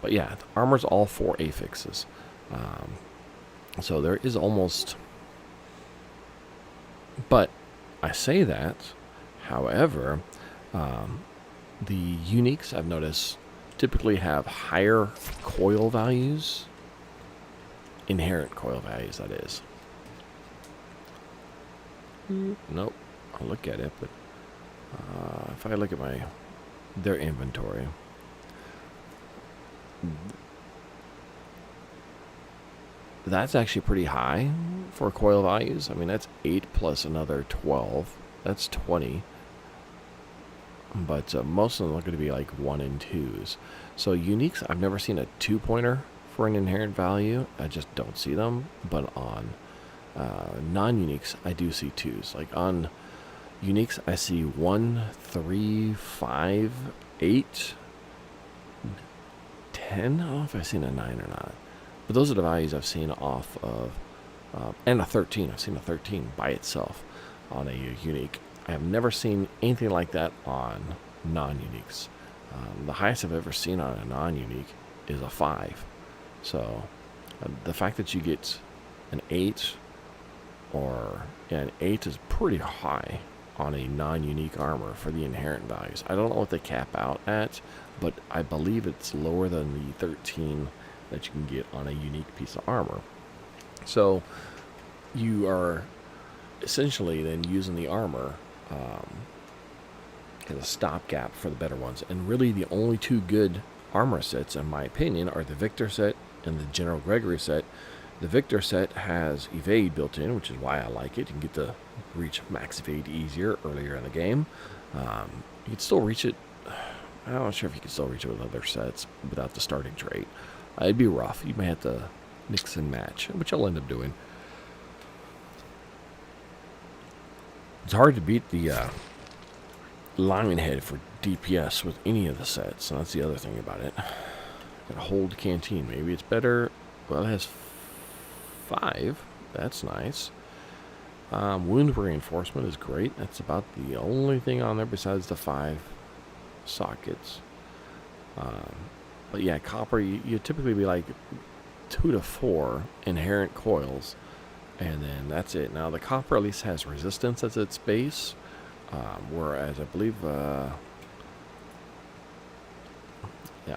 But yeah, the armor's all 4 affixes. So there is almost... But I say that, however, the uniques I've noticed typically have higher coil values. Inherent coil values, that is. Nope. I'll look at it, but if I look at their inventory, that's actually pretty high for coil values. I mean, that's 8 plus another 12. That's 20. But most of them are going to be like 1 and 2s. So uniques, I've never seen a 2-pointer for an inherent value. I just don't see them. But on non-uniques, I do see 2s. Like on uniques, I see 1, 3, 5, 8, 10. I don't know if I've seen a 9 or not. But those are the values I've seen off of, and a 13. I've seen a 13 by itself on a unique. I have never seen anything like that on non-uniques. The highest I've ever seen on a non-unique is a 5. So the fact that you get an 8 an 8 is pretty high on a non-unique armor for the inherent values. I don't know what they cap out at, but I believe it's lower than the 13 that you can get on a unique piece of armor. So you are essentially then using the armor as a stopgap for the better ones. And really the only 2 good armor sets, in my opinion, are the Victor set and the General Gregory set. The Victor set has evade built in, which is why I like it. You can get to reach max evade easier earlier in the game. You can still reach it. I'm not sure if you can still reach it with other sets without the starting trait. It'd be rough. You may have to mix and match, which I'll end up doing. It's hard to beat the lion head for DPS with any of the sets, so that's the other thing about it. Gotta hold canteen. Maybe it's better. Well, it has 5. That's nice. Wound reinforcement is great. That's about the only thing on there besides the 5 sockets. But yeah, copper, you typically be like 2 to 4 inherent coils, and then that's it. Now the copper at least has resistance as its base, whereas I believe the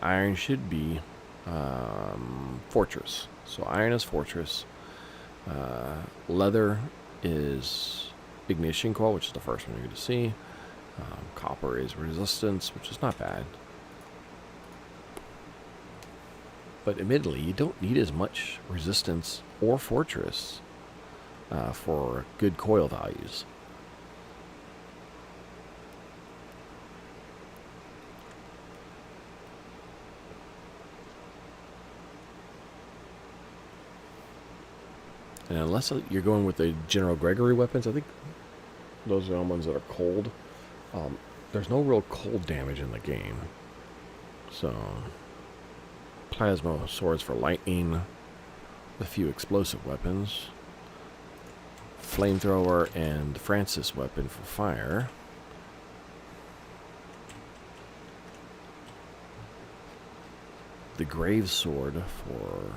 iron should be fortress. So iron is fortress. Leather is ignition coil, which is the first one you're going to see. Copper is resistance, which is not bad. But admittedly, you don't need as much resistance or fortress for good coil values. And unless you're going with the General Gregory weapons, I think those are the ones that are cold. There's no real cold damage in the game. So... plasma swords for lightning, a few explosive weapons, flamethrower, and Francis weapon for fire. The grave sword for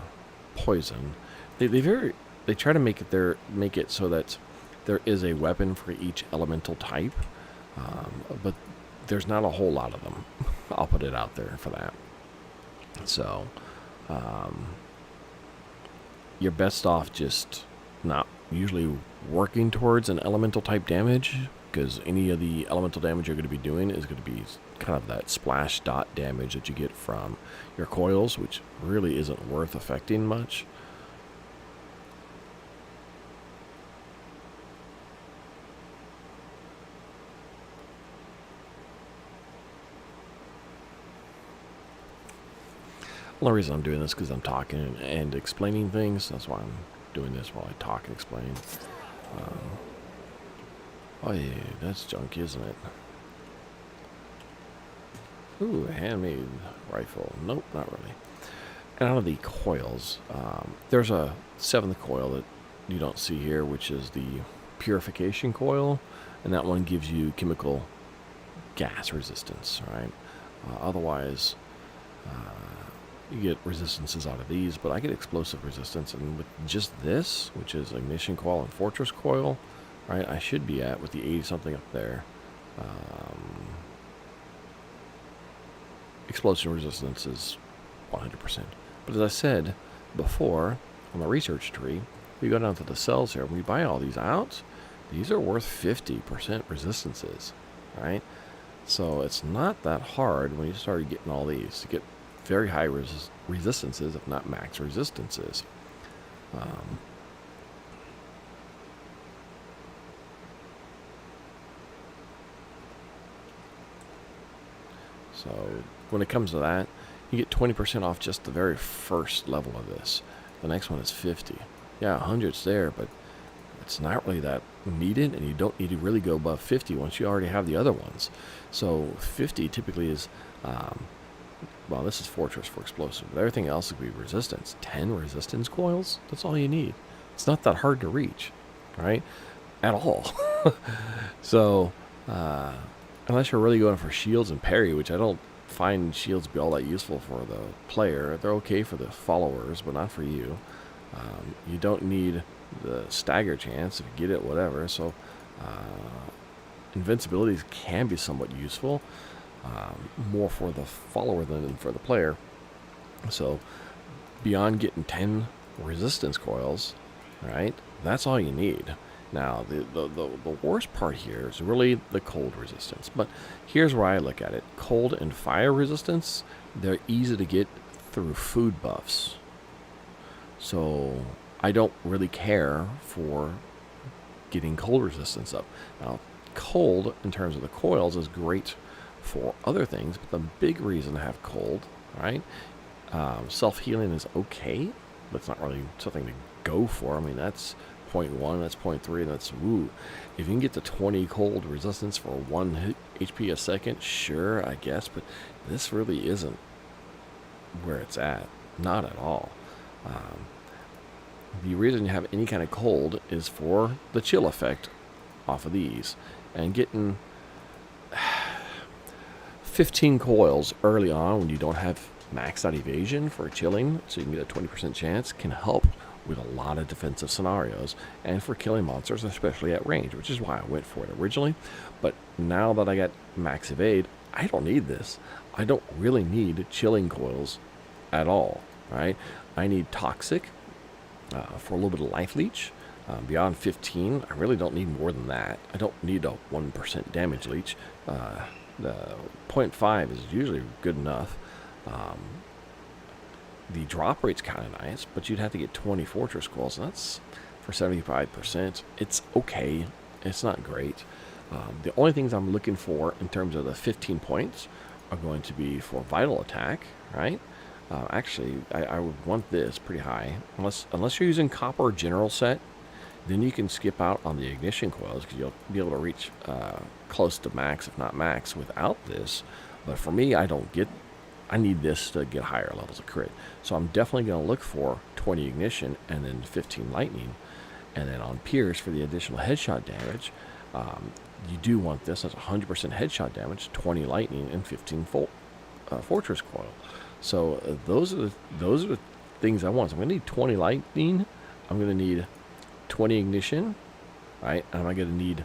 poison. They try to make it so that there is a weapon for each elemental type, but there's not a whole lot of them. I'll put it out there for that. So, you're best off just not usually working towards an elemental type damage, because any of the elemental damage you're going to be doing is going to be kind of that splash dot damage that you get from your coils, which really isn't worth affecting much. The only reason I'm doing this is because I'm talking and explaining things. That's why I'm doing this while I talk and explain. Oh yeah, that's junk, isn't it? Ooh, a handmade rifle. Nope, not really. And out of the coils, there's a 7th coil that you don't see here, which is the purification coil. And that one gives you chemical gas resistance, right? Otherwise, you get resistances out of these, but I get explosive resistance, and with just this, which is ignition coil and fortress coil, right, I should be at with the 80 something up there. Explosion resistance is 100%. But as I said before, on the research tree, we go down to the cells here. When we buy all these out, these are worth 50% resistances, right? So it's not that hard when you start getting all these to get very high resistances, if not max resistances. So when it comes to that, you get 20% off just the very first level of this. The next one is 50. Yeah, 100's there, but it's not really that needed, and you don't need to really go above 50 once you already have the other ones. So 50 typically is, well, this is fortress for explosive, but everything else would be resistance. 10 resistance coils, that's all you need. It's not that hard to reach, right? At all. So, unless you're really going for shields and parry, which I don't find shields to be all that useful for the player. They're okay for the followers, but not for you. You don't need the stagger chance if you get it, whatever. So invincibilities can be somewhat useful, more for the follower than for the player. So beyond getting 10 resistance coils, right, that's all you need. Now, the worst part here is really the cold resistance. But here's where I look at it. Cold and fire resistance, they're easy to get through food buffs. So I don't really care for getting cold resistance up. Now, cold, in terms of the coils, is great for other things. But the big reason to have cold, right? Self-healing is okay, but it's not really something to go for. I mean, that's 0.1, that's 0.3, that's woo. If you can get to 20 cold resistance for 1 HP a second, sure, I guess, but this really isn't where it's at. Not at all. The reason you have any kind of cold is for the chill effect off of these. And getting 15 coils early on when you don't have maxed out evasion for chilling, so you can get a 20% chance, can help with a lot of defensive scenarios and for killing monsters, especially at range, which is why I went for it originally. But now that I got max evade, I don't need this. I don't really need chilling coils at all, right? I need toxic for a little bit of life leech. Beyond 15, I really don't need more than that. I don't need a 1% damage leech. The 0.5 is usually good enough. The drop rate's kind of nice, but you'd have to get 20 fortress coils, and that's for 75%. It's okay. It's not great. The only things I'm looking for in terms of the 15 points are going to be for vital attack, right? Actually, I would want this pretty high. Unless you're using copper general set, then you can skip out on the ignition coils because you'll be able to reach close to max, if not max, without this. But for me, I need this to get higher levels of crit. So I'm definitely going to look for 20 ignition and then 15 lightning. And then on pierce for the additional headshot damage, you do want this as 100% headshot damage, 20 lightning, and 15 fortress coil. So those are the things I want. So I'm going to need 20 lightning. I'm going to need 20 ignition, right? And I'm going to need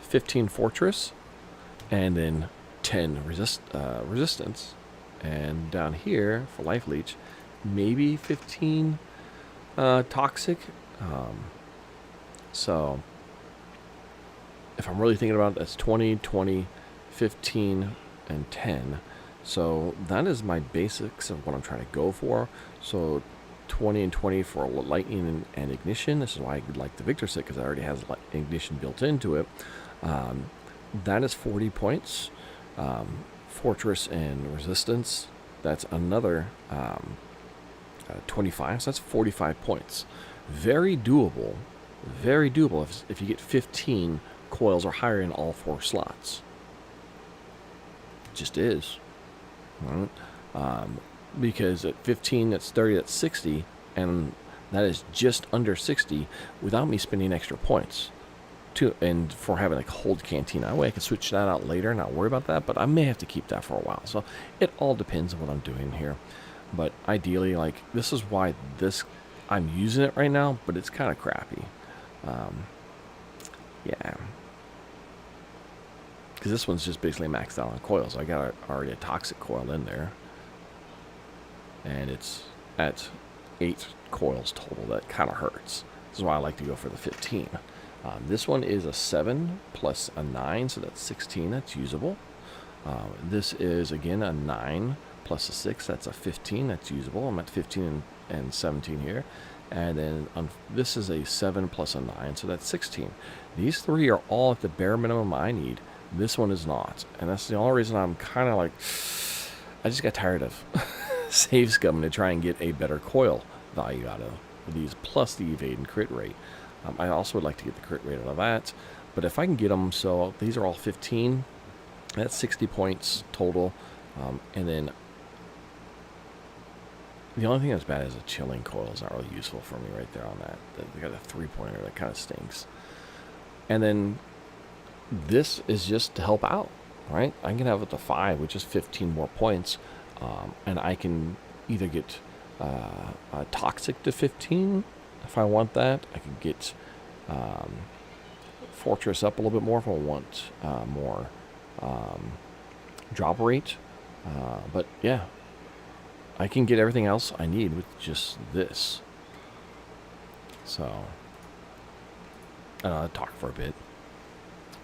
15 fortress, and then 10 resistance. And down here for life leech, maybe 15 toxic. So if I'm really thinking about it, that's 20, 20, 15, and 10. So that is my basics of what I'm trying to go for. So 20 and 20 for lightning and ignition. This is why I like the Victor set, because it already has ignition built into it. That is 40 points. Fortress and resistance, that's another 25, so that's 45 points. Very doable if you get 15 coils or higher in all 4 slots. Just is, right? Because at 15, that's 30, that's 60, and that is just under 60 without me spending extra points to, and for having a cold canteen. That way I can switch that out later and not worry about that, but I may have to keep that for a while. So it all depends on what I'm doing here. But ideally, like, this is why I'm using it right now, but it's kind of crappy. Yeah. Because this one's just basically maxed out on coils. I got already a toxic coil in there. And it's at 8 coils total. That kind of hurts. This is why I like to go for the 15. This one is a 7 plus a 9, so that's 16. That's usable. This is, again, a 9 plus a 6. That's a 15. That's usable. I'm at 15 and 17 here. And then this is a 7 plus a 9, so that's 16. These three are all at the bare minimum I need. This one is not. And that's the only reason I'm kind of like, I just got tired of save scumming to try and get a better coil value out of these, plus the evade and crit rate. I also would like to get the crit rate out of that. But if I can get them, so these are all 15, that's 60 points total. And then the only thing that's bad is a chilling coil is not really useful for me right there on that. They got a 3-pointer that kind of stinks. And then this is just to help out, right? I can have it to 5, which is 15 more points. And I can either get a toxic to 15 if I want that. I could get fortress up a little bit more if I want more drop rate. But yeah, I can get everything else I need with just this. So, I'll talk for a bit.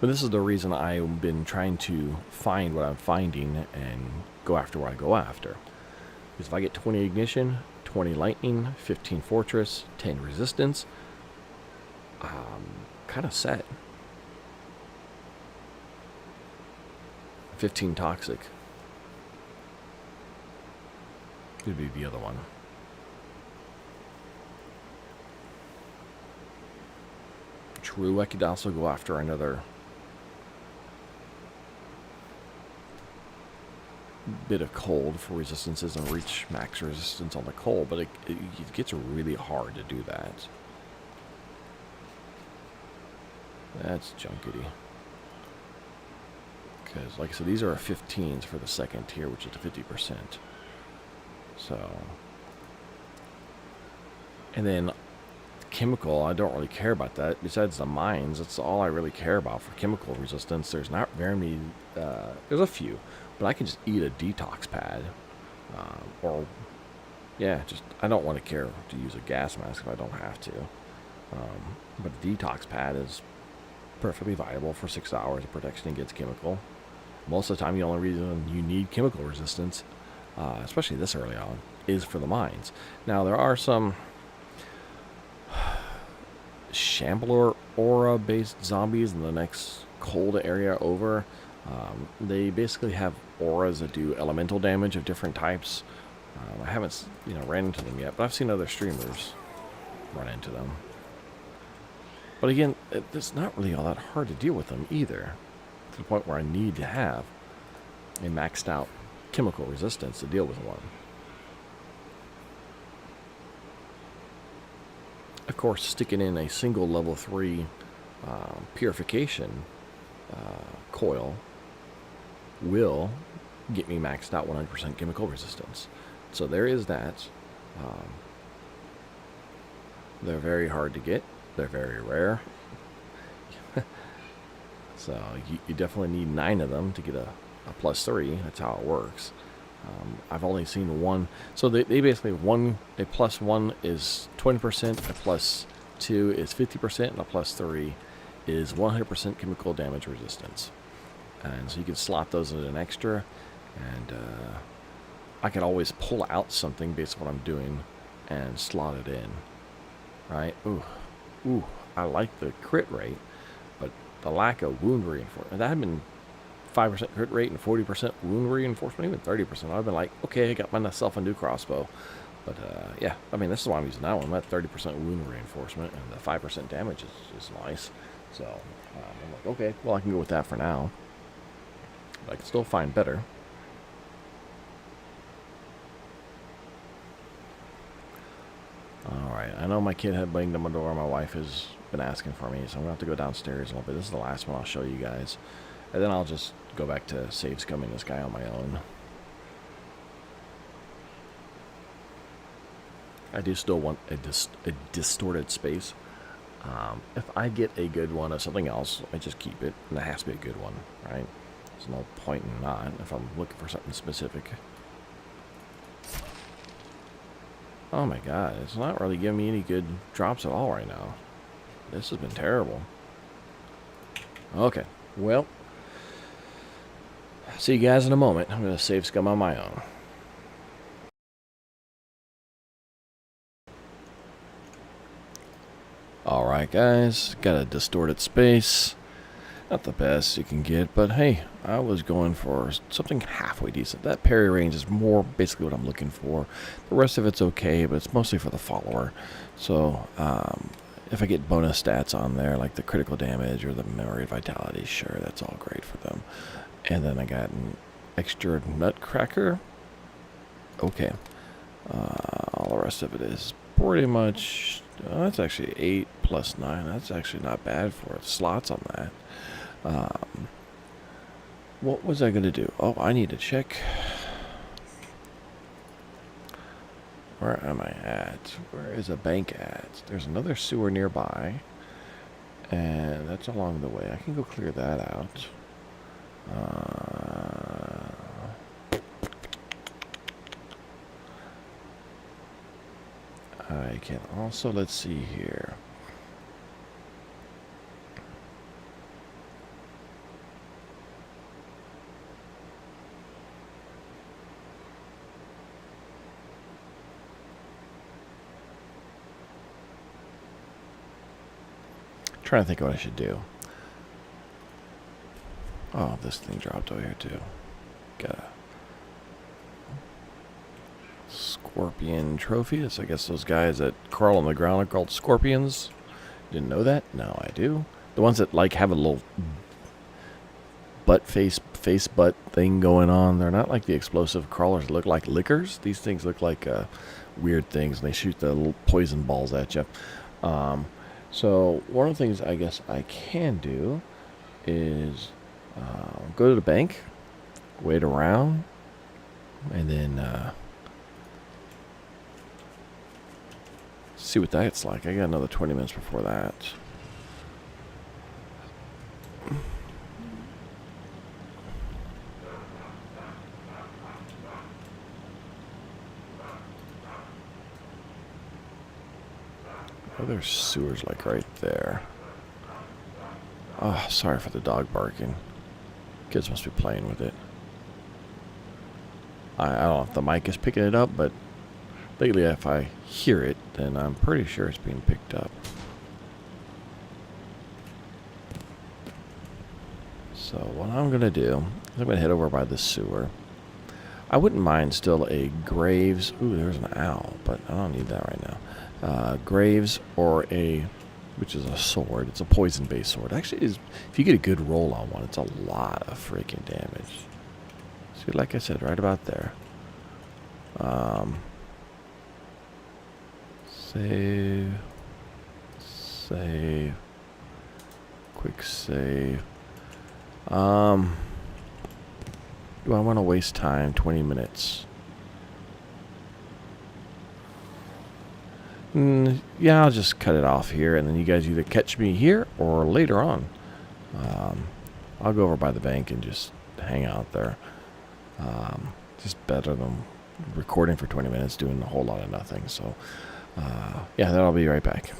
But this is the reason I've been trying to find what I'm finding and go after what I go after. Because if I get 20 ignition, 20 lightning, 15 fortress, 10 resistance, kind of set. 15 toxic. Could be the other one. True, I could also go after another bit of cold for resistances and reach max resistance on the cold, but it gets really hard to do that. That's junkety. Because, like I said, these are 15s for the second tier, which is 50%. So, and then chemical, I don't really care about that. Besides the mines, that's all I really care about for chemical resistance. There's not very many, there's a few, but I can just eat a detox pad. Or, yeah, just, I don't want to care to use a gas mask if I don't have to. But a detox pad is perfectly viable for 6 hours of protection against chemical. Most of the time, the only reason you need chemical resistance, especially this early on, is for the mines. Now, there are some Shambler aura based zombies in the next cold area over. They basically have auras that do elemental damage of different types. I haven't ran into them yet, but I've seen other streamers run into them. But again, it's not really all that hard to deal with them either, to the point where I need to have a maxed out chemical resistance to deal with one. Of course, sticking in a single level 3 purification coil will get me maxed out 100% chemical resistance. So there is that. They're very hard to get. They're very rare. So you definitely need 9 of them to get a +3. That's how it works. I've only seen one. So they basically, a +1 is 20%, a +2 is 50%, and a +3 is 100% chemical damage resistance. And so you can slot those in an extra, and I can always pull out something based on what I'm doing and slot it in. Right? Ooh, I like the crit rate, but the lack of wound reinforcement. That had been 5% crit rate and 40% wound reinforcement, even 30%. I've been like, okay, I got myself a new crossbow. But yeah, I mean, this is why I'm using that one. I'm at 30% wound reinforcement, and the 5% damage is nice. So I'm like, okay, well, I can go with that for now. But I can still find better. Alright, I know my kid had banged on my door. My wife has been asking for me, so I'm going to have to go downstairs a little bit. This is the last one I'll show you guys. And then I'll just go back to save scumming this guy on my own. I do still want a distorted space. If I get a good one of something else, I just keep it. And it has to be a good one, right? There's no point in not if I'm looking for something specific. Oh my god, it's not really giving me any good drops at all right now. This has been terrible. Okay, well, see you guys in a moment. I'm going to save scum on my own. Alright guys, got a distorted space. Not the best you can get, but hey, I was going for something halfway decent. That parry range is more basically what I'm looking for. The rest of it's okay, but it's mostly for the follower. So, if I get bonus stats on there, like the critical damage or the memory vitality, sure, that's all great for them. And then I got an extra nutcracker. Okay. All the rest of it is pretty much... that's actually 8 plus 9. That's actually not bad for it. Slots on that. What was I going to do? Oh, I need to check. Where am I at? Where is a bank at? There's another sewer nearby. And that's along the way. I can go clear that out. I can also, let's see here. Trying to think of what I should do. Oh, this thing dropped over here too. Got a scorpion trophy. That's, I guess, those guys that crawl on the ground are called scorpions. Didn't know that? Now I do. The ones that like have a little butt face butt thing going on. They're not like the explosive crawlers that look like lickers. These things look like weird things, and they shoot the little poison balls at you. So one of the things I guess I can do is go to the bank, wait around, and then see what that's like. I got another 20 minutes before that. Oh, there's sewers like right there. Oh, sorry for the dog barking. Kids must be playing with it. I don't know if the mic is picking it up, but lately if I hear it, then I'm pretty sure it's being picked up. So what I'm going to do is I'm going to head over by the sewer. I wouldn't mind still a Graves. Ooh, there's an owl, but I don't need that right now. Graves or a, which is a sword. It's a poison-based sword. Actually, if you get a good roll on one, it's a lot of freaking damage. See, like I said, right about there. Save. Save. Quick save. Do I want to waste time? 20 minutes. Yeah, I'll just cut it off here, and then you guys either catch me here or later on. I'll go over by the bank and just hang out there. Just better than recording for 20 minutes, doing a whole lot of nothing. So, yeah, then I'll be right back.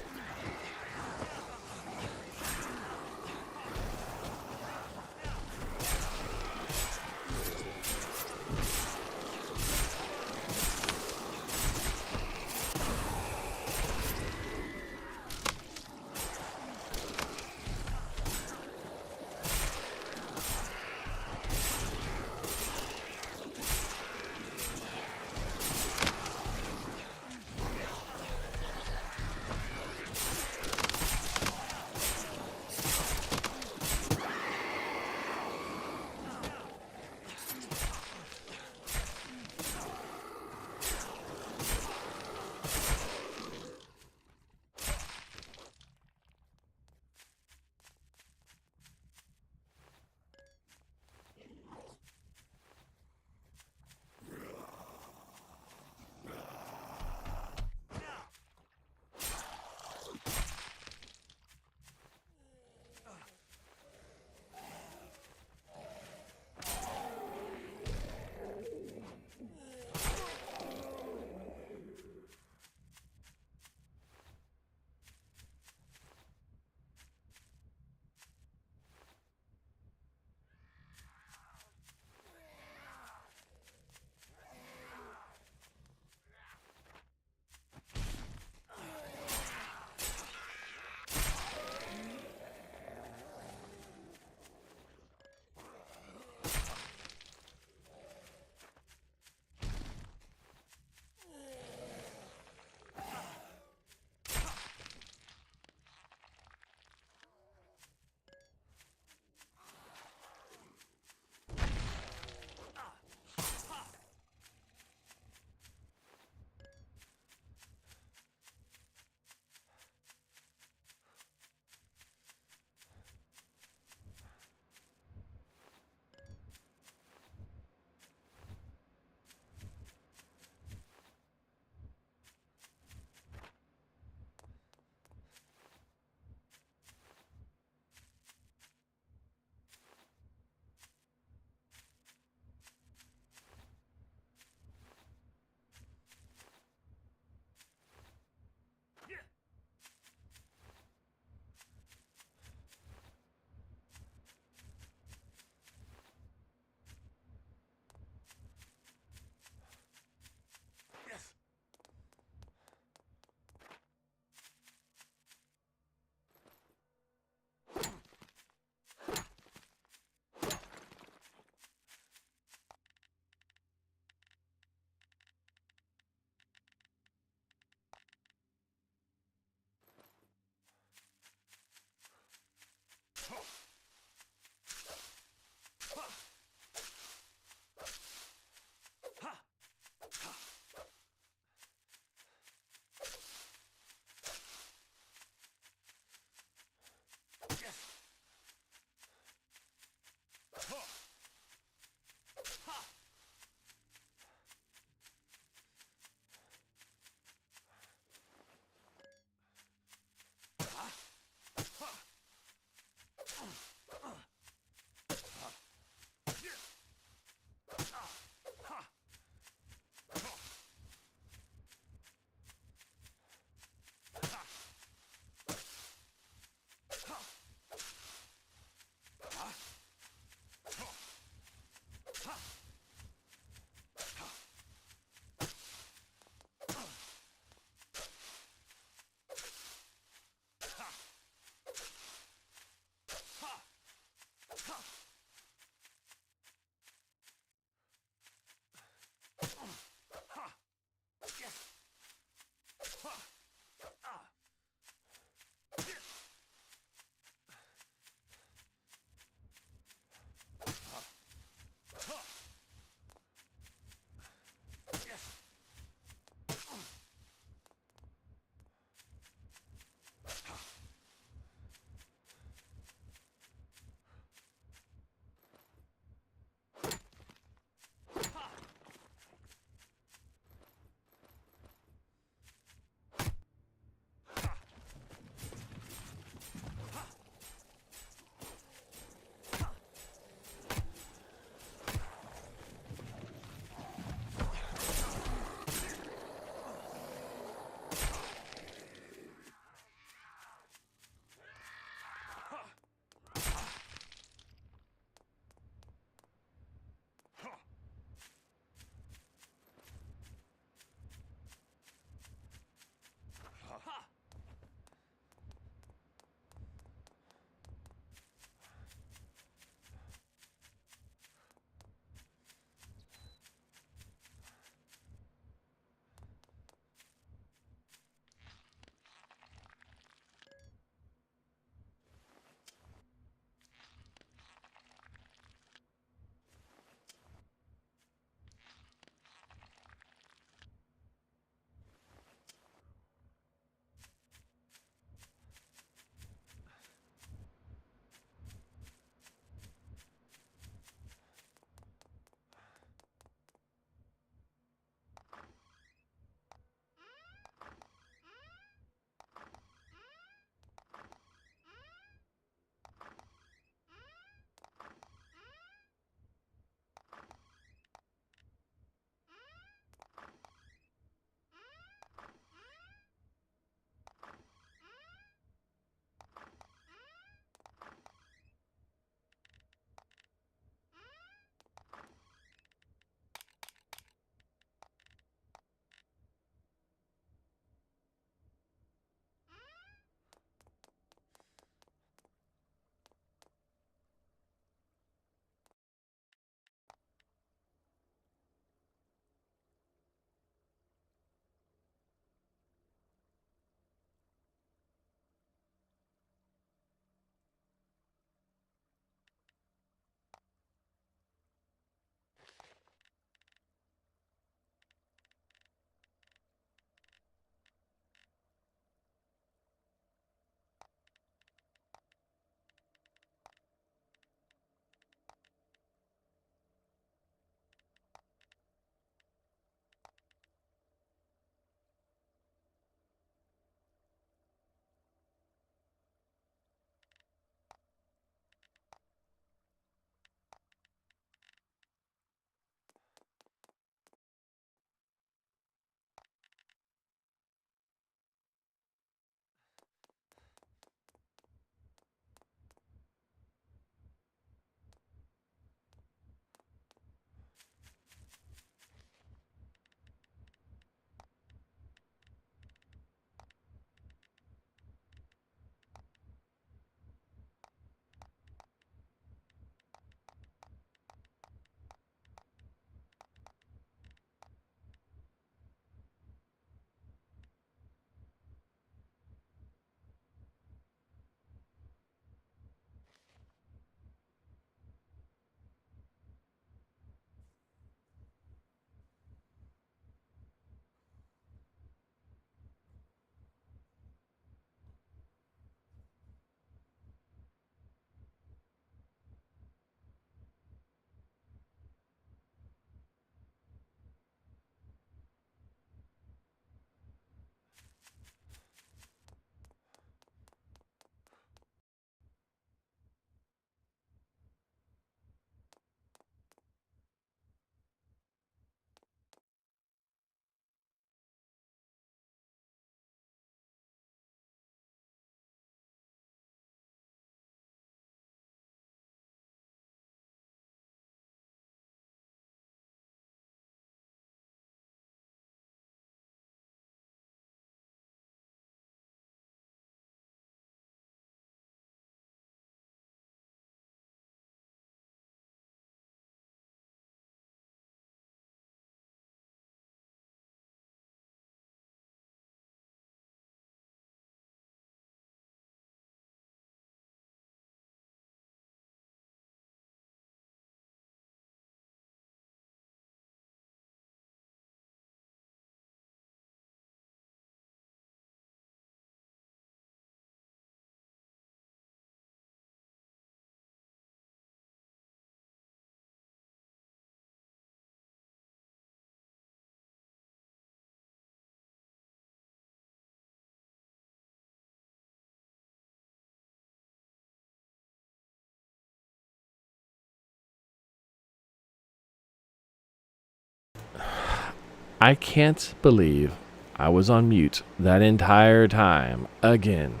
I can't believe I was on mute that entire time again.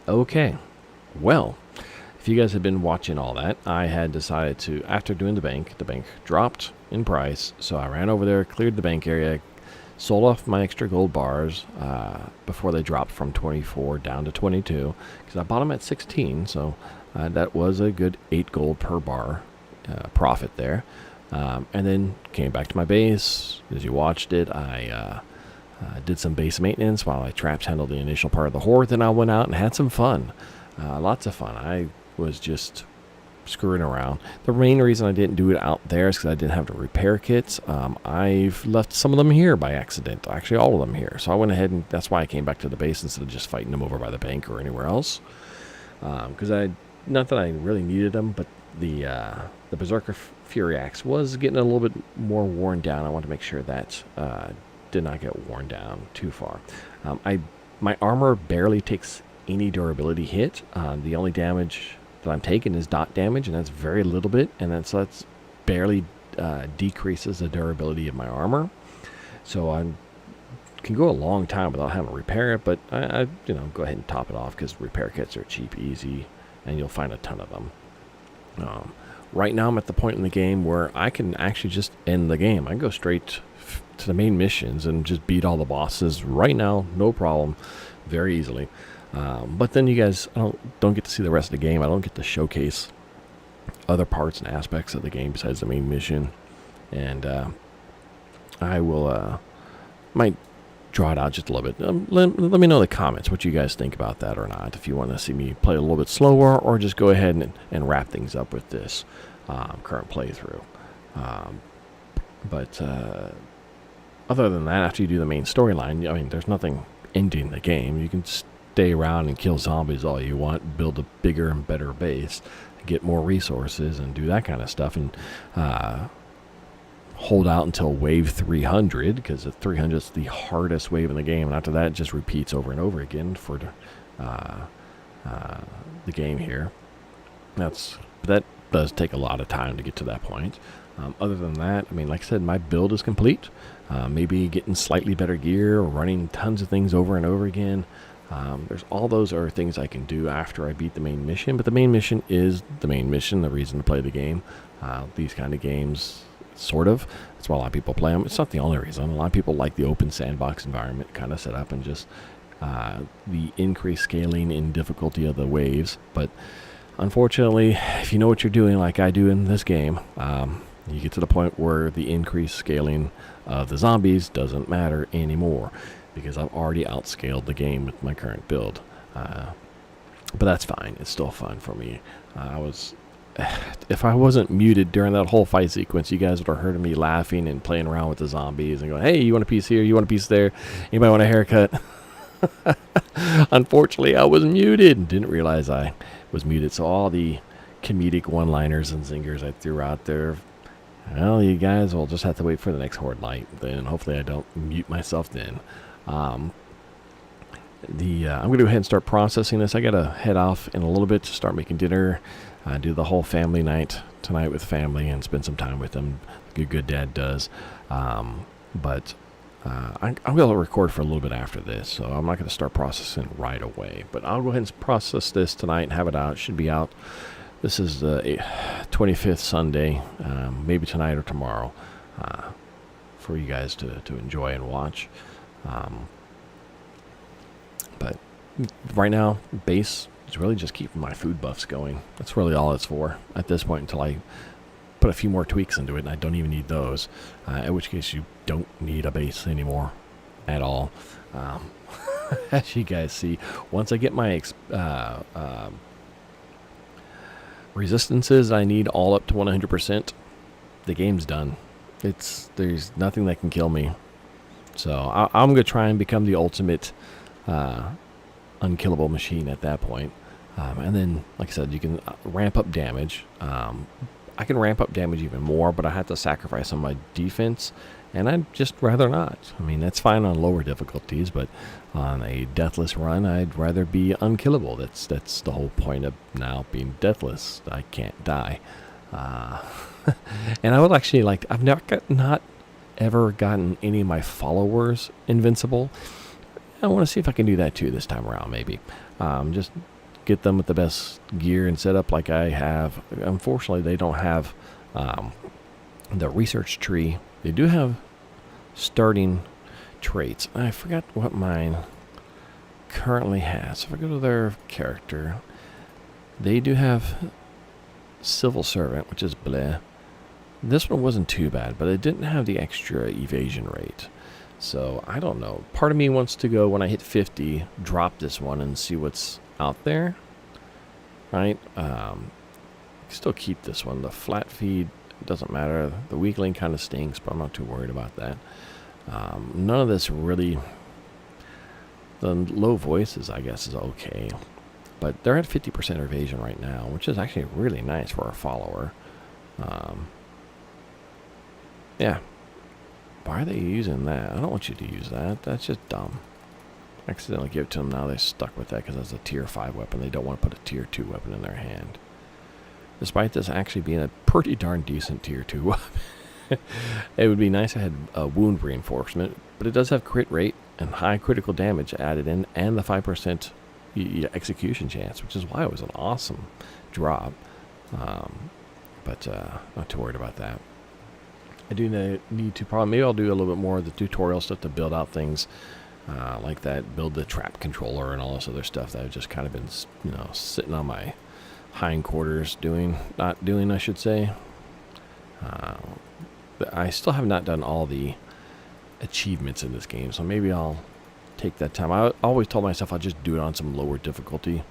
Okay, well, if you guys have been watching all that, I had decided to, after doing the bank dropped in price, so I ran over there, cleared the bank area, sold off my extra gold bars before they dropped from 24 down to 22, because I bought them at 16, so that was a good 8 gold per bar profit there. And then came back to my base. As you watched it, I did some base maintenance while I traps handled the initial part of the horde. Then I went out and had some fun. Lots of fun. I was just screwing around. The main reason I didn't do it out there is because I didn't have the repair kits. I've left some of them here by accident. Actually, all of them here. So I went ahead and that's why I came back to the base instead of just fighting them over by the bank or anywhere else. Because not that I really needed them, but the Berserker Fury Axe was getting a little bit more worn down. I want to make sure that did not get worn down too far. My armor barely takes any durability hit. The only damage that I'm taking is dot damage, and that's very little bit, and that's barely decreases the durability of my armor. So I can go a long time without having to repair it, but I go ahead and top it off because repair kits are cheap, easy, and you'll find a ton of them. Right now I'm at the point in the game where I can actually just end the game. I can go straight to the main missions and just beat all the bosses right now, no problem, very easily. But then you guys don't get to see the rest of the game. I don't get to showcase other parts and aspects of the game besides the main mission. And I will might draw it out just a little bit. Let me know in the comments what you guys think about that or not. If you want to see me play a little bit slower, or just go ahead and wrap things up with this current playthrough. But other than that, after you do the main storyline, I mean, there's nothing ending the game. You can stay around and kill zombies all you want, build a bigger and better base, get more resources, and do that kind of stuff, and hold out until wave 300, because the 300 is the hardest wave in the game, and after that it just repeats over and over again for the game here. That does take a lot of time to get to that point. Other than that, I mean, like I said, my build is complete. Maybe getting slightly better gear or running tons of things over and over again. There's all those are things I can do after I beat the main mission, but the main mission is the main mission, the reason to play the game. These kind of games, sort of. That's why a lot of people play them. It's not the only reason. A lot of people like the open sandbox environment kind of set up and just the increased scaling in difficulty of the waves. But unfortunately, if you know what you're doing like I do in this game, you get to the point where the increased scaling of the zombies doesn't matter anymore, because I've already outscaled the game with my current build. But that's fine. It's still fun for me. If I wasn't muted during that whole fight sequence, you guys would have heard me laughing and playing around with the zombies and going, hey, you want a piece here? You want a piece there? Anybody want a haircut? Unfortunately, I was muted and didn't realize I was muted. So all the comedic one-liners and zingers I threw out there, well, you guys will just have to wait for the next horde light. Then hopefully I don't mute myself then. I'm going to go ahead and start processing this. I got to head off in a little bit to start making dinner. Do the whole family night tonight with family and spend some time with them, like a good dad does. But I'm going to record for a little bit after this, so I'm not going to start processing right away. But I'll go ahead and process this tonight and have it out. It should be out. This is the 25th Sunday, maybe tonight or tomorrow, for you guys to enjoy and watch. But right now, base is really just keeping my food buffs going. That's really all it's for at this point, until I put a few more tweaks into it, and I don't even need those, in which case you don't need a base anymore at all. As you guys see, once I get my resistances I need all up to 100%, the game's done. There's nothing that can kill me. So I'm going to try and become the ultimate unkillable machine at that point. And then, like I said, you can ramp up damage. I can ramp up damage even more, but I have to sacrifice some of my defense, and I'd just rather not. I mean, that's fine on lower difficulties, but on a deathless run, I'd rather be unkillable. That's the whole point of now being deathless. I can't die. And I would actually like, I've not ever gotten any of my followers invincible. I want to see if I can do that too this time around, maybe. Just get them with the best gear and setup like I have. Unfortunately, they don't have the research tree. They do have starting traits. I forgot what mine currently has. If I go to their character, they do have civil servant, which is bleh. This one wasn't too bad, but it didn't have the extra evasion rate. So I don't know. Part of me wants to go, when I hit 50, drop this one and see what's out there. Right? Still keep this one. The flat feed doesn't matter. The weakling kind of stinks, but I'm not too worried about that. None of this really. The low voices, I guess, is okay. But they're at 50% evasion right now, which is actually really nice for a follower. Yeah. Why are they using that? I don't want you to use that. That's just dumb. I accidentally give it to them. Now they're stuck with that because that's a tier 5 weapon. They don't want to put a tier 2 weapon in their hand. Despite this actually being a pretty darn decent tier 2 weapon. It would be nice if it had a wound reinforcement, but it does have crit rate and high critical damage added in, and the 5% execution chance, which is why it was an awesome drop. But not too worried about that. I do need to probably, maybe I'll do a little bit more of the tutorial stuff to build out things like that, build the trap controller and all this other stuff that I've just kind of been, sitting on my hindquarters not doing, I should say. But I still have not done all the achievements in this game, so maybe I'll take that time. I always told myself I'll just do it on some lower difficulty.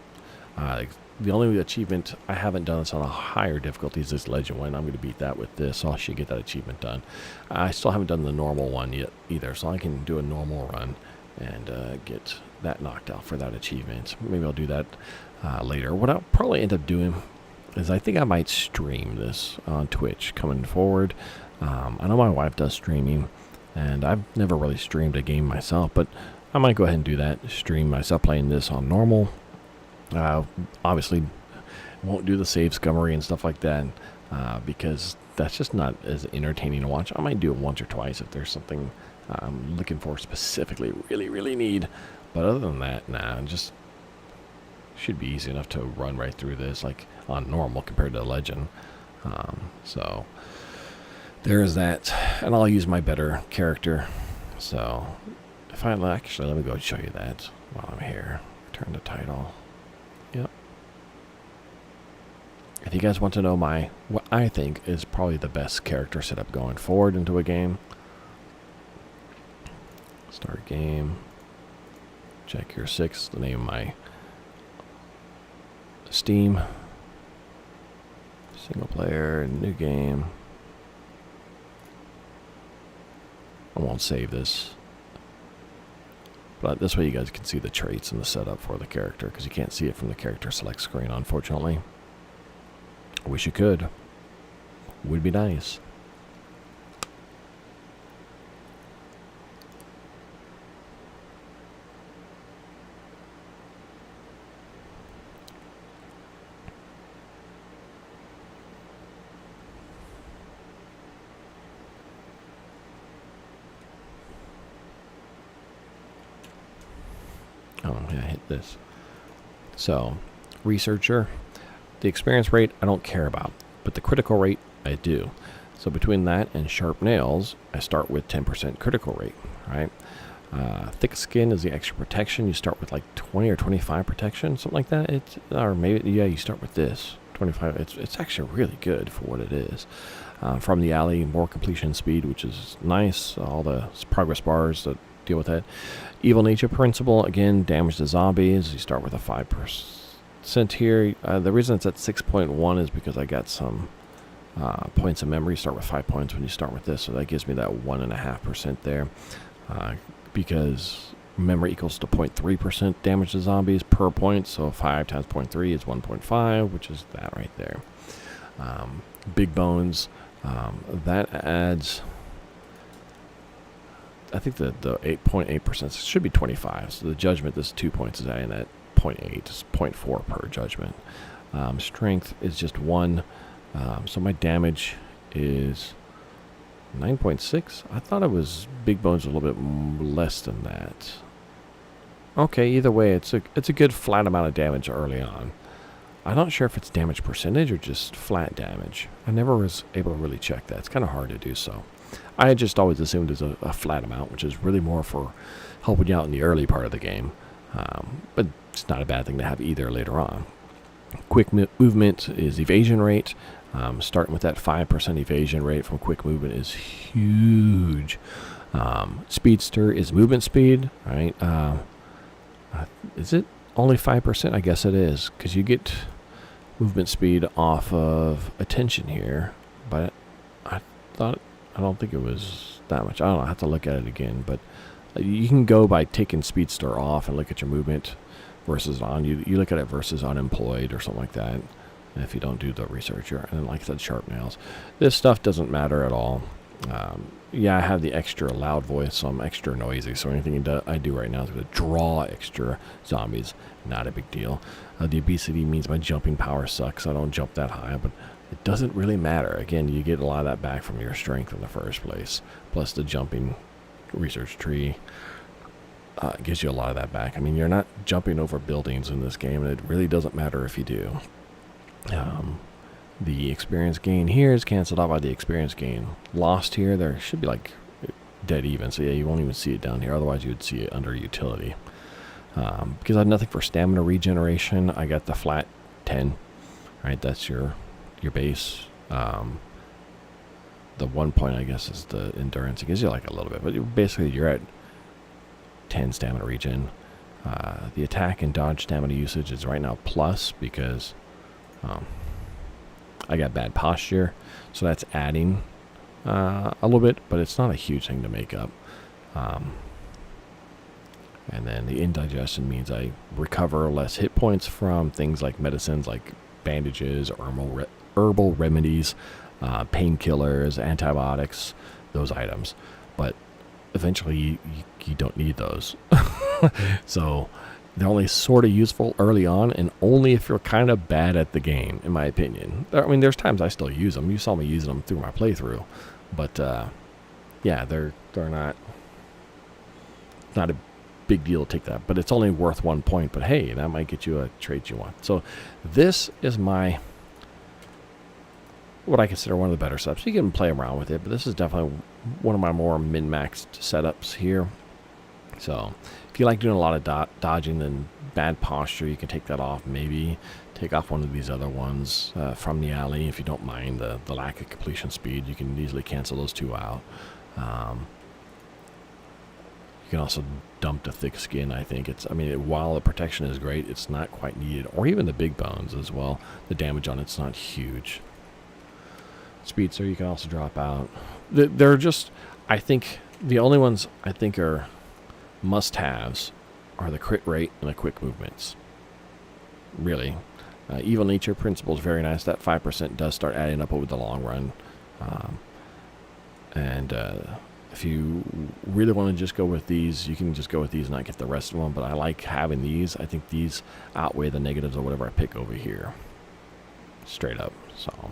The only achievement I haven't done that's on a higher difficulty is this legend one. I'm going to beat that with this, so I should get that achievement done. I still haven't done the normal one yet either, so I can do a normal run and get that knocked out for that achievement. Maybe I'll do that later. What I'll probably end up doing is I think I might stream this on Twitch coming forward. I know my wife does streaming, and I've never really streamed a game myself, but I might go ahead and do that. Stream myself playing this on normal. Obviously, won't do the save scummery and stuff like that because that's just not as entertaining to watch. I might do it once or twice if there's something I'm looking for specifically, really need. But other than that, nah, just should be easy enough to run right through this, like on normal compared to Legend. So there is that, and I'll use my better character. So if I actually, let me go show you that while I'm here. Return to title. Yep. If you guys want to know what I think is probably the best character setup going forward into a game, start game, check your 6, the name of my Steam, single player, new game. I won't save this. But this way you guys can see the traits and the setup for the character, because you can't see it from the character select screen, unfortunately. I wish you could. Would be nice. Oh, yeah, hit this. So, researcher, the experience rate I don't care about, but the critical rate I do. So between that and sharp nails, I start with 10% critical rate, right? Thick skin is the extra protection. You start with like 20 or 25 protection, something like that. Or maybe, yeah, you start with this, 25. It's actually really good for what it is. From the alley, more completion speed, which is nice. All the progress bars that deal with that. Evil nature principle, again, damage to zombies. You start with a 5% here. The reason it's at 6.1 is because I got some points of memory. You start with 5 points when you start with this, so that gives me that 1.5% there. Because memory equals to 0.3% damage to zombies per point, so 5 times 0.3 is 1.5, which is that right there. Big bones, that adds, I think the 8.8% should be 25. So the judgment, this 2 points is adding that 0.8. It's 0.4 per judgment. Strength is just 1. So my damage is 9.6? I thought it was big bones a little bit less than that. Okay, either way, it's a good flat amount of damage early on. I'm not sure if it's damage percentage or just flat damage. I never was able to really check that. It's kind of hard to do so. I just always assumed it was a flat amount, which is really more for helping you out in the early part of the game. But it's not a bad thing to have either later on. Quick movement is evasion rate. Starting with that 5% evasion rate from quick movement is huge. Speedster is movement speed, right? Is it only 5%? I guess it is, because you get movement speed off of attention here, but I don't think it was that much. I don't know, I have to look at it again, but you can go by taking Speedster off and look at your movement versus on. You look at it versus unemployed or something like that, if you don't do the research. And like I said, sharp nails. This stuff doesn't matter at all. Yeah, I have the extra loud voice, so I'm extra noisy, so anything I do right now is going to draw extra zombies. Not a big deal. The obesity means my jumping power sucks. I don't jump that high, but it doesn't really matter. Again, you get a lot of that back from your strength in the first place, plus the jumping research tree gives you a lot of that back. I mean, you're not jumping over buildings in this game, and it really doesn't matter if you do. The experience gain here is canceled out by the experience gain lost here. There should be like dead even, so yeah, you won't even see it down here. Otherwise, you would see it under utility. Because I have nothing for stamina regeneration, I got the flat 10. Right, that's your base. The 1 point, I guess, is the endurance. It gives you like a little bit, but basically you're at 10 stamina regen. The attack and dodge stamina usage is right now plus because I got bad posture, so that's adding a little bit, but it's not a huge thing to make up. And then the indigestion means I recover less hit points from things like medicines, like bandages, herbal remedies, painkillers, antibiotics, those items. But eventually you don't need those. So they're only sort of useful early on, and only if you're kind of bad at the game, in my opinion. I mean, there's times I still use them. You saw me using them through my playthrough. But, yeah, they're not a big deal to take that. But it's only worth 1 point. But, hey, that might get you a trait you want. So this is what I consider one of the better setups. You can play around with it, but this is definitely one of my more min-maxed setups here. So if you like doing a lot of dodging and bad posture, you can take that off. Maybe take off one of these other ones from the alley if you don't mind the lack of completion speed. You can easily cancel those two out. You can also dump the thick skin. I think while the protection is great, it's not quite needed. Or even the big bones as well. The damage on it's not huge. Speedster you can also drop out. They're just, I think, the only ones I think are must-haves are the crit rate and the quick movements. Really. Evil Nature Principle is very nice. That 5% does start adding up over the long run. If you really want to just go with these, you can just go with these and not get the rest of them. But I like having these. I think these outweigh the negatives or whatever I pick over here. Straight up. So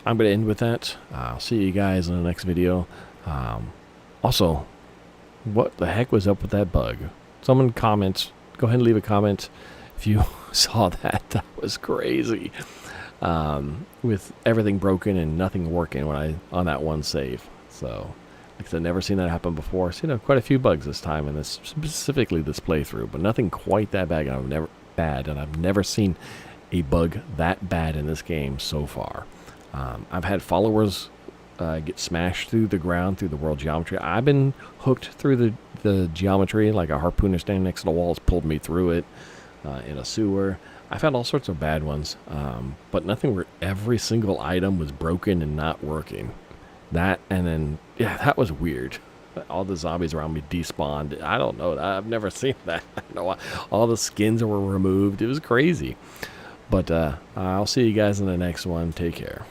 I'm going to end with that. I'll see you guys in the next video. Also, what the heck was up with that bug? Someone comments. Go ahead and leave a comment if you saw that. That was crazy. With everything broken and nothing working on that one save. So, like I said, never seen that happen before. I've seen quite a few bugs this time, and specifically this playthrough, but nothing quite that bad. And I've never seen a bug that bad in this game so far. I've had followers get smashed through the ground, through the world geometry. I've been hooked through the geometry, like a harpooner standing next to the walls pulled me through it in a sewer. I've had all sorts of bad ones, but nothing where every single item was broken and not working. That was weird. All the zombies around me despawned. I don't know. I've never seen that. All the skins were removed. It was crazy. But I'll see you guys in the next one. Take care.